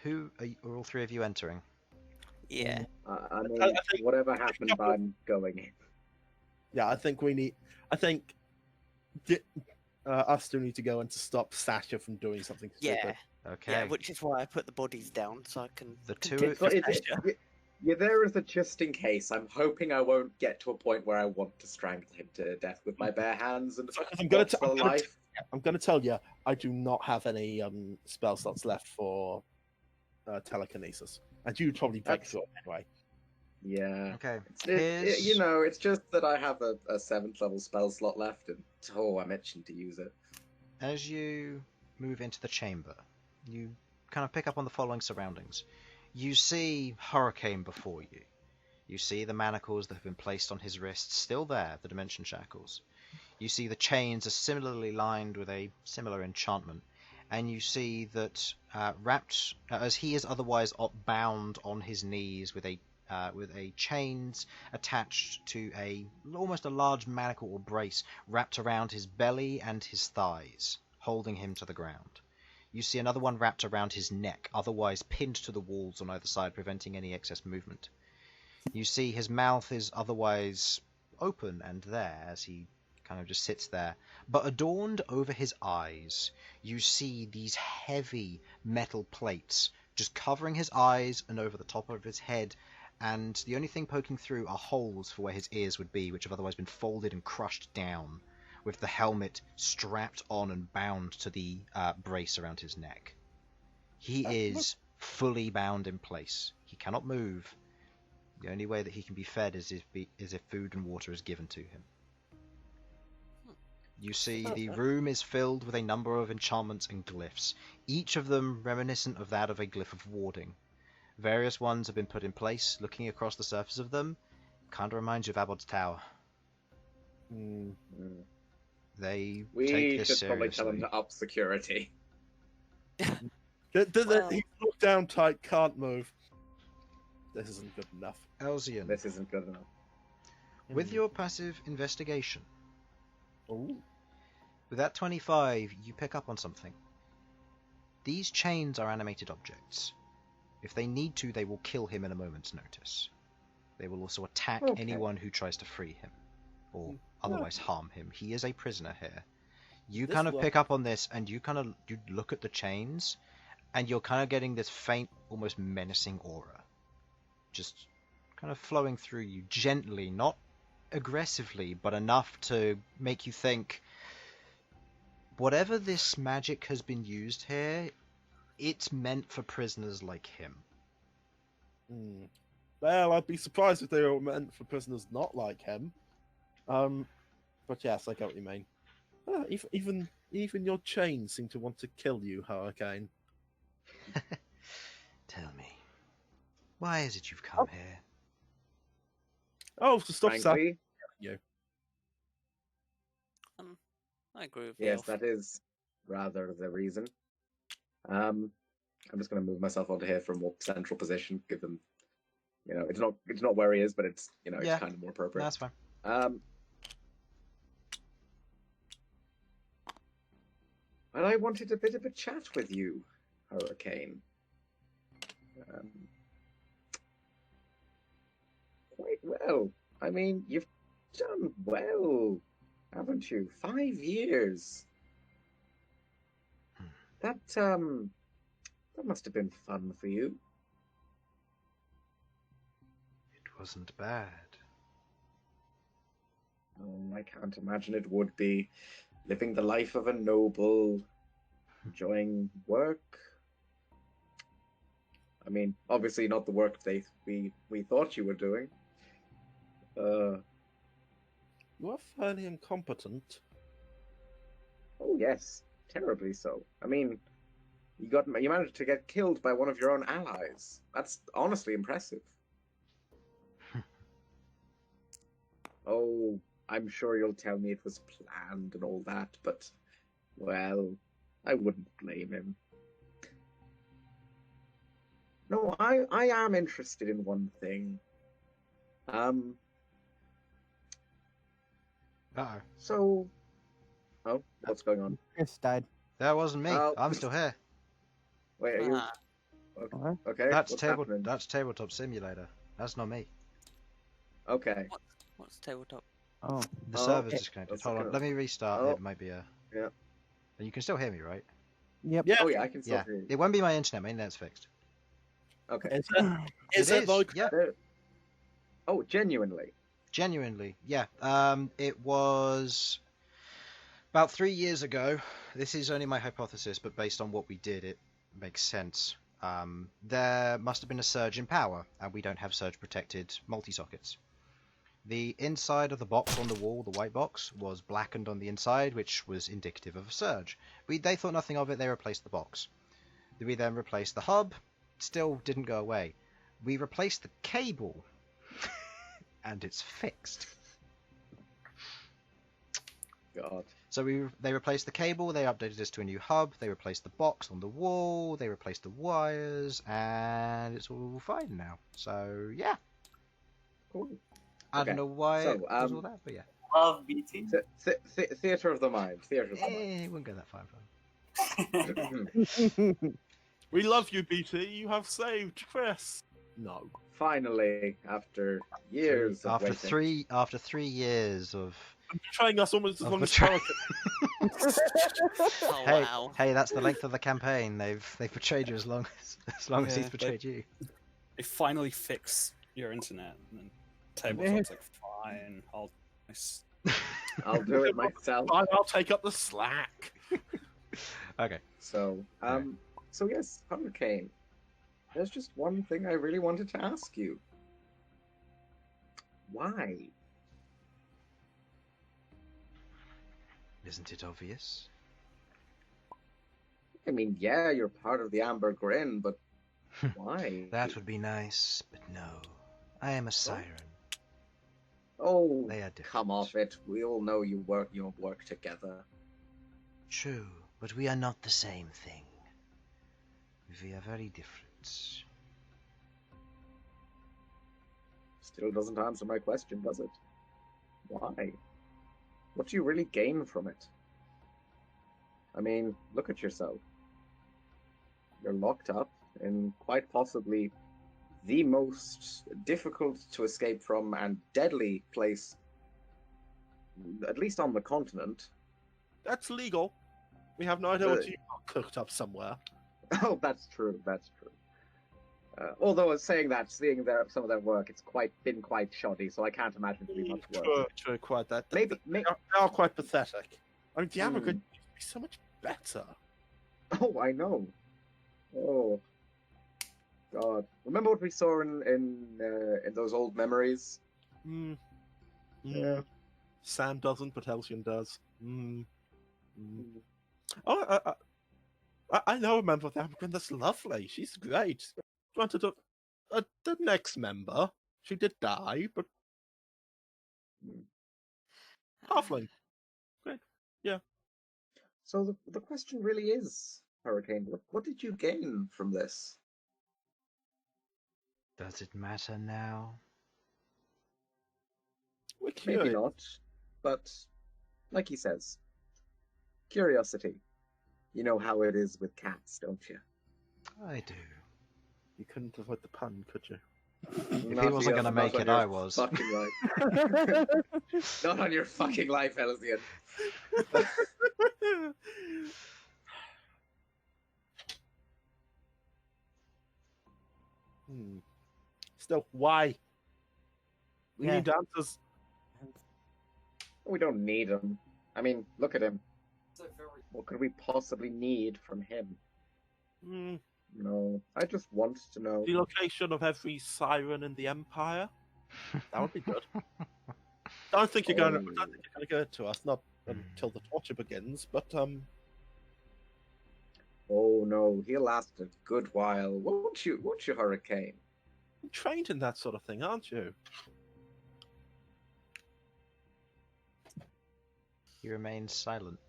are all 3 of you entering? Yeah. I mean, I think- whatever happened, I'm going in. Yeah, I think us two need to go in to stop Sasha from doing something stupid. Yeah. Okay. Yeah, which is why I put the bodies down so I can. The can 2 get But Sasha. You're there as a just in case. I'm hoping I won't get to a point where I want to strangle him to death with my bare hands and I'm gonna watch for life. I'm going to tell you, I do not have any spell slots left for telekinesis, and you probably break That's- through it anyway. Yeah. Okay. It's just that I have a 7th level spell slot left, and I'm itching to use it. As you move into the chamber, you kind of pick up on the following surroundings. You see Hurricane before you. You see the manacles that have been placed on his wrists still there, the dimension shackles. You see the chains are similarly lined with a similar enchantment. And you see that wrapped, as he is otherwise bound on his knees with a chains attached to almost a large manacle or brace wrapped around his belly and his thighs, holding him to the ground. You see another one wrapped around his neck, otherwise pinned to the walls on either side, preventing any excess movement. You see his mouth is otherwise open and there, as he kind of just sits there. But adorned over his eyes, you see these heavy metal plates just covering his eyes and over the top of his head, and the only thing poking through are holes for where his ears would be, which have otherwise been folded and crushed down, with the helmet strapped on and bound to the brace around his neck. He is fully bound in place. He cannot move. The only way that he can be fed is if food and water is given to him. You see the room is filled with a number of enchantments and glyphs, each of them reminiscent of that of a glyph of warding. Various ones have been put in place. Looking across the surface of them, kind of reminds you of Abbott's Tower. They We take this should probably tell seriously. them to up security. Well- He's locked down tight, can't move. This isn't good enough. Elsyan, This isn't good enough. with your passive investigation, Ooh. with that 25, you pick up on something. These chains are animated objects. If they need to, they will kill him in a moment's notice. They will also attack Okay. anyone who tries to free him, or otherwise harm him. He is a prisoner here. You This kind of will- pick up on this, and you look at the chains, and you're kind of getting this faint, almost menacing aura, just kind of flowing through you gently, not aggressively, but enough to make you think, whatever this magic has been used here, it's meant for prisoners like him. Well, I'd be surprised if they were meant for prisoners not like him. But yes, I get what you mean. Even your chains seem to want to kill you, Hurricane. Tell me, why is it you've come here? Oh, to stop Sasha. Frankly, I agree with yes, you. that is rather the reason. I'm just going to move myself onto here for a more central position. Give them, it's not where he is, but it's Yeah. it's kind of more appropriate. That's fine. Well, I wanted a bit of a chat with you, Hurricane. Quite well. I mean, you've done well, haven't you? 5 years. That must have been fun for you. It wasn't bad. I can't imagine it would be. Living the life of a noble, enjoying work. I mean, obviously not the work we thought you were doing. You are fairly incompetent. Oh yes, terribly so. I mean, you managed to get killed by one of your own allies. That's honestly impressive. Oh, I'm sure you'll tell me it was planned and all that, but, well, I wouldn't blame him. No, I am interested in one thing. Uh-oh. So, what's going on? Chris died. That wasn't me. Oh. I'm still here. Wait, are you Ah, What? okay? That's what's happening? That's Tabletop Simulator. That's not me. Okay. what's tabletop? Oh, The Oh, server's okay. disconnected. Let's Hold look on, at let me restart. Oh. It might be a... Yeah. You can still hear me, right? yep. Yeah. Oh yeah, I can still Yeah. hear you. It won't be my internet. My internet's fixed. Okay. Is it like Yeah. Oh, genuinely. Genuinely, yeah. It was about 3 years ago. This is only my hypothesis, but based on what we did, it makes sense. There must have been a surge in power, and we don't have surge-protected multi-sockets. The inside of the box on the wall, the white box, was blackened on the inside, which was indicative of a surge. They thought nothing of it, they replaced the box. We then replaced the hub, still didn't go away. We replaced the cable, and it's fixed. God. So they replaced the cable, they updated us to a new hub, they replaced the box on the wall, they replaced the wires, and it's all fine now. So, yeah. Cool. I Okay, don't know why so, it does all that, but yeah. Love BT. Theater of the mind. Theater of the mind. It wouldn't go that far. we love you, BT. You have saved Chris. No. Finally, after years of After 3 years of... I'm betraying us almost as Of long as betrayal. Hurricane. Oh hey, wow. hey, that's the length of the campaign. They've betrayed you as long as he's Yeah, betrayed you. They finally fix your internet, and then Tabletop's like, fine, I'll do it myself. Fine, I'll take up the slack. Okay. So, so yes, Hurricane. There's just one thing I really wanted to ask you. Why? Isn't it obvious? I mean, yeah, you're part of the Amber Grin, but why? That would be nice, but no. I am a siren. Oh, They are different. come off it. We all know you work together. True, but we are not the same thing. We are very different. Still doesn't answer my question, does it? Why? What do you really gain from it? I mean, look at yourself. You're locked up in quite possibly the most difficult to escape from and deadly place, at least on the continent. That's legal. We have no idea what you cooked up somewhere. Oh, that's true. That's true. Although saying that, seeing some of their work, it's been quite shoddy, so I can't imagine it to be much worse. True, quite that. Maybe They are quite pathetic. I mean, the Ambergrid used to be so much better. Oh, I know. Oh, God! Remember what we saw in those old memories? Yeah. Sam doesn't, but Elsyan does. Oh, I know a member of the Ambergrid that's lovely. She's great. Granted, the next member, she did die, but Halfling. Great. Yeah. So the question really is, Hurricane, what did you gain from this? Does it matter now? Maybe not, but like he says, curiosity. You know how it is with cats, don't you? I do. You couldn't avoid the pun, could you? If he wasn't going to make it, I was. Fucking life. Not on your fucking life, Elsyan. Still, why? We need answers. We don't need him. I mean, look at him. What could we possibly need from him? No, I just want to know. The location of every siren in the Empire. That would be good. Don't think you're going to go to us, not until the torture begins, but Oh no, he'll last a good while. Won't you, Hurricane? You're trained in that sort of thing, aren't you? He remains silent.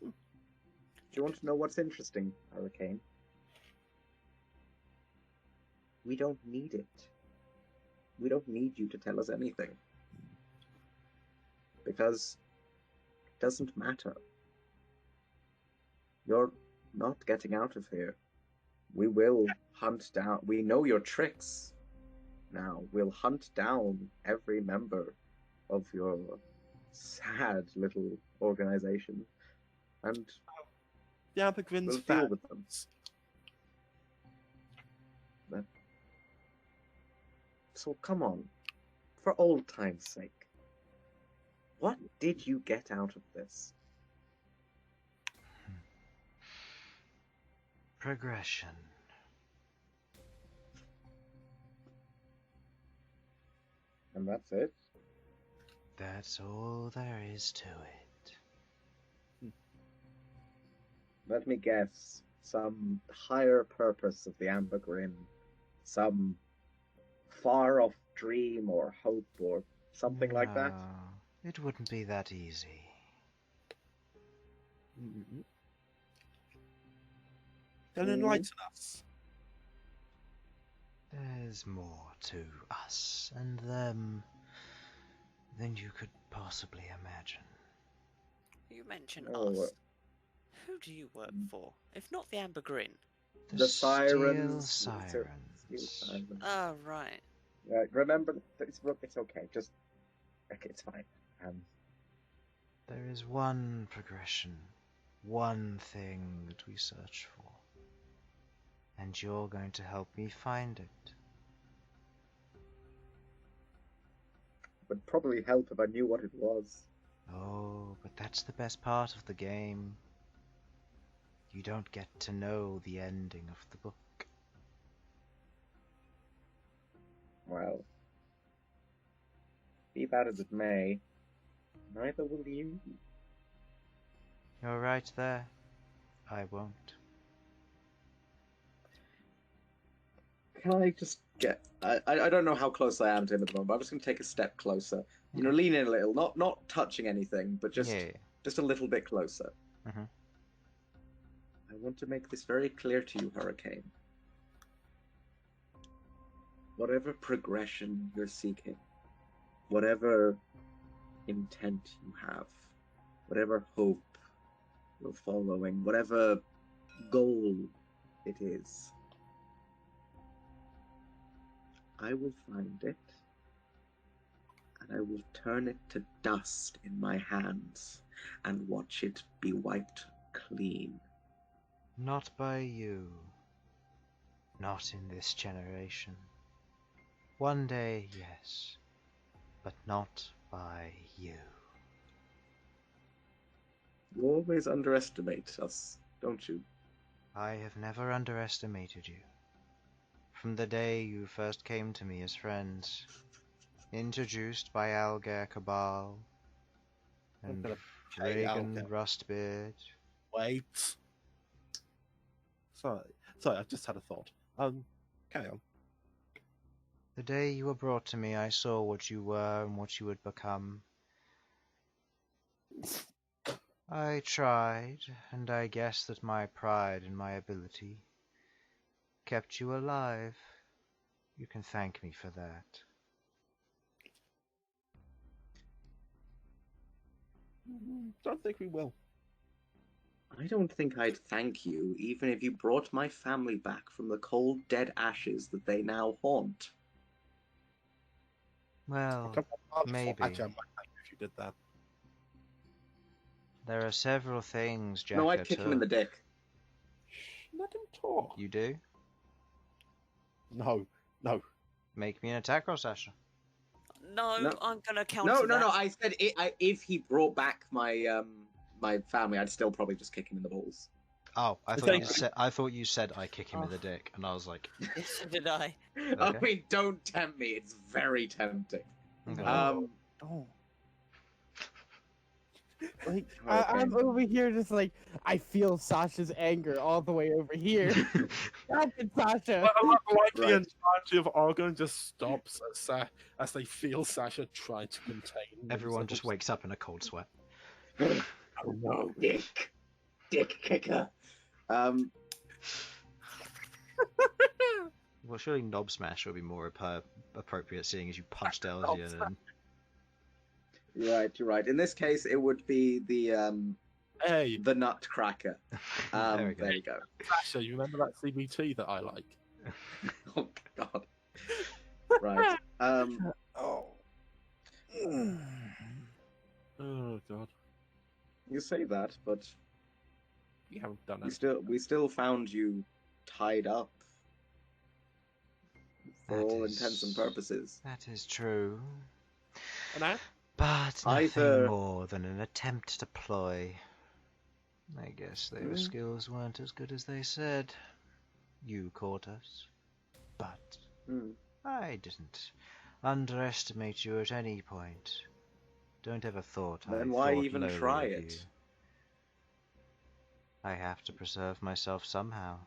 Do you want to know what's interesting, Hurricane? We don't need it. We don't need you to tell us anything. Because it doesn't matter. You're not getting out of here. We will hunt down... We know your tricks. Now, we'll hunt down every member of your sad little organization. And the Ambergrin's we'll deal with them. So come on, for old time's sake, what did you get out of this? Progression. And that's it? That's all there is to it. Let me guess, some higher purpose of the Ambergrin, some far-off dream or hope or something like that? It wouldn't be that easy. Then enlighten us. There's more to us and them than you could possibly imagine. You mentioned us. Who do you work for, if not the Ambergrin? The sirens. Sirens. Oh, right. Remember, it's okay. Just, it's fine. There is one progression, one thing that we search for, and you're going to help me find it. Would probably help if I knew what it was. Oh, but that's the best part of the game. You don't get to know the ending of the book. Well, be that as it may, Neither will you. You're right there. I won't. Can I just get... I don't know how close I am to him at the moment, but I'm just going to take a step closer. You know, lean in a little. Not touching anything, but just a little bit closer. Mhm. I want to make this very clear to you, Hurricane. Whatever progression you're seeking, whatever intent you have, whatever hope you're following, whatever goal it is, I will find it, and I will turn it to dust in my hands and watch it be wiped clean. Not by you. Not in this generation. One day, yes, but not by you. You always underestimate us, don't you? I have never underestimated you. From the day you first came to me as friends, introduced by Aleuir Cabal and Reagan Aleuir. Rustbeard. Wait. Sorry, I just had a thought. Carry on. The day you were brought to me, I saw what you were and what you would become. I tried, and I guess that my pride in my ability kept you alive. You can thank me for that. Don't think we will. I don't think I'd thank you, even if you brought my family back from the cold, dead ashes that they now haunt. Well, maybe. Actually, I might thank you if you did that. There are several things Jack No, I'd kick him in the dick. Let him talk. You do? No. Make me an attack roll, Sasha. No, I'm gonna counter No. that. I said if he brought back my my family, I'd still probably just kick him in the balls. Oh, I thought you said I kick him in the dick, and I was like, So did I. I mean, don't tempt me. It's very tempting. okay. Don't. Like, I'm Okay. over here just like, I feel Sasha's anger all the way over here. Stop it, Sasha! Like the Right. entirety of Argon just stops as they feel Sasha try to contain Everyone just themselves. wakes up in a cold sweat. Oh no, Dick kicker. Well, surely Knob Smash would be more appropriate, seeing as you punched Elsyan. And... Right, you're right. In this case, it would be the Nutcracker. There we go. There you go. Sasha, you remember that CBT that I like? Oh God. Right. Oh. Oh God, You say that, but we haven't done it. we still found you tied up for That all is- intents and purposes. That is true. And I? But Either- nothing more than an attempt to ploy. I guess their skills weren't as good as they said. You caught us. But I didn't underestimate you at any point. Don't ever thought I Then why thought even lowly try of it? you. I have to preserve myself somehow.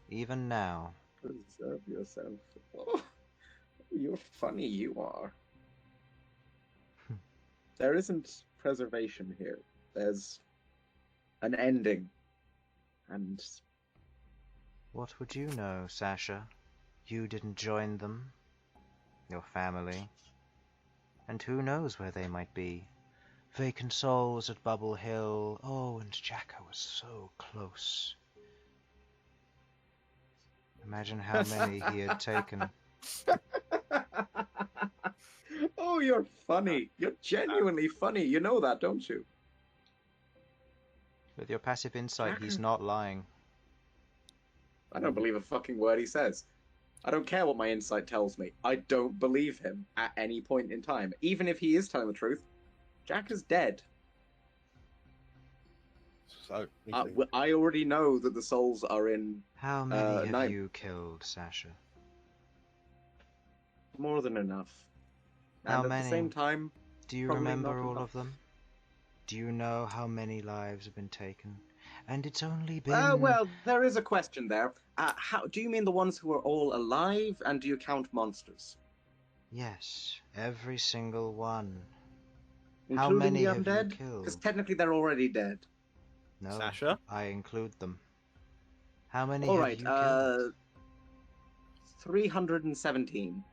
Even now. Preserve yourself. Oh, you're funny, you are. There isn't preservation here. There's an ending. And What would you know, Sasha? You didn't join them. Your family. And who knows where they might be? Vacant souls at Bubble Hill. Oh, and Jacka was so close. Imagine how many he had taken. oh, you're funny. You're genuinely funny. You know that, don't you? With your passive insight, he's not lying. I don't believe a fucking word he says. I don't care what my insight tells me. I don't believe him at any point in time. Even if he is telling the truth, Jack is dead. So, I already know that the souls are in How many have nine. you killed, Sasha? more than enough. How And at many? the same time, Do you Probably remember not all enough. of them? Do you know how many lives have been taken? And it's only been... Well, there is a question there. How do you mean the ones who are all alive, and do you count monsters? Yes, every single one. How Including many the have you undead? Because killed? technically they're already dead. No, Sasha? I include them. How many All have right, you killed? 317.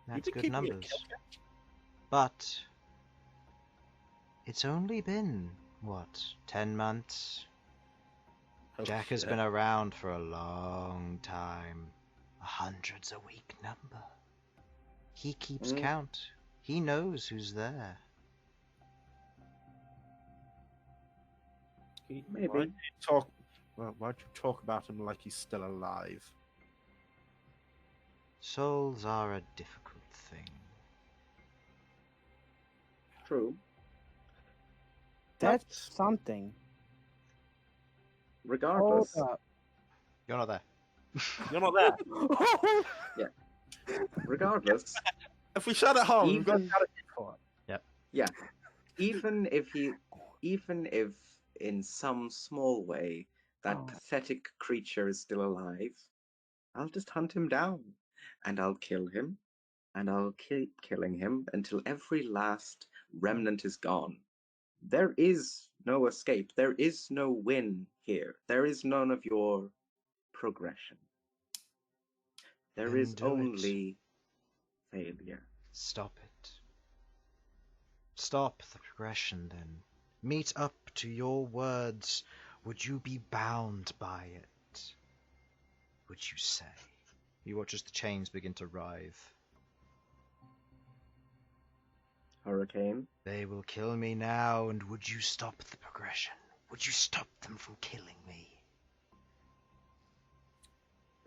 That's been good keeping a numbers. kill count? But it's only been, what, 10 months? Oh, Jack has shit. been around for a long time. 100's a weak number. He keeps count. He knows who's there. Maybe. Why'd you talk about him like he's still alive? Souls are a difficult thing. True. That's something. Regardless. Hold up. You're not there. You're not there. Regardless. If we shut it home, we've got to Even- shut it for it. Yeah. Even if in some small way that Oh. pathetic creature is still alive, I'll just hunt him down. And I'll kill him. And I'll keep killing him until every last remnant is gone. There is no escape. There is no win here. There is none of your progression. There Then is do it. only failure. Stop it. Stop the progression, then. Meet up to your words. Would you be bound by it? Would you say? You watch as the chains begin to writhe. Hurricane. They will kill me now, and would you stop the progression? Would you stop them from killing me?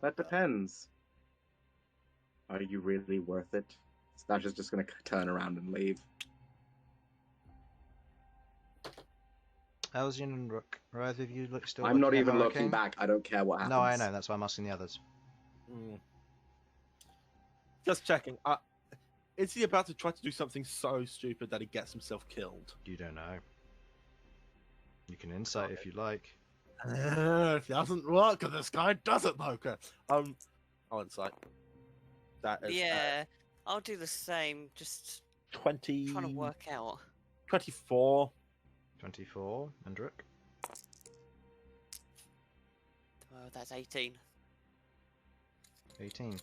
That depends. Are you really worth it? Sasha's just going to turn around and leave. Elsyan and Rook, are either of you still I'm not looking at even looking Hurricane? back. I don't care what happens. No, I know. That's why I'm asking the others. Just checking. Is he about to try to do something so stupid that he gets himself killed? You don't know. You can insight if you like. It doesn't work, and this guy doesn't know. Okay. I'll insight. That is Yeah, I'll do the same. Just 20. trying to work out. 24. 24, and Rook? Oh, that's 18. 18.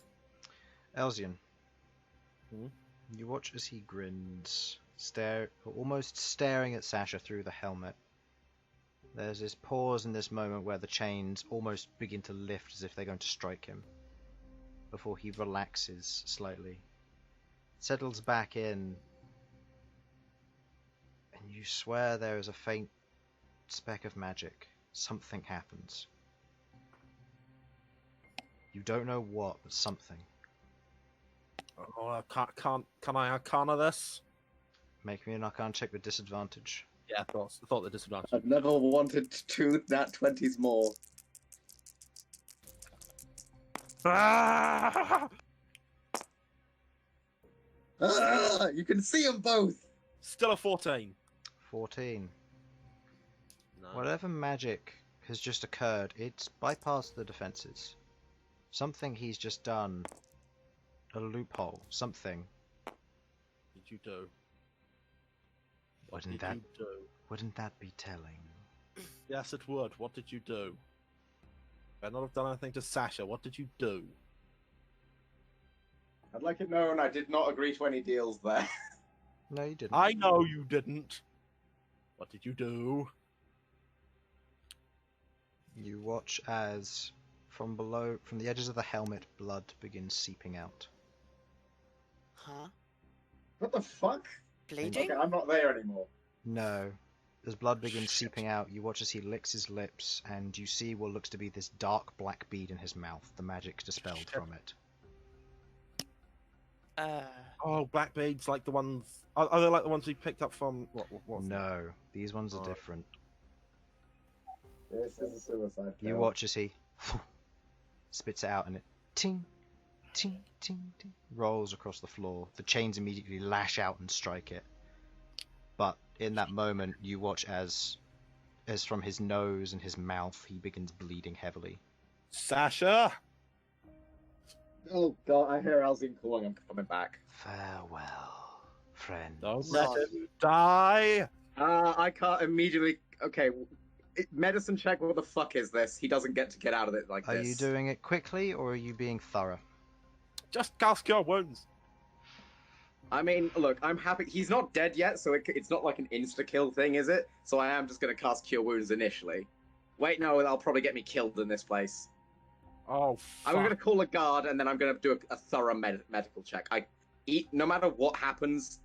Elsyan. Hmm? You watch as he grins, almost staring at Sasha through the helmet. There's this pause in this moment where the chains almost begin to lift as if they're going to strike him, before he relaxes slightly, settles back in, and you swear there is a faint speck of magic. Something happens. You don't know what, but something. Oh, can I Arcana this? Make me an Arcana check with disadvantage. Yeah, I thought the disadvantage. I've never wanted 2 nat 20s more. You can see them both! Still a 14. 14. No. Whatever magic has just occurred, it's bypassed the defenses. Something he's just done. A loophole. Something. What did you do? Wouldn't that be telling? Yes, it would. What did you do? I'd not have done anything to Sasha. What did you do? I'd like it known I did not agree to any deals there. No, you didn't. I know you didn't. What did you do? You watch as, from below, from the edges of the helmet, blood begins seeping out. Huh? What the fuck? Bleeding? Okay, I'm not there anymore. No. As blood begins seeping out, you watch as he licks his lips, and you see what looks to be this dark black bead in his mouth. The magic's dispelled from it. Oh, black beads, like the ones. Are they like the ones we picked up from? What? No, these ones are Oh. different. This is a suicide You kill. watch as he spits it out, and it ting, ting, ting, ting, rolls across the floor. The chains immediately lash out and strike it. But in that moment, you watch as from his nose and his mouth, he begins bleeding heavily. Sasha! Oh god, I hear Elsyan calling. I'm coming back. Farewell, friend. Don't No. let him die! I can't immediately. Okay, medicine check. What the fuck is this? He doesn't get to get out of it like Are this. you doing it quickly, or are you being thorough? Just cast Cure Wounds. I mean, look, I'm happy. He's not dead yet, so it's not like an insta-kill thing, is it? So I am just going to cast Cure Wounds initially. Wait, no, that'll probably get me killed in this place. Oh, I'm fuck. going to call a guard, and then I'm going to do a thorough medical check. No matter what happens,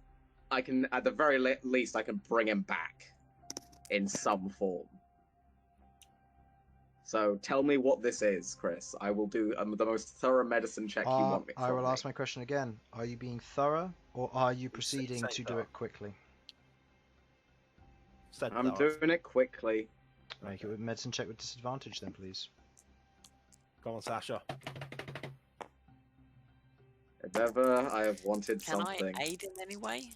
I can, at the very least, I can bring him back in some form. So tell me what this is, Chris. I will do the most thorough medicine check you want me. I will ask my question again. Are you being thorough, or are you proceeding to do it quickly? I'm doing it quickly. Make it with medicine check with disadvantage, then, please. Come on, Sasha. If ever I have wanted Can something. I aid in any way?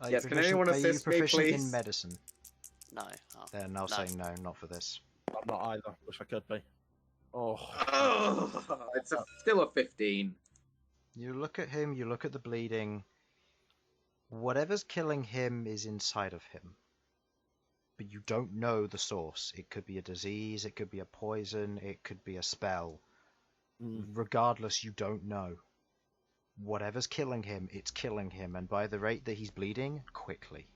Yes, can anyone assist me, Are you proficient please? in medicine? No. Oh, Then I'll say no, not for this. I'm not either. Wish I could be. Oh. It's still a 15. You look at him, you look at the bleeding. Whatever's killing him is inside of him. But you don't know the source. It could be a disease, it could be a poison, it could be a spell. Regardless, you don't know. Whatever's killing him, it's killing him, and by the rate that he's bleeding, quickly.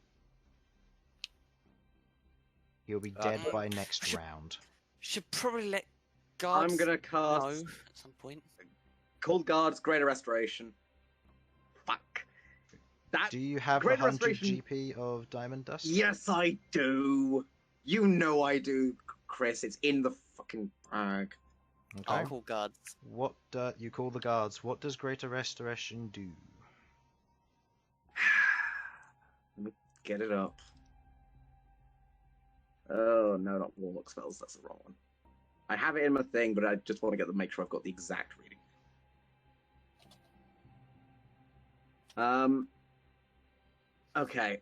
He'll be dead by next round. Should probably let guards I'm gonna cast know at some point. Cold Guards, Greater Restoration. Fuck. That. Do you have Greater 100 Restoration- GP of Diamond Dust? Yes, I do. You know I do, Chris. It's in the fucking bag. Okay. I'll call guards. What you call the guards? What does Greater Restoration do? Let me get it up. Oh no, not Warlock spells. That's the wrong one. I have it in my thing, but I just want to make sure I've got the exact reading. Okay.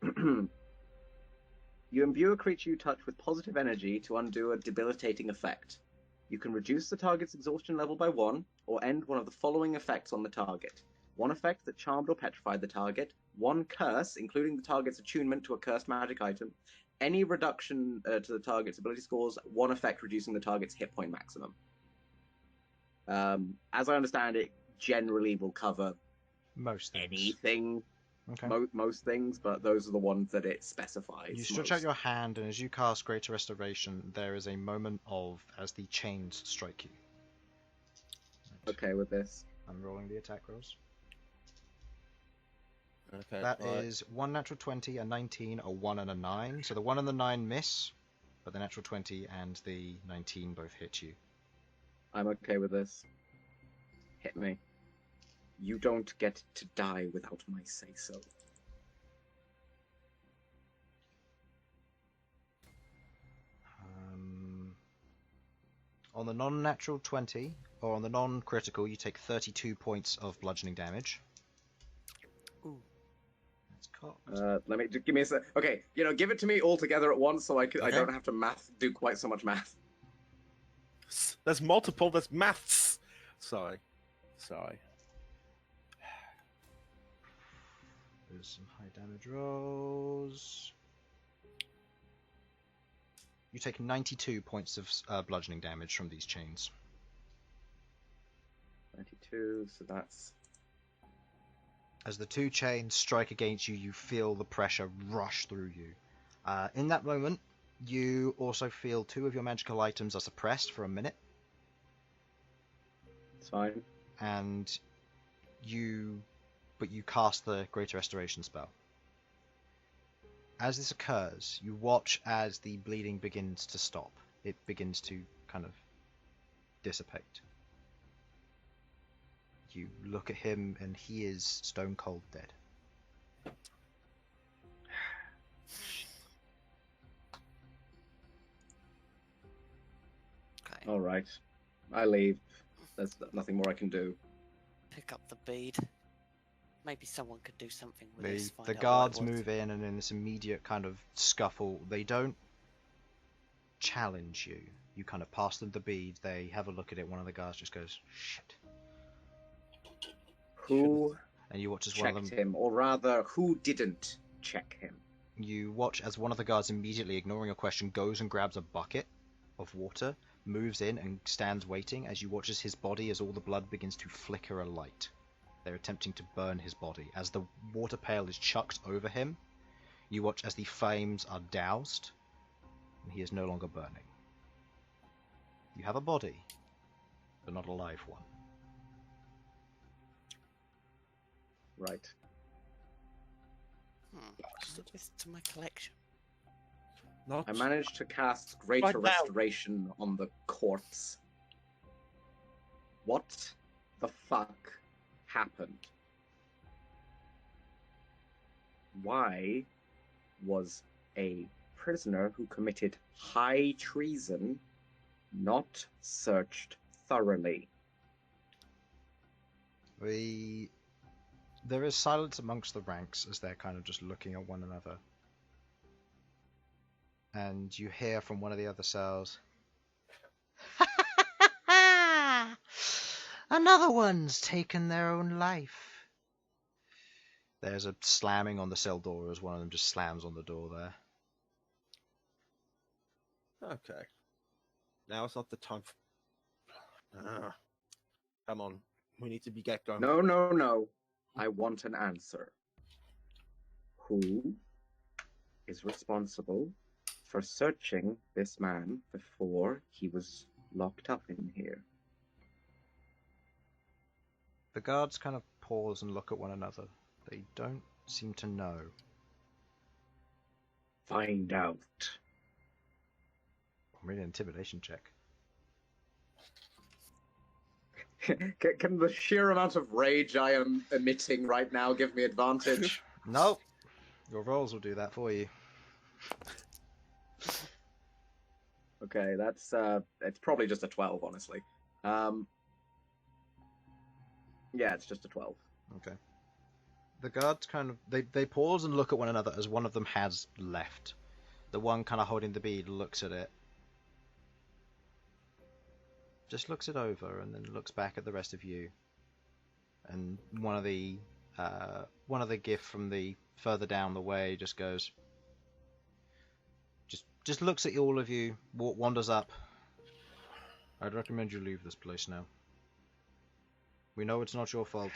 You imbue a creature you touch with positive energy to undo a debilitating effect. You can reduce the target's exhaustion level by 1, or end one of the following effects on the target. 1 effect that charmed or petrified the target, 1 curse, including the target's attunement to a cursed magic item, any reduction to the target's ability scores, 1 effect reducing the target's hit point maximum. As I understand it, generally will cover Most things. anything, Okay. most things, but those are the ones that it specifies. You stretch out your hand, and as you cast Greater Restoration, there is a moment of as the chains strike you. Right. Okay with this. I'm rolling the attack rolls. Okay. That is 1 natural 20, a 19, a 1, and a 9. So the 1 and the 9 miss, but the natural 20 and the 19 both hit you. I'm okay with this. Hit me. You don't get to die without my say-so. On the non-natural 20, or on the non-critical, you take 32 points of bludgeoning damage. Ooh. That's cocked. Let me give me a sec. Okay, give it to me all together at once, so I Okay. don't have to do quite so much math. There's multiple. There's maths. Sorry. There's some high damage rolls. You take 92 points of bludgeoning damage from these chains. 92, so that's... As the 2 chains strike against you, you feel the pressure rush through you. In that moment, you also feel 2 of your magical items are suppressed for a minute. It's fine. And you cast the Greater Restoration spell. As this occurs, you watch as the bleeding begins to stop. It begins to kind of dissipate. You look at him and he is stone cold dead. Okay. Alright. I leave. There's nothing more I can do. pick up the bead. Maybe someone could do something with this. The guards move in, and in this immediate kind of scuffle, they don't challenge you. You kind of pass them the bead, they have a look at it, one of the guards just goes, shit. Who And you watch as one of checked them... him, or rather, who didn't check him? You watch as one of the guards, immediately ignoring a question, goes and grabs a bucket of water, moves in and stands waiting as you watch as his body, as all the blood begins to flicker alight. They're attempting to burn his body. As the water pail is chucked over him, you watch as the flames are doused, and he is no longer burning. You have a body, but not a live one. Right. Add this to my collection. Not I managed to cast Greater Right now. Restoration on the corpse. What the fuck happened? Why was a prisoner who committed high treason not searched thoroughly? There is silence amongst the ranks as they're kind of just looking at one another. And you hear from one of the other cells, another one's taken their own life. There's a slamming on the cell door as one of them just slams on the door there. okay. Now it's not the time. Come on, we need to get going. No, no, no. I want an answer. Who is responsible for searching this man before he was locked up in here? The guards kind of pause and look at one another. They don't seem to know. Find out. Really, an intimidation check. Can the sheer amount of rage I am emitting right now give me advantage? Nope. Your rolls will do that for you. Okay, that's it's probably just a 12, honestly. Yeah, it's just a 12. Okay. The guards kind of they pause and look at one another as one of them has left. The one kind of holding the bead looks at it. Just looks it over and then looks back at the rest of you. And one of the gift from the further down the way just goes. Just looks at all of you, wanders up. I'd recommend you leave this place now. We know it's not your fault.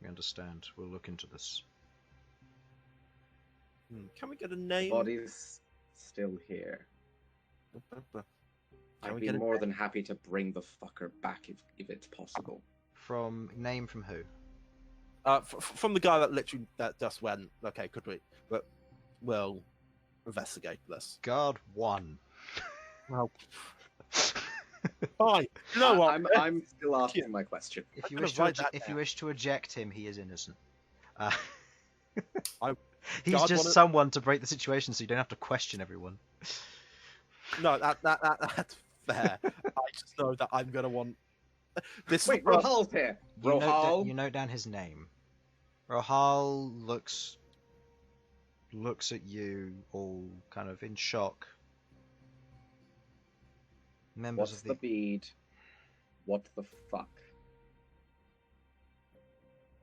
We understand. We'll look into this. Can we get a The name? body's still here. I'd be more than happy to bring the fucker back if it's possible. From who? From the guy that literally just went. Okay, could we? But we'll investigate this. Guard 1. Well, fine. You know what? I'm still asking my question. If you I'm wish gonna to write that down. eject him, he is innocent. I- He's Guard just wanna- someone to break the situation, so you don't have to question everyone. No, that's fair. I just know that I'm gonna want this. Wait, Rohal's here. Rohal. You note down his name. Rohal looks at you, all kind of in shock. Members What's of the bead? What the fuck?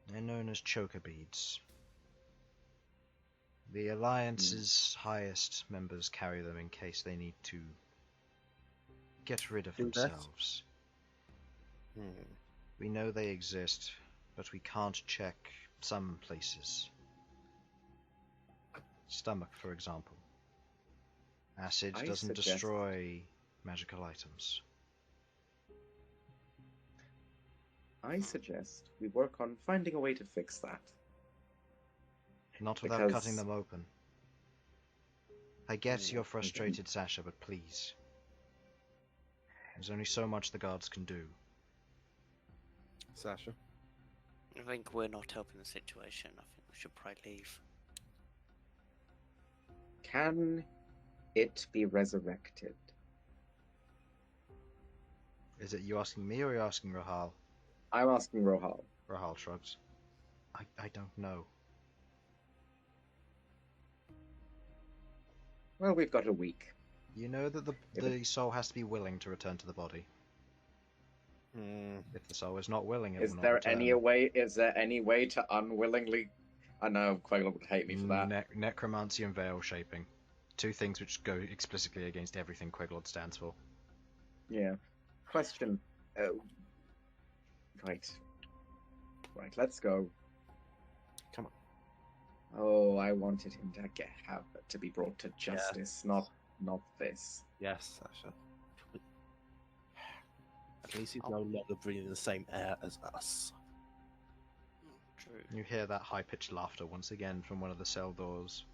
They're known as choker beads. The Alliance's highest members carry them in case they need to get rid of Do that? themselves. We know they exist, but we can't check some places. Stomach, for example. Acid I doesn't suggest- destroy magical items. I suggest we work on finding a way to fix that. Not without Because- cutting them open. I get you're frustrated, Sasha, but please. There's only so much the guards can do. Sasha. I think we're not helping the situation. I think we should probably leave. Can it be resurrected? Is it you asking me or are you asking Rohal? I'm asking Rohal. Rahal shrugs. I don't know. Well, we've got a week. You know that the soul has to be willing to return to the body. If the soul is not willing, it will not return. Is there any way to unwillingly? I know Queglod would hate me for that. Necromancy and veil shaping. Two things which go explicitly against everything Queglod stands for. Yeah. Question. Right, let's go. Come on. Oh, I wanted him to be brought to justice, not this. Yes, Sasha. At least he's no longer breathing the same air as us. True. You hear that high-pitched laughter once again from one of the cell doors.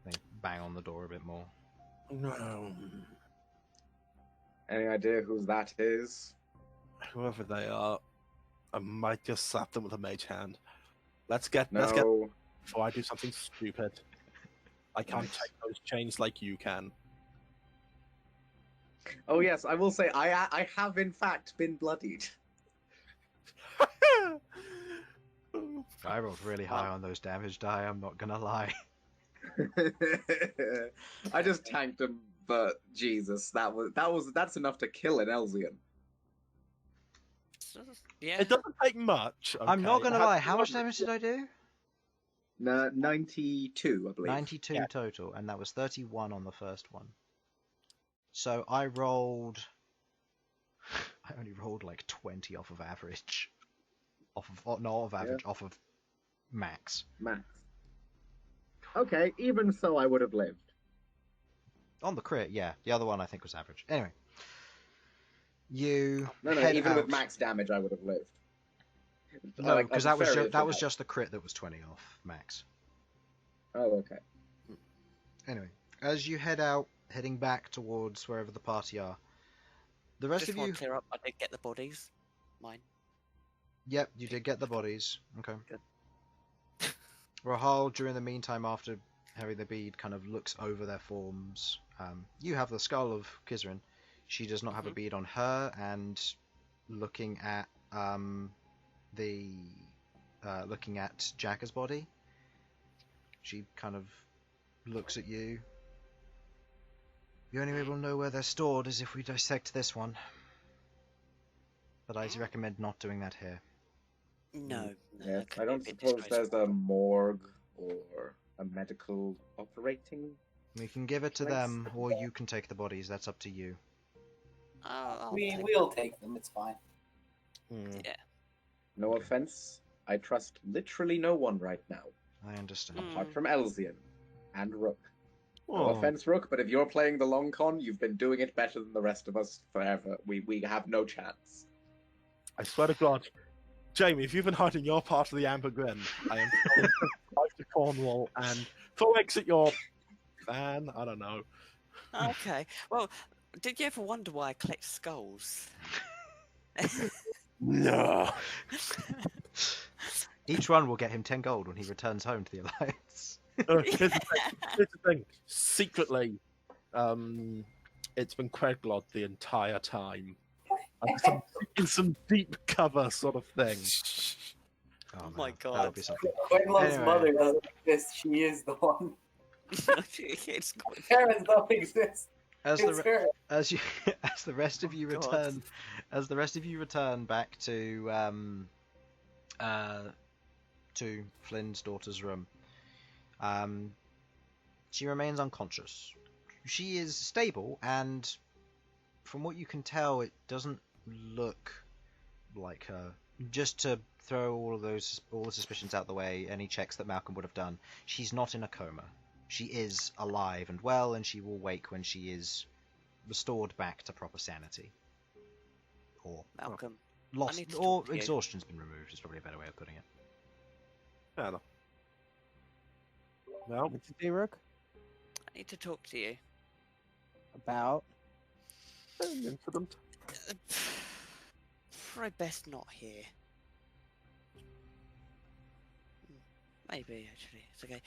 They bang on the door a bit more. No. Any idea who that is? Whoever they are, I might just slap them with a mage hand. Let's No. get before I do something stupid. I can't take those chains like you can. Oh yes, I will say I have in fact been bloodied. I rolled really high on those damage die, I'm not gonna lie. I just tanked him, but Jesus, that's enough to kill an Elsyan. Yeah. It doesn't take much. I'm not okay? gonna lie, how much damage did I do? 92, I believe. 92 total, and that was 31 on the first one. So I only rolled like 20 off of average. Off of max. Max. Okay, even so I would have lived. On the crit, yeah. The other one I think was average. Anyway. You No, head even out. with max damage I would have lived. No, because that was fair. just the crit that was 20 off max. Oh, okay. Anyway, as you head out, heading back towards wherever the party are, the rest Just of want you... to clear up. I did get the bodies. Mine. Yep, you did get the bodies. Okay. Good. Rahal, during the meantime, after having the bead, kind of looks over their forms. You have the skull of Kizrin. She does not have a bead on her, and looking at Jacka's body, she kind of looks at you. The only way we'll know where they're stored is if we dissect this one. But I recommend not doing that here. No. Yes, that could I be a don't bit suppose there's disgraceful. a morgue or a medical operating. We can give it to them, or you can take the bodies. That's up to you. We'll take them. It's fine. Yeah. No offense, I trust literally no one right now, I understand. apart from Elsyan and Rook. No Oh. offense, Rook, but if you're playing the long con, you've been doing it better than the rest of us forever. We have no chance. I swear to God, Jamie, if you've been hiding your part of the Amber Glen, I am going to Cornwall and full exit your van. I don't know. Okay. Well, did you ever wonder why I collect skulls? No. Each one will get him 10 gold when he returns home to the Alliance. Here's the thing. Secretly, it's been Queglod the entire time. In some deep cover sort of thing. Oh my man, God. That would be something. Queglod's Anyway. mother doesn't exist. She is the one. It's Parents don't exist. As It's the her. as the rest of you God. return back to Flynn's daughter's room, she remains unconscious. She is stable, and from what you can tell, it doesn't look like her. Just to throw all the suspicions out the way, any checks that Malcom would have done, she's not in a coma. She is alive and well, and she will wake when she is restored back to proper sanity. Or Malcolm. lost, need to or talk to you. exhaustion's been removed, is probably a better way of putting it. Fair enough. Well, What'd you say, Rook? I need to talk to you. About? an incident. Probably best not here. Maybe, actually. It's okay.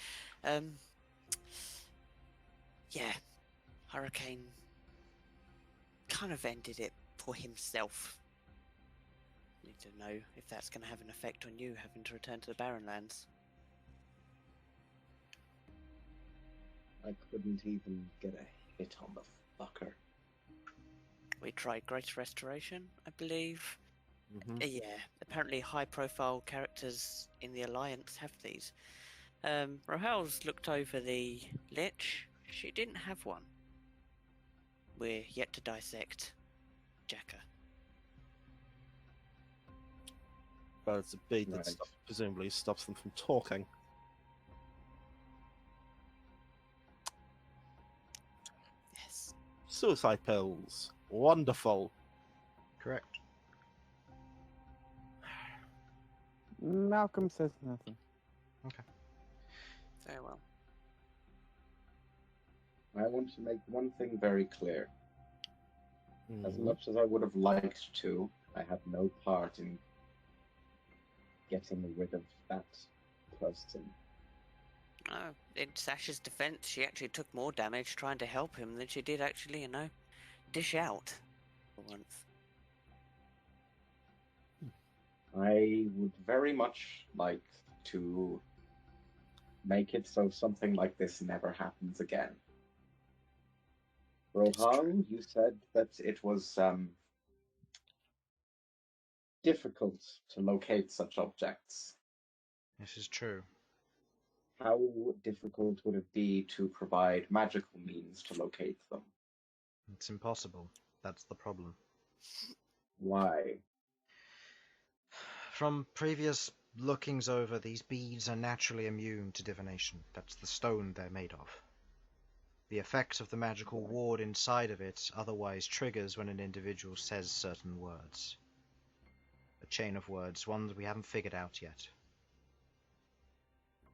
Yeah. Hurricane kind of ended it for himself. Need to know if that's going to have an effect on you having to return to the Barrenlands. I couldn't even get a hit on the fucker. We tried Great Restoration, I believe. Mm-hmm. Yeah, apparently high-profile characters in the Alliance have these. Rohel's looked over the Lich. She didn't have one. We're yet to dissect Jacker. But it's a bead that Right. presumably stops them from talking. Yes. Suicide pills. Wonderful. Correct. Malcolm says nothing. Very well. I want to make one thing very clear. As Mhm. much as I would have liked to, I had no part in getting rid of that person. Oh, in Sasha's defense, she actually took more damage trying to help him than she did actually, dish out for once. I would very much like to make it so something like this never happens again. Rohal, you said that it was difficult to locate such objects. This is true. How difficult would it be to provide magical means to locate them? It's impossible. That's the problem. Why? From previous lookings over, these beads are naturally immune to divination. That's the stone they're made of. The effect of the magical ward inside of it otherwise triggers when an individual says certain words. A chain of words, ones we haven't figured out yet.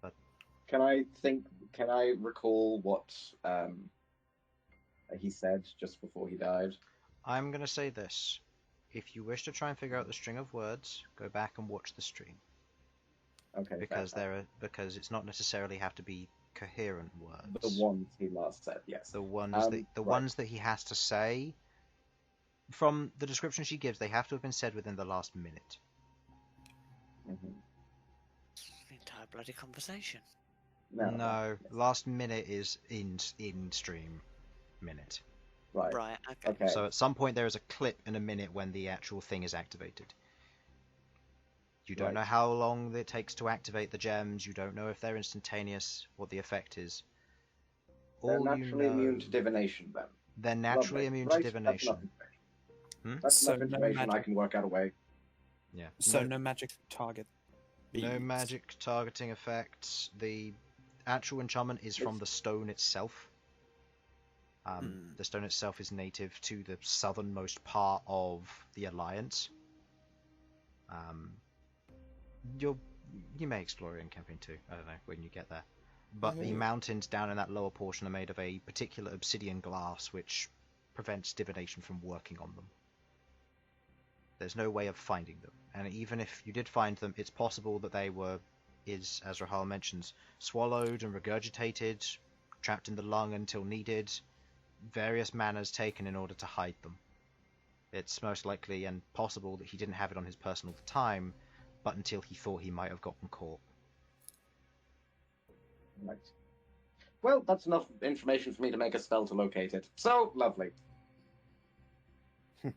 But Can I recall what he said just before he died? I'm going to say this. If you wish to try and figure out the string of words, go back and watch the stream. Okay. Because fair. because it's not necessarily have to be coherent words. The ones he last said, yes. The ones right. ones that he has to say, from the description she gives, they have to have been said within the last minute. Mhm. The entire bloody conversation. No, last minute is in stream minute. Right. Right, okay. Okay. So at some point there is a clip in a minute when the actual thing is activated. You don't Right. know how long it takes to activate the gems. You don't know if they're instantaneous, what the effect is. They're All you naturally know, immune to divination, then. they're naturally Lovely. immune Right, to divination. That's So enough no information. I magic- can work out a way. Yeah. So no magic target. No beads. magic targeting effects. The actual enchantment is from the stone itself. The stone itself is native to the southernmost part of the Alliance. You may explore it in campaign 2. I don't know when you get there. But the mountains down in that lower portion are made of a particular obsidian glass which prevents divination from working on them. There's no way of finding them. And even if you did find them, it's possible that they were, as Rahal mentions, swallowed and regurgitated, trapped in the lung until needed, various manners taken in order to hide them. It's most likely and possible that he didn't have it on his person all the time, but until he thought he might have gotten caught. Right. Well, that's enough information for me to make a spell to locate it. So, lovely. Fair.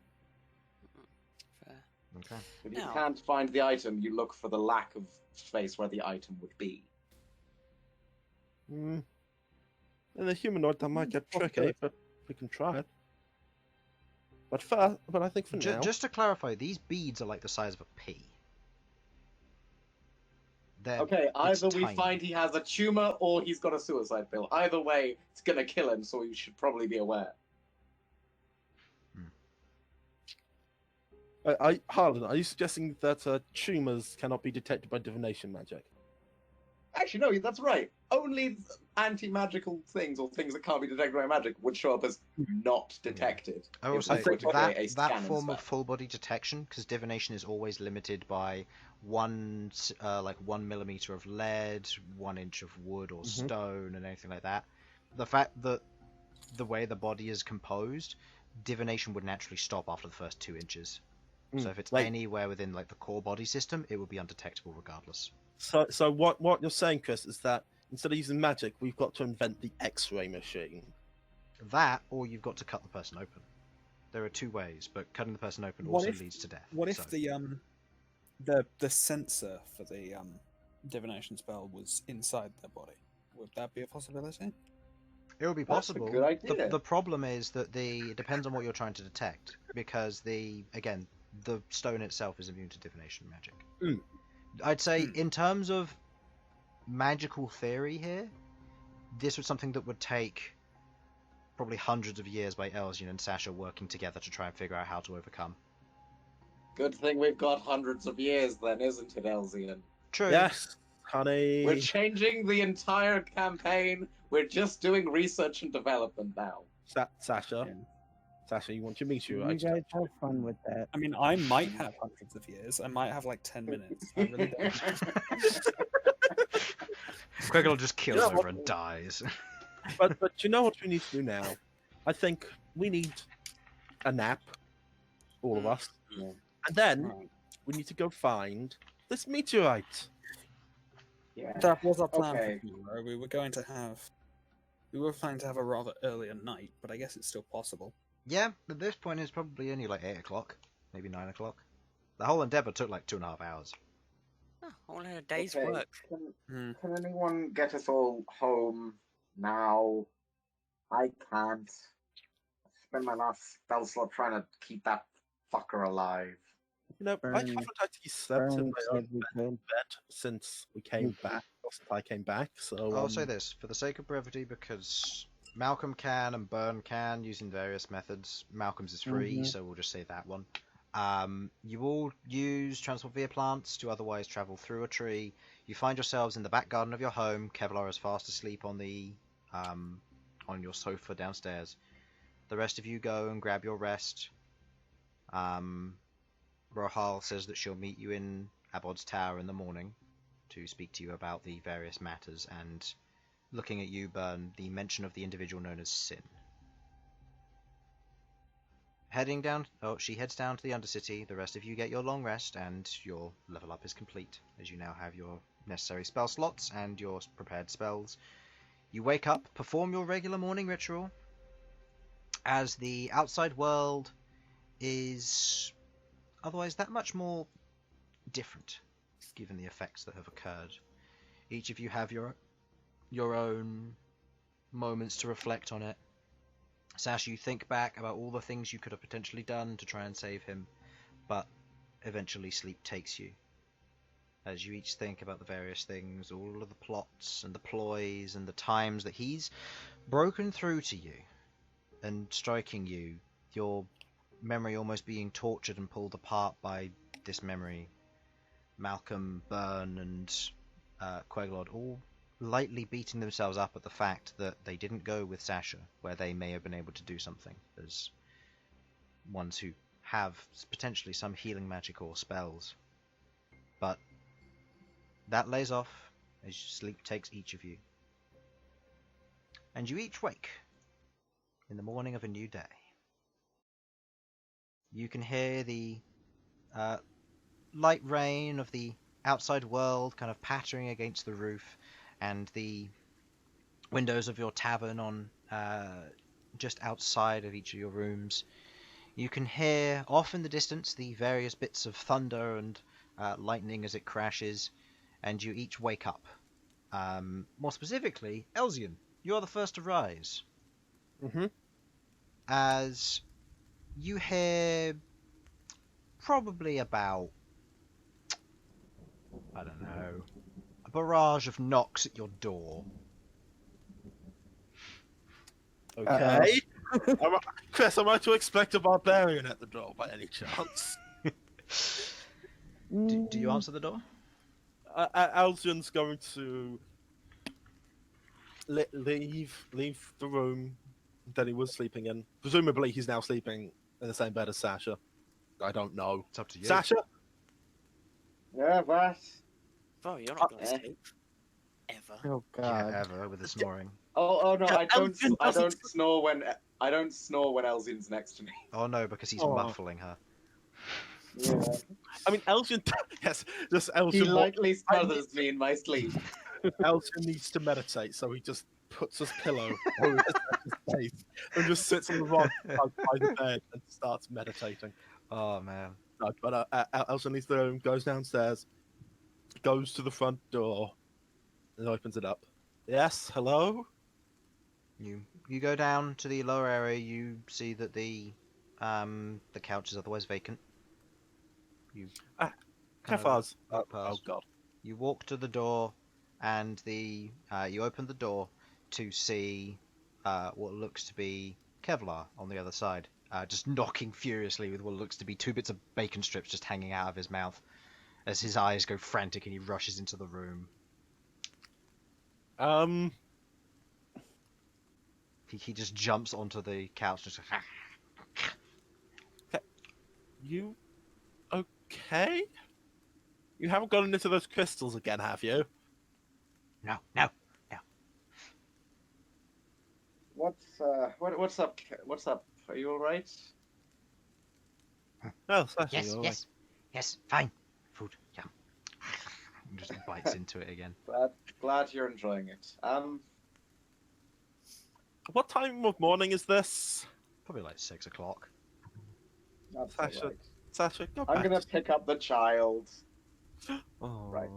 Okay. If you Now- can't find the item, you look for the lack of space where the item would be. In the humanoid, that might get tricky, but we can try it. But I think for now, Just to clarify, these beads are like the size of a pea. Okay, either we tiny. find he has a tumor or he's got a suicide pill. Either way, it's gonna kill him, so you should probably be aware. Harlan, are you suggesting that tumors cannot be detected by divination magic? Actually, no, that's right. Only anti-magical things or things that can't be detected by magic would show up as not detected. I will if say we were to create a that scanning form of spell. full body detection, because divination is always limited by 1 millimeter of lead, 1 inch of wood or stone, and anything like that. The fact that the way the body is composed, divination would naturally stop after the first 2 inches. So if it's Right. anywhere within like the core body system, it will be undetectable regardless. So what you're saying, Chris, is that instead of using magic, we've got to invent the X-ray machine. That, or you've got to cut the person open. There are two ways, but cutting the person open What also if- leads to death. What if so- the sensor for the divination spell was inside their body? Would that be a possibility? It would be That's a possible. good idea. The problem is that it depends on what you're trying to detect, because the stone itself is immune to divination magic. Mm. I'd say in terms of magical theory here, this was something that would take probably hundreds of years by Elsyan and Sasha working together to try and figure out how to overcome. Good thing we've got hundreds of years then, isn't it, Elsyan? True. Yes, honey. We're changing the entire campaign. We're just doing research and development now. Sasha, Yeah. Sasha, you want your You meteorite? guys have fun with that. I mean, I might have hundreds of years. I might have like 10 minutes. I really don't. Queglod just kills Yeah, over and dies. But you know what we need to do now? I think we need a nap, all of us, Yeah. and then Right. we need to go find this meteorite. Yeah. That was our plan Okay. for tomorrow. We were planning to have a rather earlier night, but I guess it's still possible. Yeah, at this point it's probably only like 8 o'clock, maybe 9 o'clock. The whole endeavour took like 2.5 hours. Oh, all in a day's Okay, work. Can anyone get us all home now? I can't. I spent my last spell slot trying to keep that fucker alive. You know, I Bern- haven't actually slept in Bern my said own we could. bed since we came Mhm. back, or since I came back. So I'll say this, for the sake of brevity, because Malcom can and Bern can, using various methods. Malcolm's is free, Mhm. so we'll just say that one. You all use transport via plants to otherwise travel through a tree. You find yourselves in the back garden of your home. Kevlar is fast asleep on your sofa downstairs. The rest of you go and grab your rest. Rohal says that she'll meet you in Abod's tower in the morning to speak to you about the various matters, and looking at you, Bern, the mention of the individual known as Sin. She heads down to the Undercity. The rest of you get your long rest, and your level up is complete, as you now have your necessary spell slots and your prepared spells. You wake up, perform your regular morning ritual, as the outside world is otherwise that much more different, given the effects that have occurred. Each of you have your own moments to reflect on it. Sasha, you think back about all the things you could have potentially done to try and save him, but eventually sleep takes you. As you each think about the various things, all of the plots and the ploys and the times that he's broken through to you and striking you, your memory almost being tortured and pulled apart by this memory. Malcom, Bern, and Queglod all lightly beating themselves up at the fact that they didn't go with Sasha, where they may have been able to do something, as ones who have potentially some healing magic or spells. But that lays off as sleep takes each of you. And you each wake in the morning of a new day. You can hear the light rain of the outside world kind of pattering against the roof, and the windows of your tavern on just outside of each of your rooms. You can hear off in the distance the various bits of thunder and lightning as it crashes, and you each wake up. More specifically, Elsyan, you are the first to rise. Mm-hmm. As you hear probably about, I don't know, a barrage of knocks at your door. Okay. Chris, am I to expect a barbarian at the door by any chance? Do you answer the door? Elsyan's going to leave the room that he was sleeping in. Presumably, he's now sleeping in the same bed as Sasha. I don't know. It's up to you. Sasha? Yeah, but... Oh, you're not going to sleep. Ever. Oh Yeah, god. ever with the snoring. Oh no, I don't. Elsyan I don't doesn't- snore when Elsyan's next to me. Oh no, because he's Oh. muffling her. Yeah. I mean, Elsyan. Yes, just He Elsyan. lightly smothers me in my sleep. Elsyan needs to meditate, so he just puts his pillow over his face and just sits on the rock by the bed and starts meditating. Oh man. No, but Elsyan leaves the room, goes downstairs, goes to the front door, and opens it up. Yes, hello. You go down to the lower area. You see that the couch is otherwise vacant. You kind of Kefars. walk Oh past. god. You walk to the door, and you open the door to see what looks to be Kevlar on the other side, just knocking furiously with what looks to be 2 bits of bacon strips just hanging out of his mouth, as his eyes go frantic and he rushes into the room. He just jumps onto the couch and just You okay? You haven't gotten into those crystals again, have you? no. What's up? What's up? Are you all right? No, Sasha, Yes, fine. Food, yeah. Just bites into it again. Glad you're enjoying it. What time of morning is this? Probably like 6 o'clock. That's Sasha, all right. Sasha, go I'm back. gonna pick up the child. Oh. Right.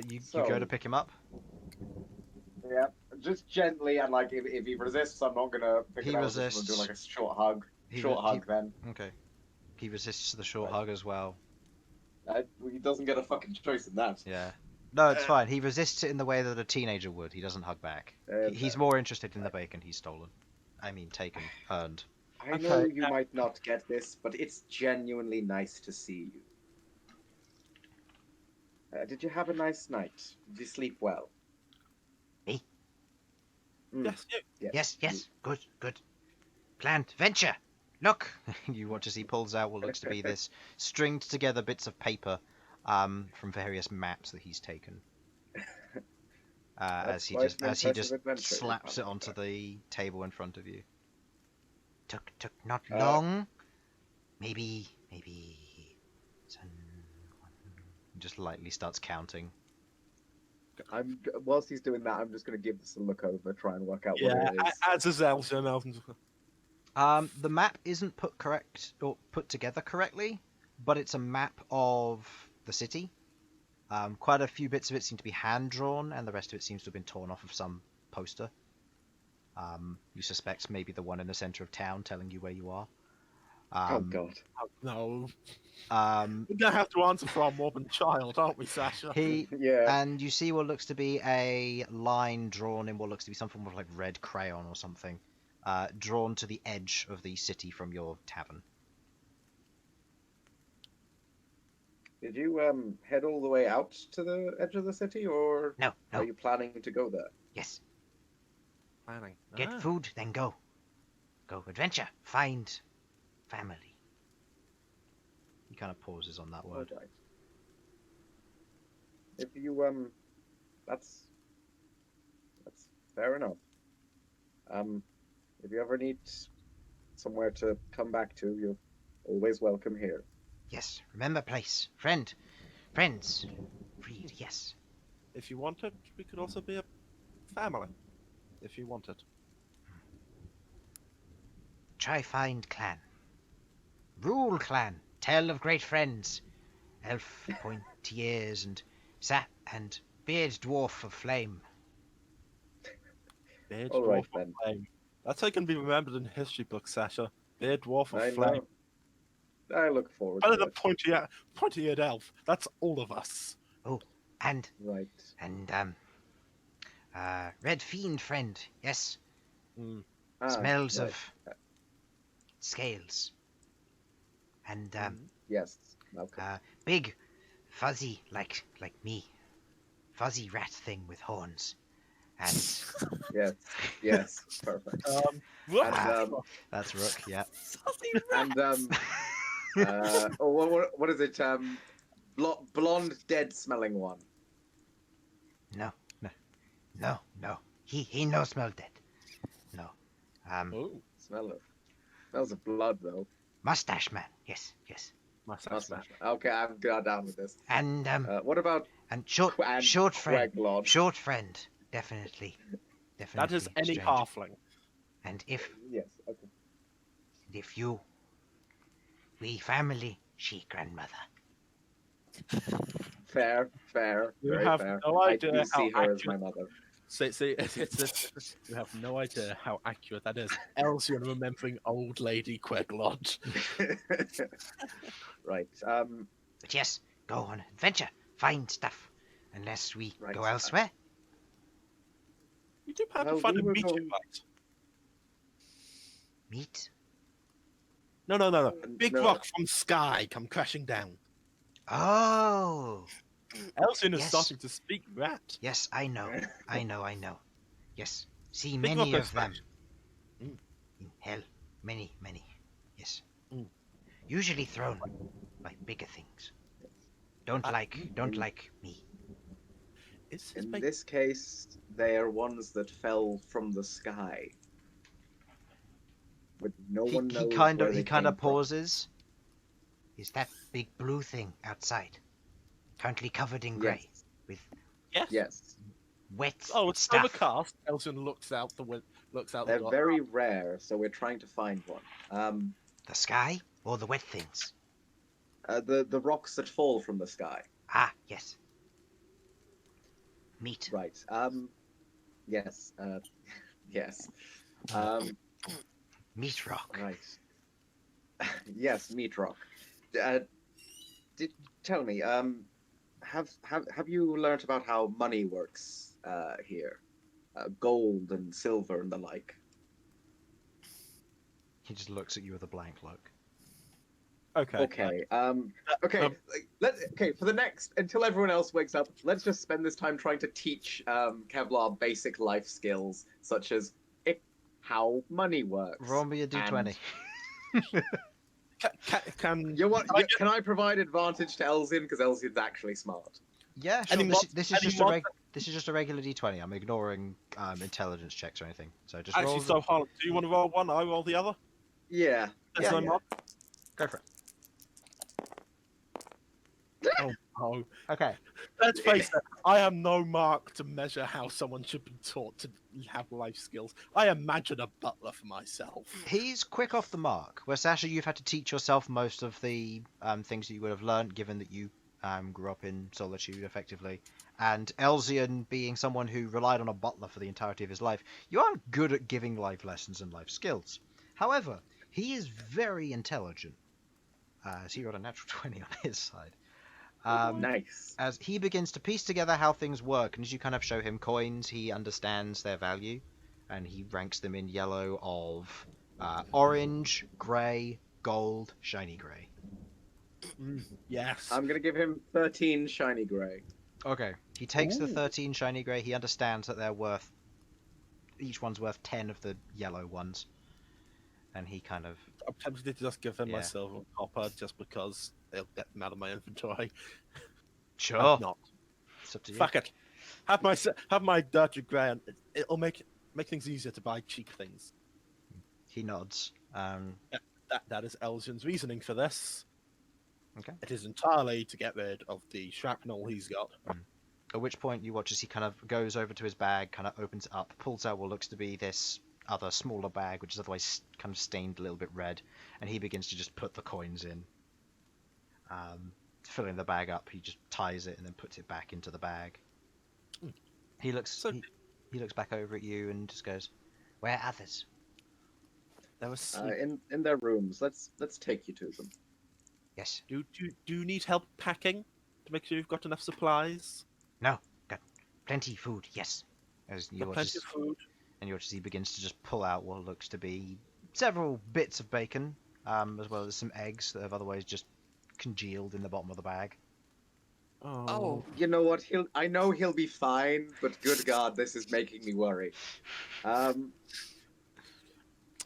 You So- go to pick him up. Yeah, just gently, and like if he resists, I'm not gonna pick He him up. I'm just resists. gonna do like a short hug. He Short re- hug, then. Okay. He resists the short Right. hug as well. He doesn't get a fucking choice in that. Yeah. No, it's fine. He resists it in the way that a teenager would. He doesn't hug back. He's more interested in the bacon he's stolen. I mean, taken, earned. I know Okay, you might not get this, but it's genuinely nice to see you. Did you have a nice night? Did you sleep well? Me? Yes, you. Yes. Good. Planned venture. Look. You watch as he pulls out what looks to be this stringed together bits of paper from various maps that he's taken. As he quite just an as he impressive just adventure, slaps it Papa. onto the table in front of you. Took not Uh, long. Maybe. Just lightly starts counting. Whilst he's doing that, I'm just gonna give this a look over, try and work out Yeah, what it is. as is Elsyan. The map isn't put together correctly, but it's a map of the city. Quite a few bits of it seem to be hand drawn, and the rest of it seems to have been torn off of some poster. You suspect maybe the one in the center of town telling you where you are. Oh god. No. Um, We're going to have to answer for our morbid child, aren't we, Sasha? Yeah. And you see what looks to be a line drawn in what looks to be some form of like red crayon or something, drawn to the edge of the city from your tavern. Did you head all the way out to the edge of the city, or No. are you planning to go there? Yes. Planning. Get food, then go. Go adventure. Find family. He kind of pauses on that word. Alright. If you that's fair enough. If you ever need somewhere to come back to, you're always welcome here. Yes, remember place. Friends. Read, yes. If you wanted, we could also be a family. If you wanted. Try find clan. Rule clan. Tell of great friends. Elf, pointy ears, and sap and beard dwarf of flame. Beard All dwarf right, of then. flame. That's how it can be remembered in history books, Sasha. Beard dwarf of I flame. know. I look forward Better to than it. pointy-eared elf. That's all of us. And Right. red fiend friend. Yes. Ah, Smells right. of scales. And Yes, Malcom. big, fuzzy like me. Fuzzy rat thing with horns. And Yes, perfect. Look, And that's Rook, yeah. what is it? Blonde, dead-smelling one. No. He no smell dead. No. oh, Smells of blood, though. Mustache man. Yes. Smash. Okay, I'm down with this. And What about short friend. Queglod? Short friend, definitely. That is any strange. halfling. And if Yes. Okay. you, we family, she grandmother. Fair. You Very have fair. no I idea do see how her as accurate- my mother. See, you have no idea how accurate that is. Elsyan remembering old lady Queglod. Right. But yes, go on adventure, find stuff. Unless we Right. go elsewhere. You do have Well, to find we a were meteor going- right? Meet? No. Big No. rock from sky come crashing down. Oh, Elsyan is Yes. starting to speak rat. yes, I know. Yes, see Big many rock of them. Mm. In hell, many. Yes. Mm. Usually thrown by bigger things. Don't like me. Is his In big... this case, they are ones that fell from the sky. But no one knows He kind where of they came from. pauses. Is that big blue thing outside? Currently covered in grey Yes. with Yes. Yes. wet Oh, it's stuff. overcast. Elsyan looks out the window. They're very rare, so we're trying to find one. The sky or the wet things? The rocks that fall from the sky. Ah, yes. Meat. Right. Yes. Yes. Meat rock. Right. Yes, meat rock. Tell me. Have you learnt about how money works here? Gold and silver and the like. He just looks at you with a blank look. Okay. Okay. Okay. For the next, until everyone else wakes up, let's just spend this time trying to teach Kevlar basic life skills, such as how money works. Roll me a d20. Can Can I provide advantage to Elsyan because Elsyan's actually smart? Yeah, sure. Any This mod- is any mod- this is just a regular d20. I'm ignoring intelligence checks or anything. So just roll. actually, so Harlan, do you want to roll one? I roll the other. Yeah. There's no mod. Go for it. Oh. Okay. Let's face it, I am no mark to measure how someone should be taught to have life skills. I imagine a butler for myself. He's quick off the mark. Where Sasha, you've had to teach yourself most of the things that you would have learned, given that you grew up in solitude, effectively. And Elsyan, being someone who relied on a butler for the entirety of his life, you aren't good at giving life lessons and life skills. However, he is very intelligent. So he got a natural 20 on his side. Nice. As he begins to piece together how things work, and as you kind of show him coins, he understands their value, and he ranks them in yellow of orange, grey, gold, shiny grey. Yes. I'm gonna give him 13 shiny grey. Okay. He takes the Ooh. 13 shiny grey. He understands that they're worth... Each one's worth 10 of the yellow ones. And he kind of... I'm tempted to just give him Yeah. my silver copper just because it'll get them out of my inventory. Sure. I'm not. It's up to you. Fuck it. Have my dirty grey, and it'll make things easier to buy cheap things. He nods. That is Elsyan's reasoning for this. Okay. It is entirely to get rid of the shrapnel he's got. At which point you watch as he kind of goes over to his bag, kind of opens it up, pulls out what looks to be this other smaller bag, which is otherwise kind of stained a little bit red, and he begins to just put the coins in. Filling the bag up, he just ties it and then puts it back into the bag. He looks he looks back over at you and just goes, "Where are others?" There was In their rooms. Let's take you to them. Yes. do you need help packing to make sure you've got enough supplies? No. Got plenty of food. Yes. As you Got watch plenty as, of food. and you watch as he begins to just pull out what looks to be several bits of bacon, as well as some eggs that have otherwise just congealed in the bottom of the bag. Oh, You know what? I know he'll be fine, but good God, this is making me worry.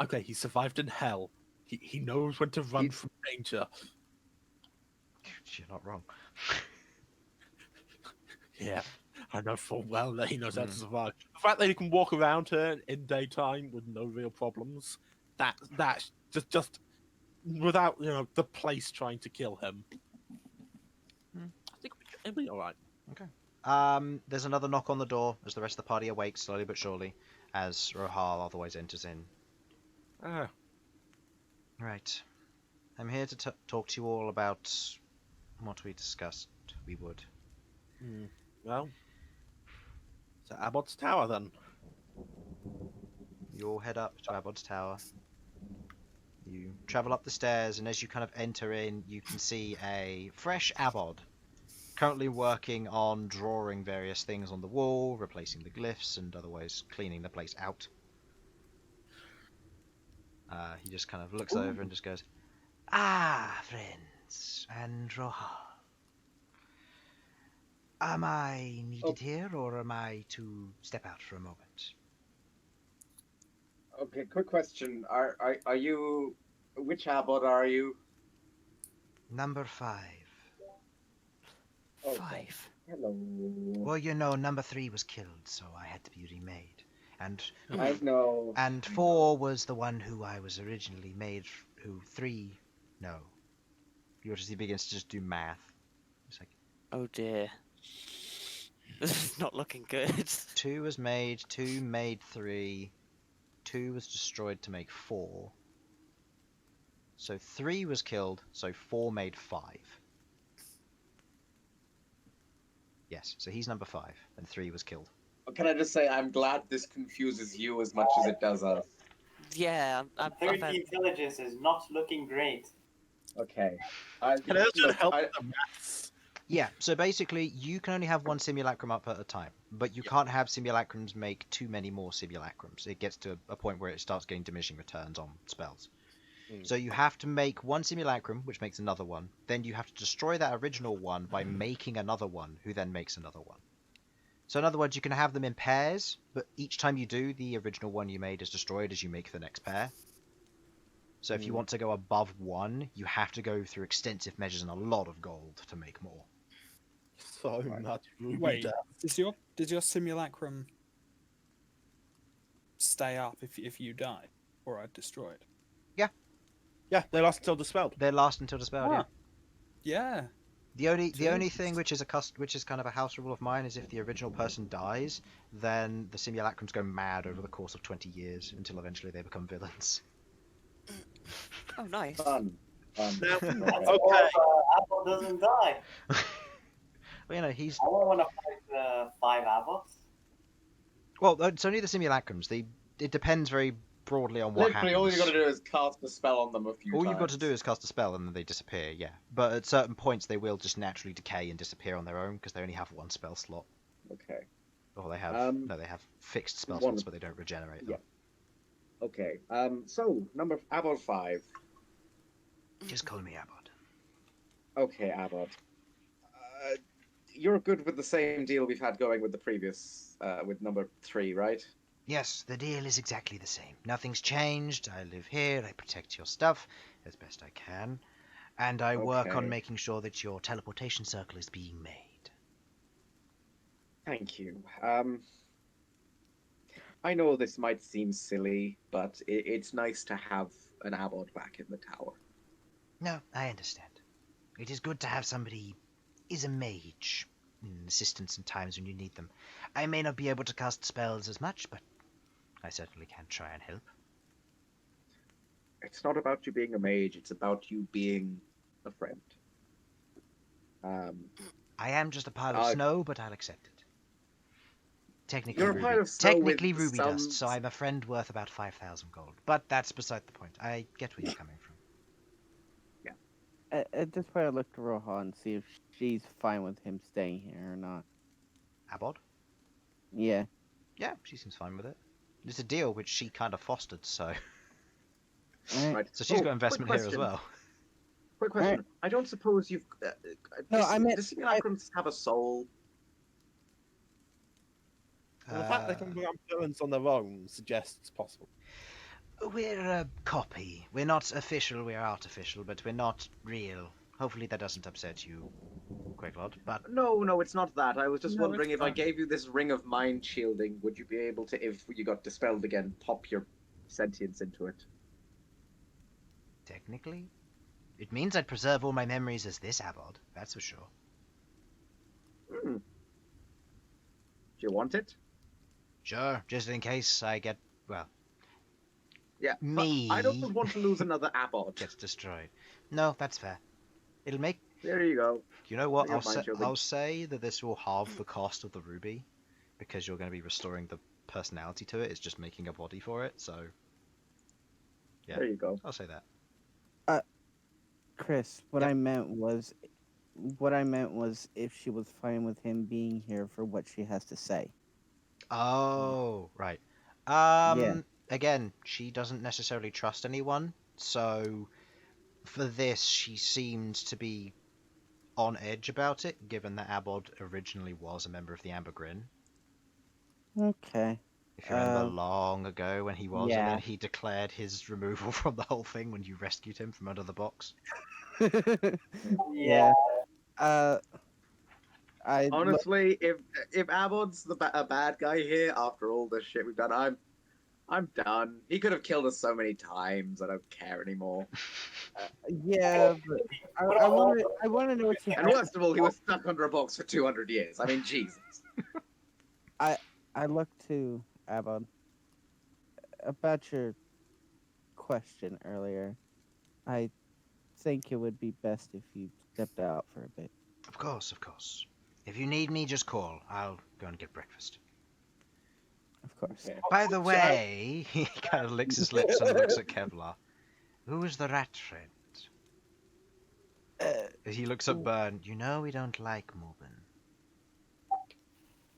Okay, he survived in hell. He knows when to run from danger. You're not wrong. Yeah, I know full well that he knows how to survive. The fact that he can walk around here in daytime with no real problems, that's just without the place trying to kill him. Hmm. I think it'll be all right. There's another knock on the door as the rest of the party awakes slowly but surely, as Rohal otherwise enters in. Ah, Right. I'm here to talk to you all about what we discussed we would. well, so Abbott's Tower then. You all head up to Abbott's Tower. You travel up the stairs, and as you kind of enter in, you can see a fresh Abbot, currently working on drawing various things on the wall, replacing the glyphs, and otherwise cleaning the place out. He just kind of looks over and just goes, "Ah, friends, and Rohal. Am I needed here, or am I to step out for a moment?" Okay, quick question. Are you... Which abbot are you? Number 5. Oh, 5. hello. Well, number 3 was killed, so I had to be remade. And I know. And 4 was the one who I was originally made. Who 3? No. He begins to just do math. It's like Oh dear. This is not looking good. 2 was made, 2 made 3, 2 was destroyed to make 4. So 3 was killed, so 4 made 5. Yes, so he's number 5, and 3 was killed. Can I just say, I'm glad this confuses you as much as it does us. Yeah, I've had... 13 villages is not looking great. Okay. Can I also help I- the maths? Yeah, so basically, you can only have one simulacrum up at a time, but you can't have simulacrums make too many more simulacrums. It gets to a point where it starts getting diminishing returns on spells. So you have to make one simulacrum, which makes another one. Then you have to destroy that original one by making another one, who then makes another one. So in other words, you can have them in pairs, but each time you do, the original one you made is destroyed as you make the next pair. So if you want to go above 1, you have to go through extensive measures and a lot of gold to make more. So much ruby Wait, dust. does your simulacrum stay up if you die or are destroyed? Yeah, they last until dispelled. They last until dispelled, yeah. Yeah. The only thing which is kind of a house rule of mine is if the original person dies, then the simulacrums go mad over the course of 20 years until eventually they become villains. Oh, nice. Fun. Now, Okay. okay. Apple doesn't die. Well, he's... I don't want to fight 5 apples. Well, it's only the simulacrums. It depends very broadly on what Literally, happens. all you gotta do is cast a spell on them a few All times. you've got to do is cast a spell and then they disappear, yeah. But at certain points they will just naturally decay and disappear on their own because they only have one spell slot. Okay. Or they have they have fixed spell slots but they don't regenerate them. Yeah. Okay. So Abbot 5. Just call me Abbot. Okay, Abbot. You're good with the same deal we've had going with the previous, with number 3, right? Yes, the deal is exactly the same. Nothing's changed. I live here. I protect your stuff as best I can. And I work on Okay. making sure that your teleportation circle is being made. Thank you. I know this might seem silly, but it's nice to have an abbot back in the tower. No, I understand. It is good to have somebody is a mage in assistance in times when you need them. I may not be able to cast spells as much, but I certainly can try and help. It's not about you being a mage, it's about you being a friend. I am just a pile of snow, but I'll accept it. Technically, You're a pile of snow technically with ruby some... dust, so I'm a friend worth about 5,000 gold. But that's beside the point. I get where you're coming from. At this point, I look to Roha and see if she's fine with him staying here or not. Abod? Yeah. Yeah, she seems fine with it. It's a deal which she kind of fostered, so... Right. So she's got investment quick here as question. well. Quick question. Right. I don't suppose you've... No, I meant- Does simulacrums have a soul? The fact they can become villains on their own suggests possible. We're a copy. We're not official, we're artificial, but we're not real. Hopefully that doesn't upset you, Queglod, but... No, it's not that. I was just No, wondering it's if I fine. gave you this ring of mind shielding, would you be able to, if you got dispelled again, pop your sentience into it? technically. It means I'd preserve all my memories as this abbot, that's for sure. Do you want it? Sure, just in case I get, well, Yeah. me But I don't want to lose another abbot. gets destroyed. No, that's fair. It'll make... There you go. You know what? I don't mind shielding. I'll say that this will halve the cost of the ruby, because you're going to be restoring the personality to it. It's just making a body for it, so... Yeah, There you go. I'll say that. Chris, what Yep. I meant was if she was fine with him being here for what she has to say. Oh, right. Again, she doesn't necessarily trust anyone, so for this, she seems to be on edge about it, given that Abod originally was a member of the Amber Grin. Okay. If you remember long ago when he was, and yeah. then he declared his removal from the whole thing when you rescued him from under the box. Yeah. Honestly, if Abod's a bad guy here after all this shit we've done, I'm done. He could have killed us so many times. I don't care anymore. Yeah, but I want to know what you And worst of all, he was stuck under a box for 200 years. I mean, Jesus. I looked to Abon about your question earlier. I think it would be best if you stepped out for a bit. Of course, of course. If you need me, just call. I'll go and get breakfast. Of course. Okay. By the way, he kind of licks his lips and looks at Kevlar. Who is the rat friend? He looks at Bern. You know we don't like moving.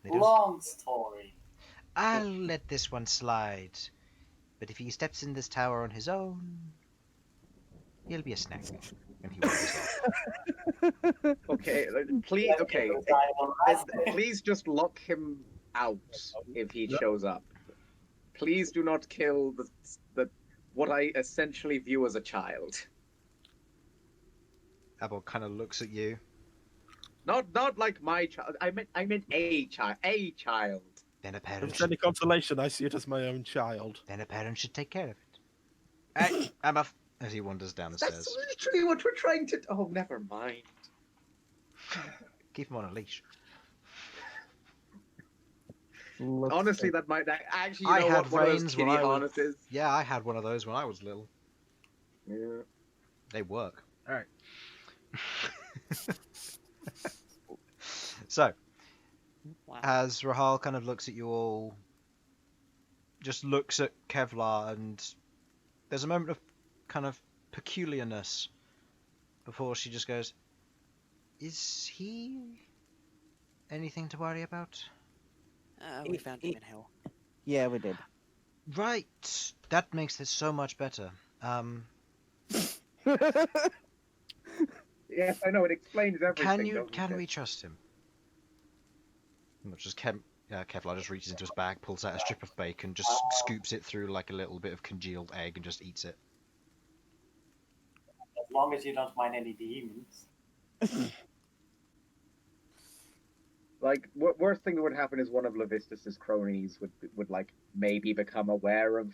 Long story. I'll let this one slide. But if he steps in this tower on his own, he'll be a snack. And he wanders off. Okay, please. Okay, please just lock him out if he shows up. Please do not kill the what I essentially view as a child. Abel kind of looks at you. Not like my child. I meant a child. A child. Then a If parent it's any consolation, I see it as my own child. Then a parent should take care of it. Hey, I'm off. As he wanders down the That's stairs. literally what we're trying to. Oh, never mind. Keep him on a leash. Honestly, that might actually. You I know had what? One of those reins when kitty I was- harnesses. Yeah, I had one of those when I was little. Yeah. They work. Alright. So, Wow. as Rahal kind of looks at you all, just looks at Kevlar, and there's a moment of kind of peculiarness before she just goes, "Is he anything to worry about?" We found him in hell. Yeah, we did. Right, that makes this so much better. Yes, I know. It explains everything. doesn't Can it? we trust him? Not just Kevlar just reaches into his bag, pulls out a strip of bacon, just scoops it through like a little bit of congealed egg, and just eats it. As long as you don't mind any demons. Like, worst thing that would happen is one of Levistus's cronies would like maybe become aware of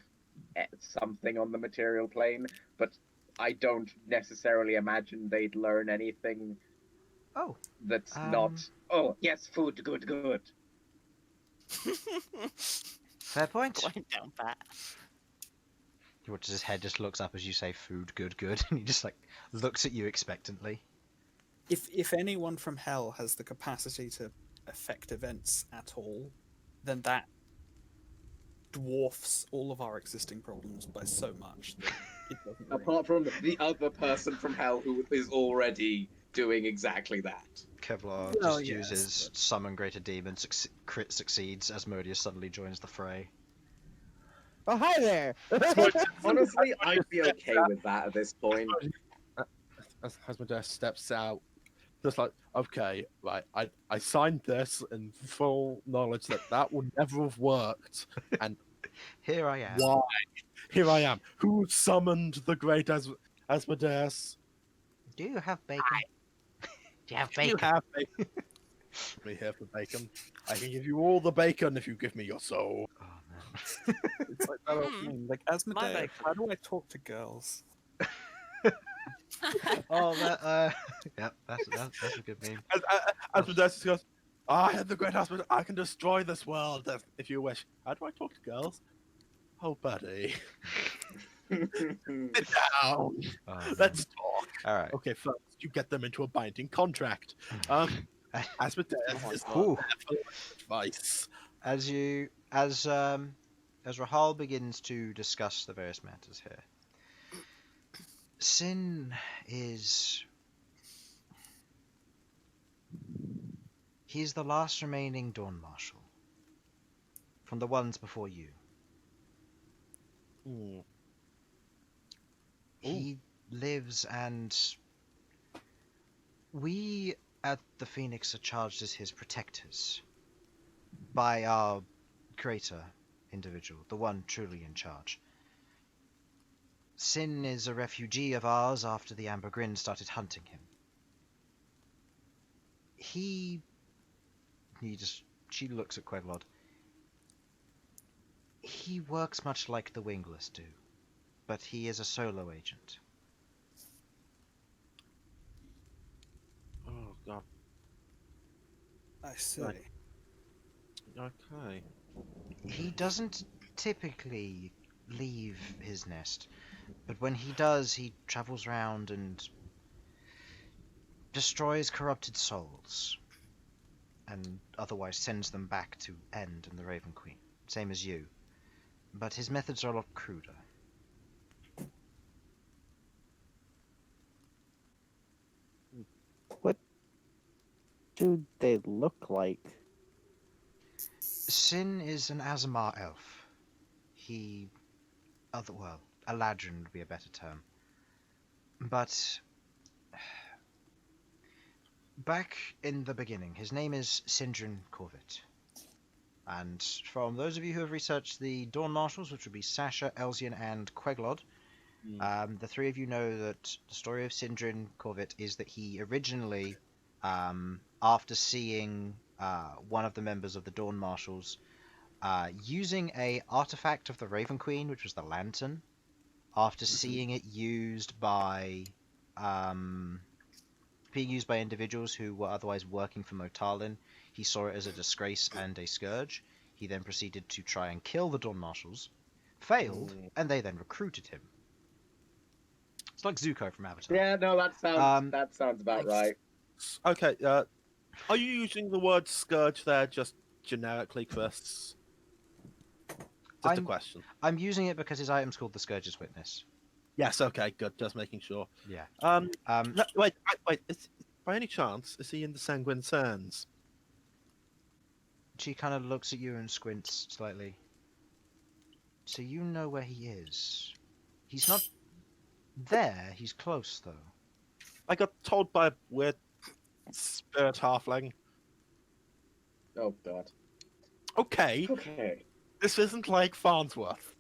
something on the material plane, but I don't necessarily imagine they'd learn anything. Oh, that's not. Oh yes, food, good. Fair point. Going down that. He watches his head, just looks up as you say food, good, and he just like looks at you expectantly. If anyone from hell has the capacity to affect events at all, then that dwarfs all of our existing problems by so much that it doesn't really... Apart from the other person from hell who is already doing exactly that. Kevlar Well, just yes, uses summon greater demon, crit succeeds. Asmodeus suddenly joins the fray. Oh, hi there! Honestly, I'd be okay with that at this point. As Asmodeus steps out, just like, okay, right, I signed this in full knowledge that would never have worked, and Here I am. why? Here I am. Who summoned the great Asmodeus? Do you have bacon? Do you have You bacon? have bacon. Me here for bacon. I can give you all the bacon if you give me your soul. Oh, man. It's like that old meme, like, Asmodeus, bacon. how do I talk to girls? Oh, that. Yep, that's a good meme. As Modestus goes, I am the great husband. I can destroy this world if you wish. How do I talk to girls? Oh, buddy. Sit down. Oh, Let's talk. all right. Okay, first, you get them into a binding contract. Asmodeus is Ooh. not there for advice. As Rahal begins to discuss the various matters here, Sin is. He's the last remaining Dawn Marshal from the ones before you. Ooh. He lives, and we at the Phoenix are charged as his protectors by our greater individual, the one truly in charge. Sin is a refugee of ours after the Amber Grin started hunting him. She looks at Queglod. He works much like the Wingless do, but he is a solo agent. Oh, God. I see. Right. Okay. He doesn't typically leave his nest, but when he does, he travels around and destroys corrupted souls, and otherwise sends them back to End and the Raven Queen, same as you. But his methods are a lot cruder. What do they look like? Sin is an Azamar elf. Eladrin would be a better term. But back in the beginning, his name is Sindrin Corvett. And from those of you who have researched the Dawn Marshals, which would be Sasha, Elsyan, and Queglod, the three of you know that the story of Sindrin Corvett is that he originally, after seeing one of the members of the Dawn Marshals using a artifact of the Raven Queen, which was the lantern, after seeing it used by being used by individuals who were otherwise working for Motalin, he saw it as a disgrace and a scourge. He then proceeded to try and kill the Dawn Marshals, failed, and they then recruited him. It's like Zuko from Avatar. Yeah, no, that sounds about right. Okay, are you using the word scourge there just generically, Chris? Just a question. I'm using it because his item's called the Scourge's Witness. Yes, okay, good. Just making sure. Yeah. Wait. By any chance, is he in the Sanguine Sands? She kind of looks at you and squints slightly. So you know where he is. He's not there. He's close, though. I got told by a weird spirit halfling. Oh, God. Okay. This isn't like Farnsworth.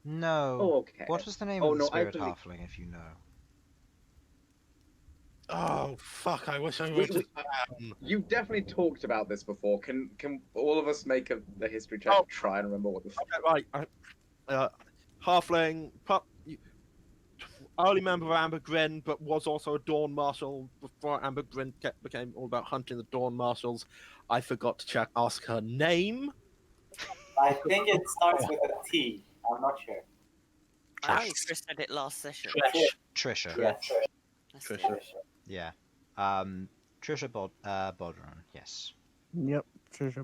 No. Oh, okay. What was the name of the spirit halfling, if you know? Oh, fuck, I wish I would. You definitely talked about this before. Can all of us make the history check to try and remember what this is? Okay, right. Halfling, early member of Amber Grin, but was also a Dawn Marshal before Amber Grin became all about hunting the Dawn Marshals. I forgot to ask her name. I think it starts with a T. I'm not sure. I think Chris said it last session. Trisha. Yes. Trisha. Yeah. Trisha Bodron, yes. Yep, Trisha.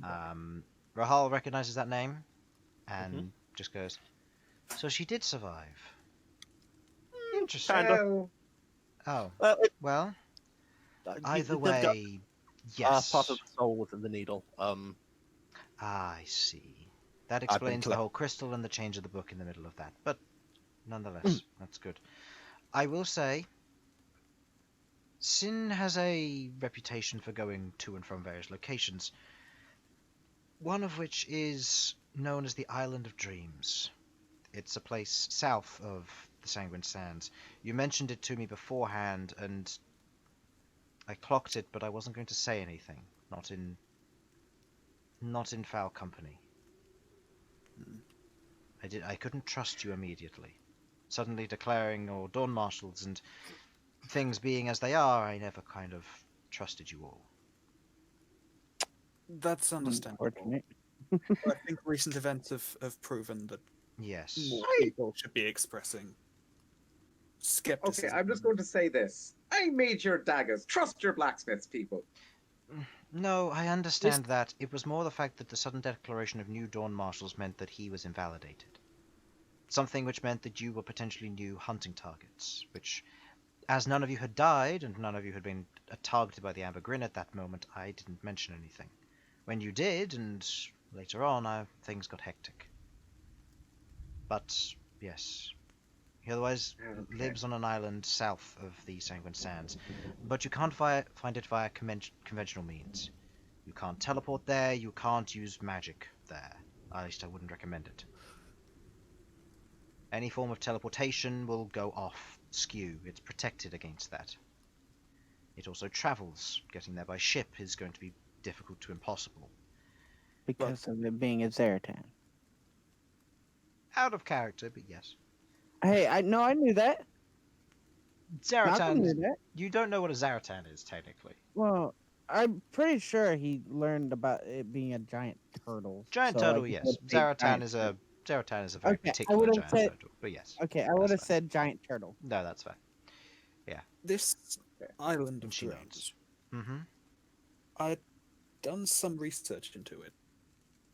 Rahal recognizes that name and just goes, so she did survive. Interesting. Well, Oh, well, either way, yes. Part of the soul within the needle. I see. That explains the whole crystal and the change of the book in the middle of that. But nonetheless, that's good. I will say, Sin has a reputation for going to and from various locations, one of which is known as the Island of Dreams. It's a place south of the Sanguine Sands. You mentioned it to me beforehand, and I clocked it, but I wasn't going to say anything. Not in foul company. I couldn't trust you immediately. suddenly declaring or dawn marshals and things being as they are, I never kind of trusted you all. That's understandable. Unfortunate. I think recent events have proven that Yes. more people should be expressing skepticism. Okay, I'm just going to say this. I made your daggers. Trust your blacksmiths, people. No, I understand that. It was more the fact that the sudden declaration of new dawn marshals meant that he was invalidated. Something which meant that you were potentially new hunting targets, which, as none of you had died and none of you had been targeted by the Amber Grin at that moment, I didn't mention anything. When you did, and later on, things got hectic. But, yes. He otherwise lives on an island south of the Sanguine Sands, but you can't find it via conventional means. You can't teleport there, you can't use magic there. At least I wouldn't recommend it. Any form of teleportation will go off skew. It's protected against that. It also travels. Getting there by ship is going to be difficult to impossible. Because of it being a Zaratan. Out of character, but yes. Hey, I knew that. Malcolm knew Zaratan, that. you don't know what a Zaratan is, technically. Well, I'm pretty sure he learned about it being a giant turtle. Giant so, turtle, like, yes. it's a big Zaratan giant is turtle. a very Okay, I particular would've giant said- turtle, but yes. Okay, I That's would have fine. said giant turtle. No, that's fair. This island of And she drones, nods. Mm-hmm. I'd done some research into it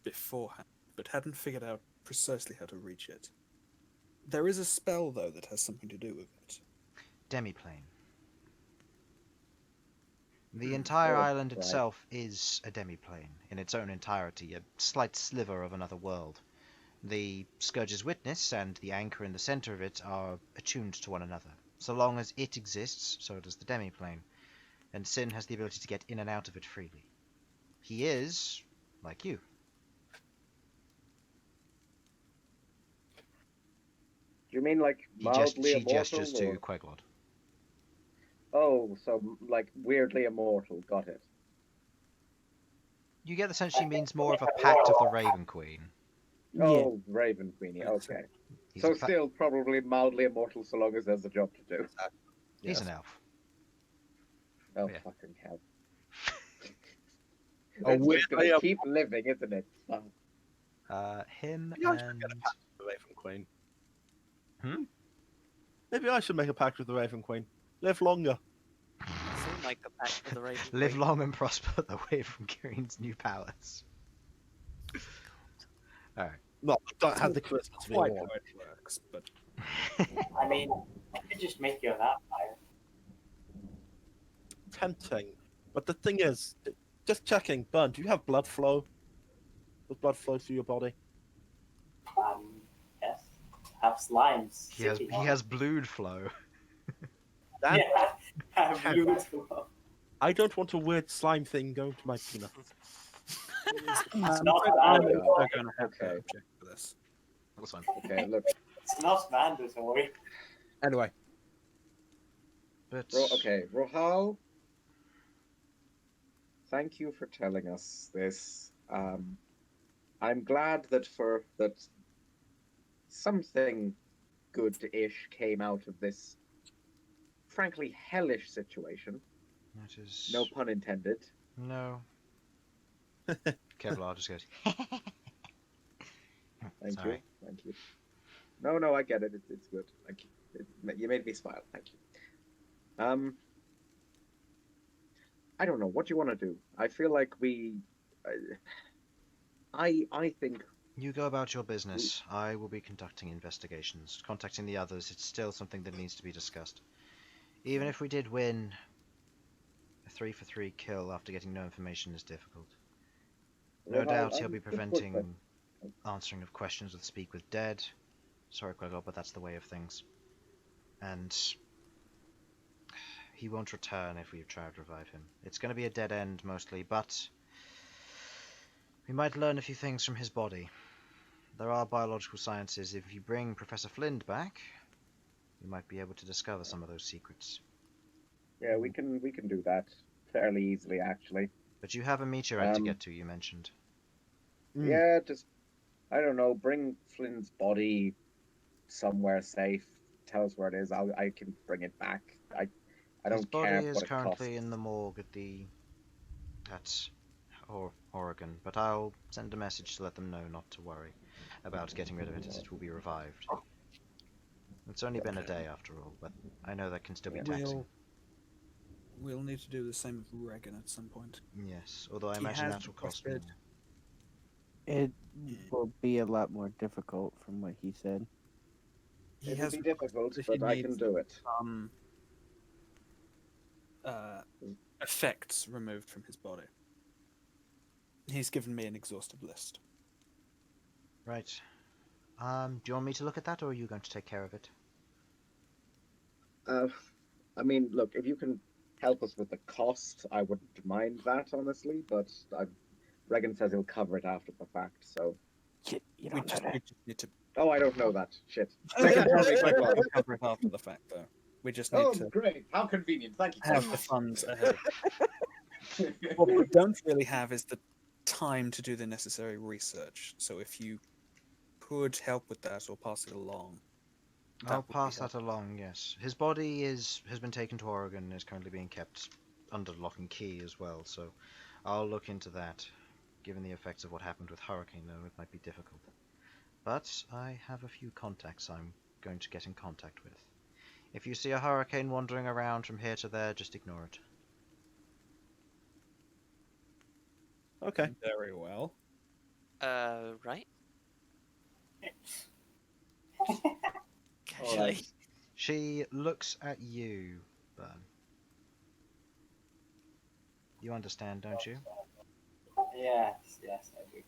beforehand, but hadn't figured out precisely how to reach it. There is a spell, though, that has something to do with it. Demiplane. The entire Oh, island right. itself is a demiplane, in its own entirety, a slight sliver of another world. The Scourge's Witness and the anchor in the center of it are attuned to one another. So long as it exists, so does the demiplane, and Sin has the ability to get in and out of it freely. He is, like you. Do you mean like She mildly immortal? gestures to or- Queglod. Oh, so like weirdly immortal. Got it. You get the sense she means more of a pact of the Raven Queen. Oh, Raven Queenie. Okay. He's So a still probably mildly immortal, so long as there's a job to do. He's an elf. Oh, Yeah. fucking hell. Oh, It's just weirdly gonna keep living, isn't it? Oh. Him Maybe I should and... get a pact with the Raven Queen. Hmm? Maybe I should make a pact with the Raven Queen. Live longer. So make a pact with the Raven Live Queen. long and prosper away from Kieran's new powers. Alright. No, I don't have the charisma to be Quite more. how it works, but I mean, I could just make you a vampire. Tempting. But the thing is, just checking, Bern, do you have blood flow? Does blood flow through your body? Yes. Have slimes. He has blood flow. Dan, Yeah, I have blue as well. I don't want a weird slime thing going to my penis. It's I'm not afraid bad. they're going to have to Okay. object for this. That's fine. Okay, look. It's not mandatory. Anyway, But... Okay, Rohal. Thank you for telling us this. I'm glad that something good-ish came out of this, frankly, hellish situation. That is... No pun intended. No. Kevlar just goes... Thank Sorry. you. Thank you. No, I get it. It's good. Thank you. You made me smile. Thank you. I don't know. What do you want to do? I feel like I think You go about your business. I will be conducting investigations. Contacting the others, it's still something that needs to be discussed. Even if we did win, a 3-for-3 kill after getting no information is difficult. No Rohal, doubt he'll I'm be just preventing answering of questions with Speak with Dead. Sorry, Queglod, but that's the way of things. And he won't return if we try to revive him. It's going to be a dead end mostly, but we might learn a few things from his body. There are biological sciences. If you bring Professor Flint back, we might be able to discover some of those secrets. Yeah, we can do that fairly easily, actually. But you have a meteorite to get to, you mentioned. Mm. Yeah, just I don't know. Bring Flynn's body somewhere safe. tell us where it is, I can bring it back. I His don't body care is what it currently costs. in the morgue at Oregon, but I'll send a message to let them know not to worry about getting rid of it, as it will be revived. It's only been a Okay. day after all, but I know that can still be Yeah. taxing. We'll need to do the same with Regan at some point. Yes, although I He imagine has that will cost more. requested- It will be a lot more difficult from what he said. He It will has be requested difficult, that he but I can needs do it. some effects removed from his body. He's given me an exhaustive list. Right. Do you want me to look at that, or are you going to take care of it? I mean, look, if you can help us with the cost, I wouldn't mind that, honestly, but Regan says he'll cover it after the fact, so... You We don't know just that. need to Oh, I don't know that. Shit. Regan will cover it after the fact, though. We just need Oh, to great. How convenient. Thank you. have the funds ahead. What we don't really have is the time to do the necessary research. So if you could help with that or pass it along, I'll would be pass that helpful. along, yes. His body has been taken to Oregon and is currently being kept under lock and key as well, so I'll look into that. Given the effects of what happened with Hurricane, though, it might be difficult. But I have a few contacts I'm going to get in contact with. If you see a hurricane wandering around from here to there, just ignore it. Okay. Very well. Right. All Casually. right. She looks at you, Bern. You understand, don't you? Yes, I do.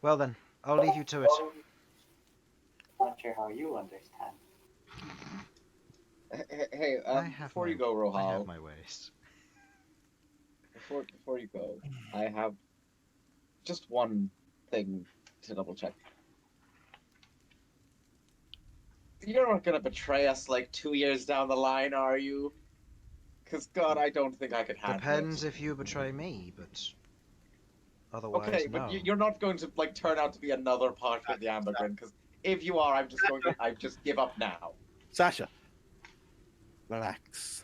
Well then, I'll leave you to it. Not sure how you understand. Hey, before you go, I have Rohal, my ways. before you go, I have just one thing to double check. You're not gonna betray us like 2 years down the line, are you? Because God, I don't think I could handle Depends it. if you betray me, but otherwise, Okay, no. but you're not going to like turn out to be another part of the Ambergrin. Because if you are, I just give up now. Sasha, relax.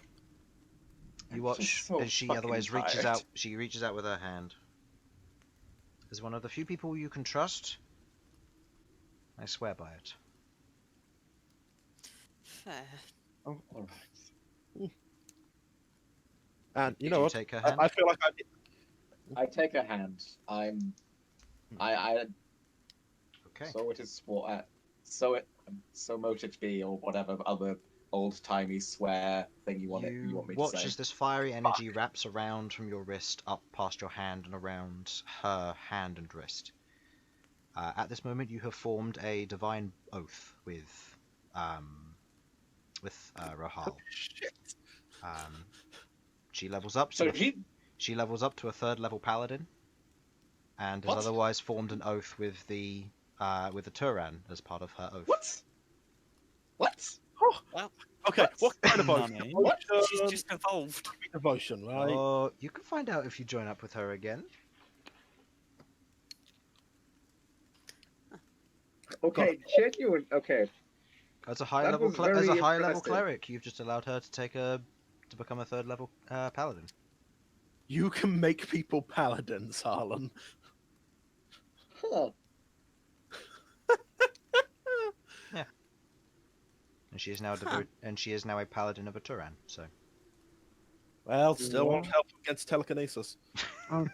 You I'm watch just so as she fucking otherwise reaches tired. out. She reaches out with her hand. As one of the few people you can trust, I swear by it. Fair. Oh, all right. And you Did know you what? take her hand? I feel like I take a hand. I Okay. so it is so mote it be, or whatever other old-timey swear thing you want me watch to say. as this fiery energy wraps around from your wrist up past your hand and around her hand and wrist. At this moment, you have formed a divine oath with Rohal. shit. She levels up. So She levels up to a 3rd level paladin, and has What? otherwise formed an oath with the Turan as part of her oath. What? Oh, Well, okay. What kind of oath? Nani? she's just evolved. Devotion, right? Oh, you can find out if you join up with her again. Okay, genuine. Okay. As a high That level was very impressive. cleric, you've just allowed her to become a 3rd level paladin. You can make people paladins, Harlan. Huh. And she is now a paladin of a Turan. So Well, still won't help against telekinesis. So,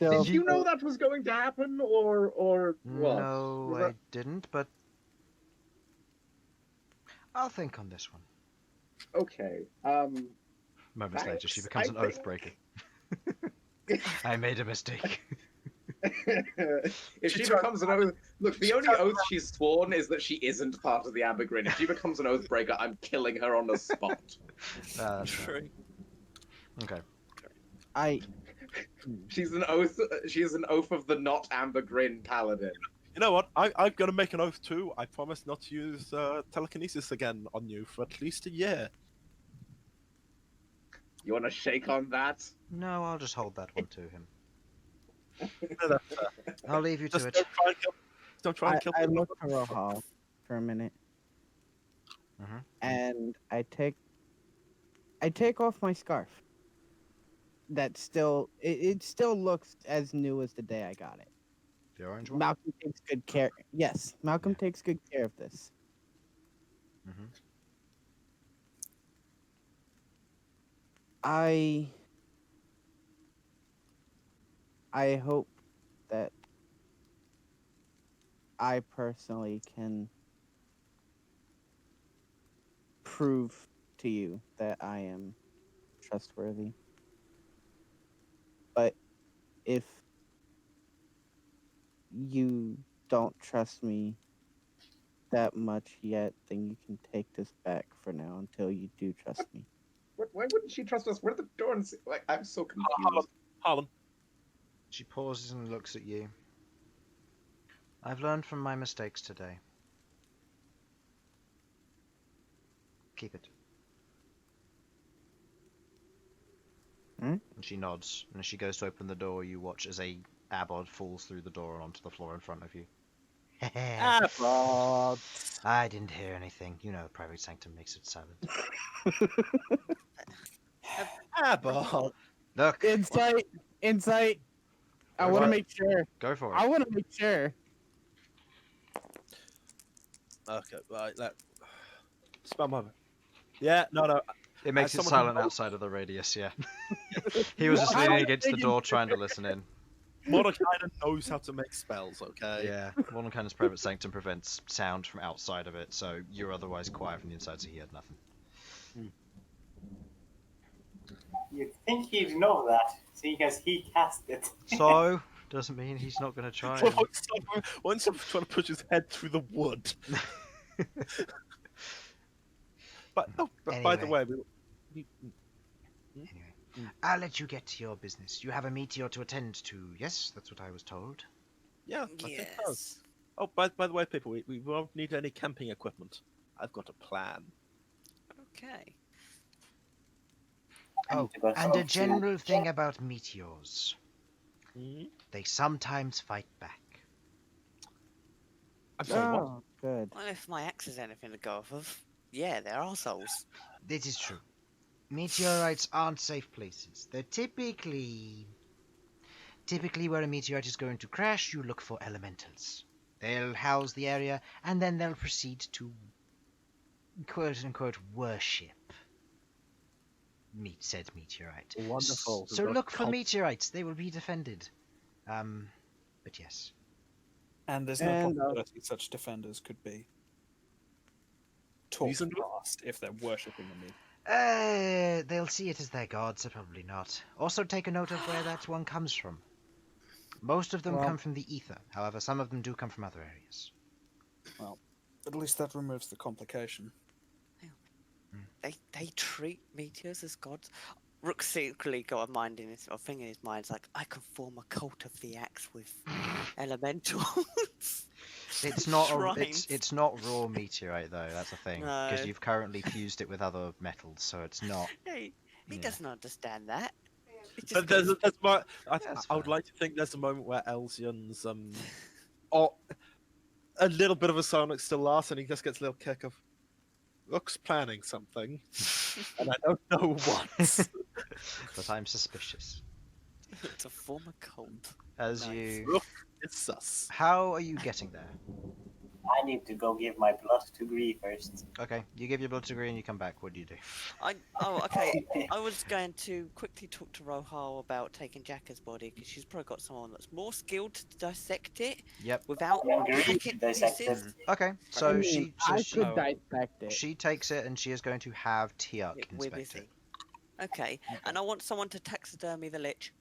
Did you know that was going to happen, or what? no, Was I that- didn't. But I'll think on this one. Okay. Moments later, she Thanks, becomes an I oath breaker. I made a mistake. If she becomes an oath, look, the only oath she's sworn is that she isn't part of the Ambergrin. If she becomes an oath breaker, I'm killing her on the spot. That's fair. True. Okay. She's an oath. She is an oath of the not Ambergrin paladin. You know what? I'm going to make an oath too. I promise not to use telekinesis again on you for at least a year. You want to shake on that? No, I'll just hold that one to him. No, that's, I'll leave you to just it. don't try and kill. Don't try and kill I people. look for Rohal for a minute, Mhm. and I take off my scarf. That still it still looks as new as the day I got it. The orange one. Malcolm takes good care. Yes, Malcolm takes good care of this. Mhm. I hope that I personally can prove to you that I am trustworthy. But if you don't trust me that much yet, then you can take this back for now until you do trust me. Why wouldn't she trust us? We're the Dorns. Like, I'm so confused. Harlan. She pauses and looks at you. I've learned from my mistakes today. Keep it. Hmm? And she nods, and as she goes to open the door, you watch as a abbot falls through the door and onto the floor in front of you. Abbot. I didn't hear anything. You know, private sanctum makes it silent. Abbot. Look, Insight. I want to What? make sure. go for it. I want to make sure. Okay, right. Spell my. Yeah, no. It makes it someone silent who- outside of the radius, yeah. He was just leaning against the door trying to listen in. Mordekainen knows how to make spells, okay? Yeah, Mordenkainen's private sanctum prevents sound from outside of it, so you're otherwise quiet from the inside, so he had nothing. You'd think he'd know that, seeing as he cast it. So, doesn't mean he's not going to try. and- Once I'm trying to push his head through the wood. But by the way, Anyway, I'll let you get to your business. You have a meteor to attend to, yes? That's what I was told. yeah, I think so. Yes. Oh, by the way, people, we won't need any camping equipment. I've got a plan. Okay. Oh, to go and a to- general thing about meteors. Hmm? They sometimes fight back. I'm sorry, what? Oh, good. Well, if my axe is anything to go off of, yeah, they're arseholes. This is true. Meteorites aren't safe places. They're typically where a meteorite is going to crash, you look for elementals. They'll house the area, and then they'll proceed to quote-unquote worship said meteorite. Wonderful. So We've got look for cult- meteorites. They will be defended. But yes. And there's no And, possibility such defenders could be talked Reasonable? past if they're worshipping a meteor. They'll see it as their god, so probably not. Also take a note of where that one comes from. Most of them Well- come from the ether. However, some of them do come from other areas. Well, at least that removes the complication. They treat meteors as gods. Rook secretly got a mind in his, or thing in his mind. It's like, I can form a cult of the axe with elementals. It's not Shrines. it's not raw meteorite though. That's the thing because No. you've currently fused it with other metals, so it's not. He Yeah. doesn't understand that. He just But goes, That's I would fine. like to think there's a moment where Elsyan's or a little bit of a silence still lasts, and he just gets a little kick of Rook's planning something, and I don't know what. But I'm suspicious. to form a cult. As Nice. you, Rook is sus. how are you getting there? I need to go give my blood to Gree first. Okay, you give your blood to Green, and you come back. What do you do? Okay. I was going to quickly talk to Rohal about taking Jacka's body because she's probably got someone that's more skilled to dissect it Yep. without Yeah, Gree hacking can dissect it. pieces. Okay, so I mean, she I she, could dissect it. she takes it, and she is going to have Tiak We're inspect busy. it. Okay, and I want someone to taxidermy the lich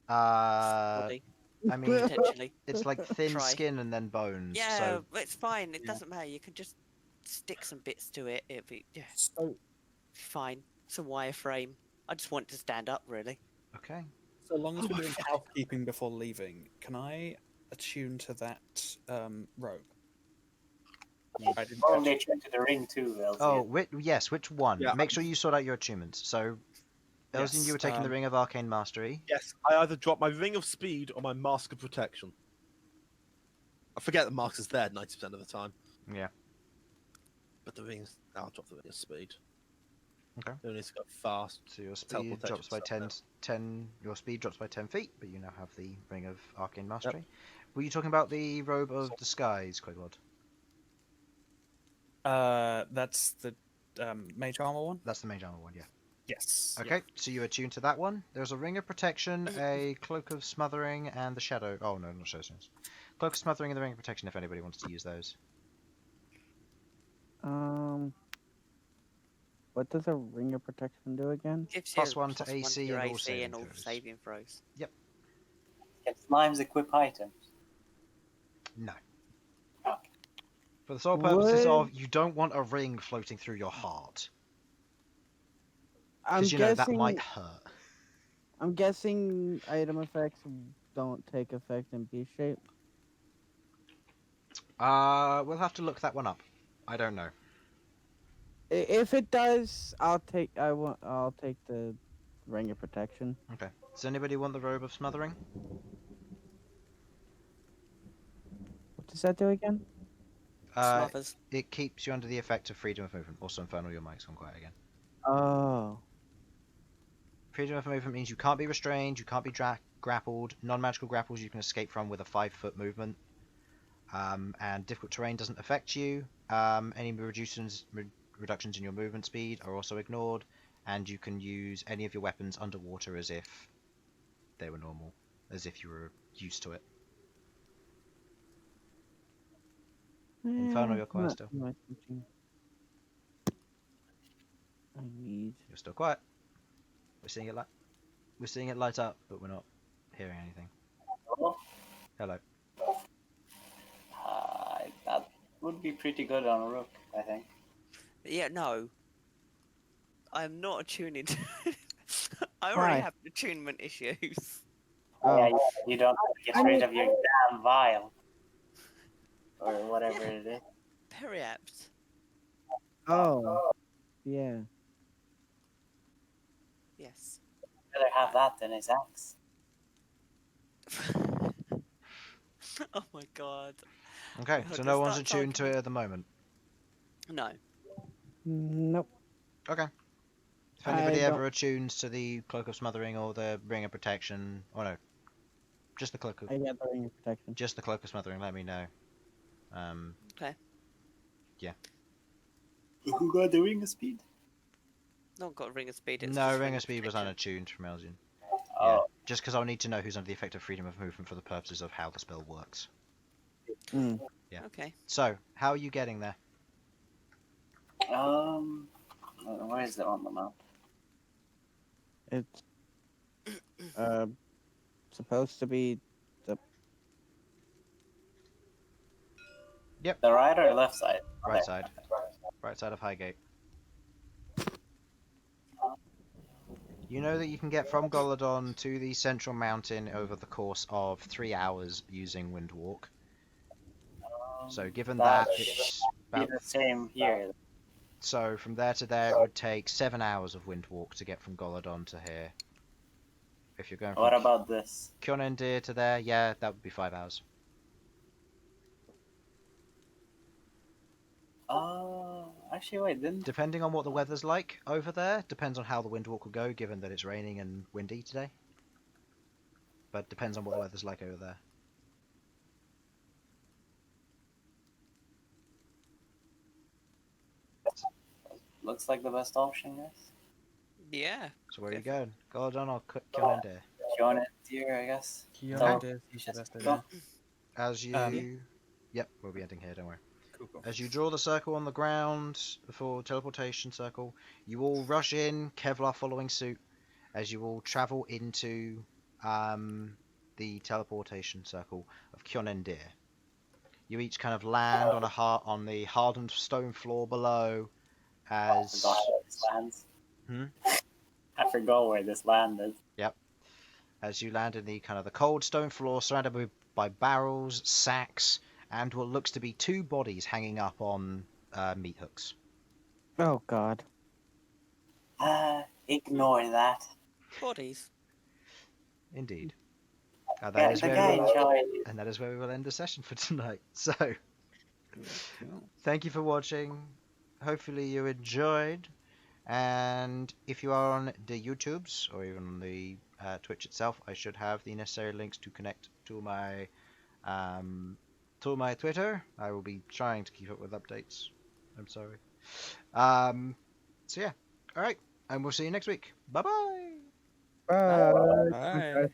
Uh, body, I mean, potentially. it's like thin Try. skin and then bones. Yeah, So but it's fine. It Yeah. doesn't matter. You can just stick some bits to it. It'll be So, fine. It's a wireframe. I just want it to stand up, really. okay. So long as we're doing housekeeping before leaving, can I attune to that robe? I didn't Oh, catch they it. turned to the ring too, Elsyan. Oh, yes. Which one? Yeah. Make sure you sort out your attunements. So, Elsyan, Yes, you were taking the Ring of Arcane Mastery. yes, I either drop my Ring of Speed or my Mask of Protection. I forget that Marcus is there 90% of the time. Yeah. But the ring's... I'll drop the ring's speed. Okay. You need to go fast. So your speed Teleportation drops by stuff 10. Your speed drops by 10 feet, but you now have the Ring of Arcane Mastery. Were you talking about the Robe of Disguise, Queglod? That's the mage armor one. That's the Mage Armor one, yeah. Yes. Okay, so you attune to that one. There's a Ring of Protection, a Cloak of Smothering, and the Shadow. Oh no, not Shadow Stones. Cloak of Smothering and the Ring of Protection. If anybody wants to use those. What does a ring of protection do again? Gives Plus you one to plus AC your and all AC saving and all throws. saving throws. Can slimes equip items? No. Okay. For the sole purposes Would- of you don't want a ring floating through your heart. I'm Because you know that guessing. might hurt. I'm guessing item effects don't take effect in beast shape. We'll have to look that one up. I don't know. If it does, I'll take. I'll take the ring of protection. Okay. Does anybody want the Robe of Smothering? What does that do again? Smothers. It keeps you under the effect of freedom of movement. Also, Infernal, your mic's gone quiet again. Oh. Freedom of movement means you can't be restrained, you can't be grappled. Non-magical grapples you can escape from with a 5-foot movement. And difficult terrain doesn't affect you. Any reductions in your movement speed are also ignored. And you can use any of your weapons underwater as if they were normal, as if you were used to it. Infernal, you're quiet not still. much switching. I need. You're still quiet. We're seeing it light up, but we're not hearing anything. Hello? Hello. That would be pretty good on a Rook, I think. Yeah, no. I'm not attuning to... I Why? already have attunement issues. Oh. Yeah, you don't get I rid mean- of your damn vial. Or whatever it is. Very apt. Oh. Yeah. Yes. Better have that than his axe. Oh my god. Okay, God, so this no one's starts attuned to it argument. at the moment. No. Nope. Okay. If I anybody don't- ever attunes to the Cloak of Smothering or the Ring of Protection, or no, just the Cloak of I got the ring of protection. Smothering, let me know. Okay. Who got the ring of speed? Not got a ring of speed. It's No, just Ring of Speed was protection. unattuned from Elsyan. Yeah, Oh, just because I'll need to know who's under the effect of freedom of movement for the purposes of how the spell works. Mm. Yeah. Okay. So, how are you getting there? where is it on the map? It's supposed to be the The right or left side? Right Okay. side. Right side of Highgate. You know that you can get from Golodon to the central mountain over the course of 3 hours using Windwalk. So given that, it's be about... the same here. So from there to there, it would take 7 hours of Windwalk to get from Golodon to here. If you're going What from about this? Kionendir to there, yeah, that would be 5 hours. Actually, wait, didn't... Depending on what the weather's like over there, depends on how the Windwalk will go, given that it's raining and windy today. But depends on what the weather's like over there. Looks like the best option, guys. Yeah. So where are you going? Golodon or Kionendir? Join it here, I guess. Go. As you... Yep, we'll be ending here, don't worry. Cool, cool. As you draw the circle on the ground for teleportation circle, you all rush in, Kevlar following suit, as you all travel into the teleportation circle of Kionendir. You each kind of land on the hardened stone floor below, as Forgot where this lands. Hmm? I forgot where this landed. as you land in the kind of the cold stone floor, surrounded by barrels, sacks, and what looks to be 2 bodies hanging up on meat hooks. Oh god. Ignore that. Bodies. Indeed. That is the where guy we will, enjoyed it. and that is where we will end the session for tonight. So, Cool. thank you for watching. Hopefully you enjoyed. And if you are on the YouTubes or even on the Twitch itself, I should have the necessary links to connect to my Twitter. I will be trying to keep up with updates. I'm sorry. So yeah, all right, and we'll see you next week. Bye-bye. Bye. Bye.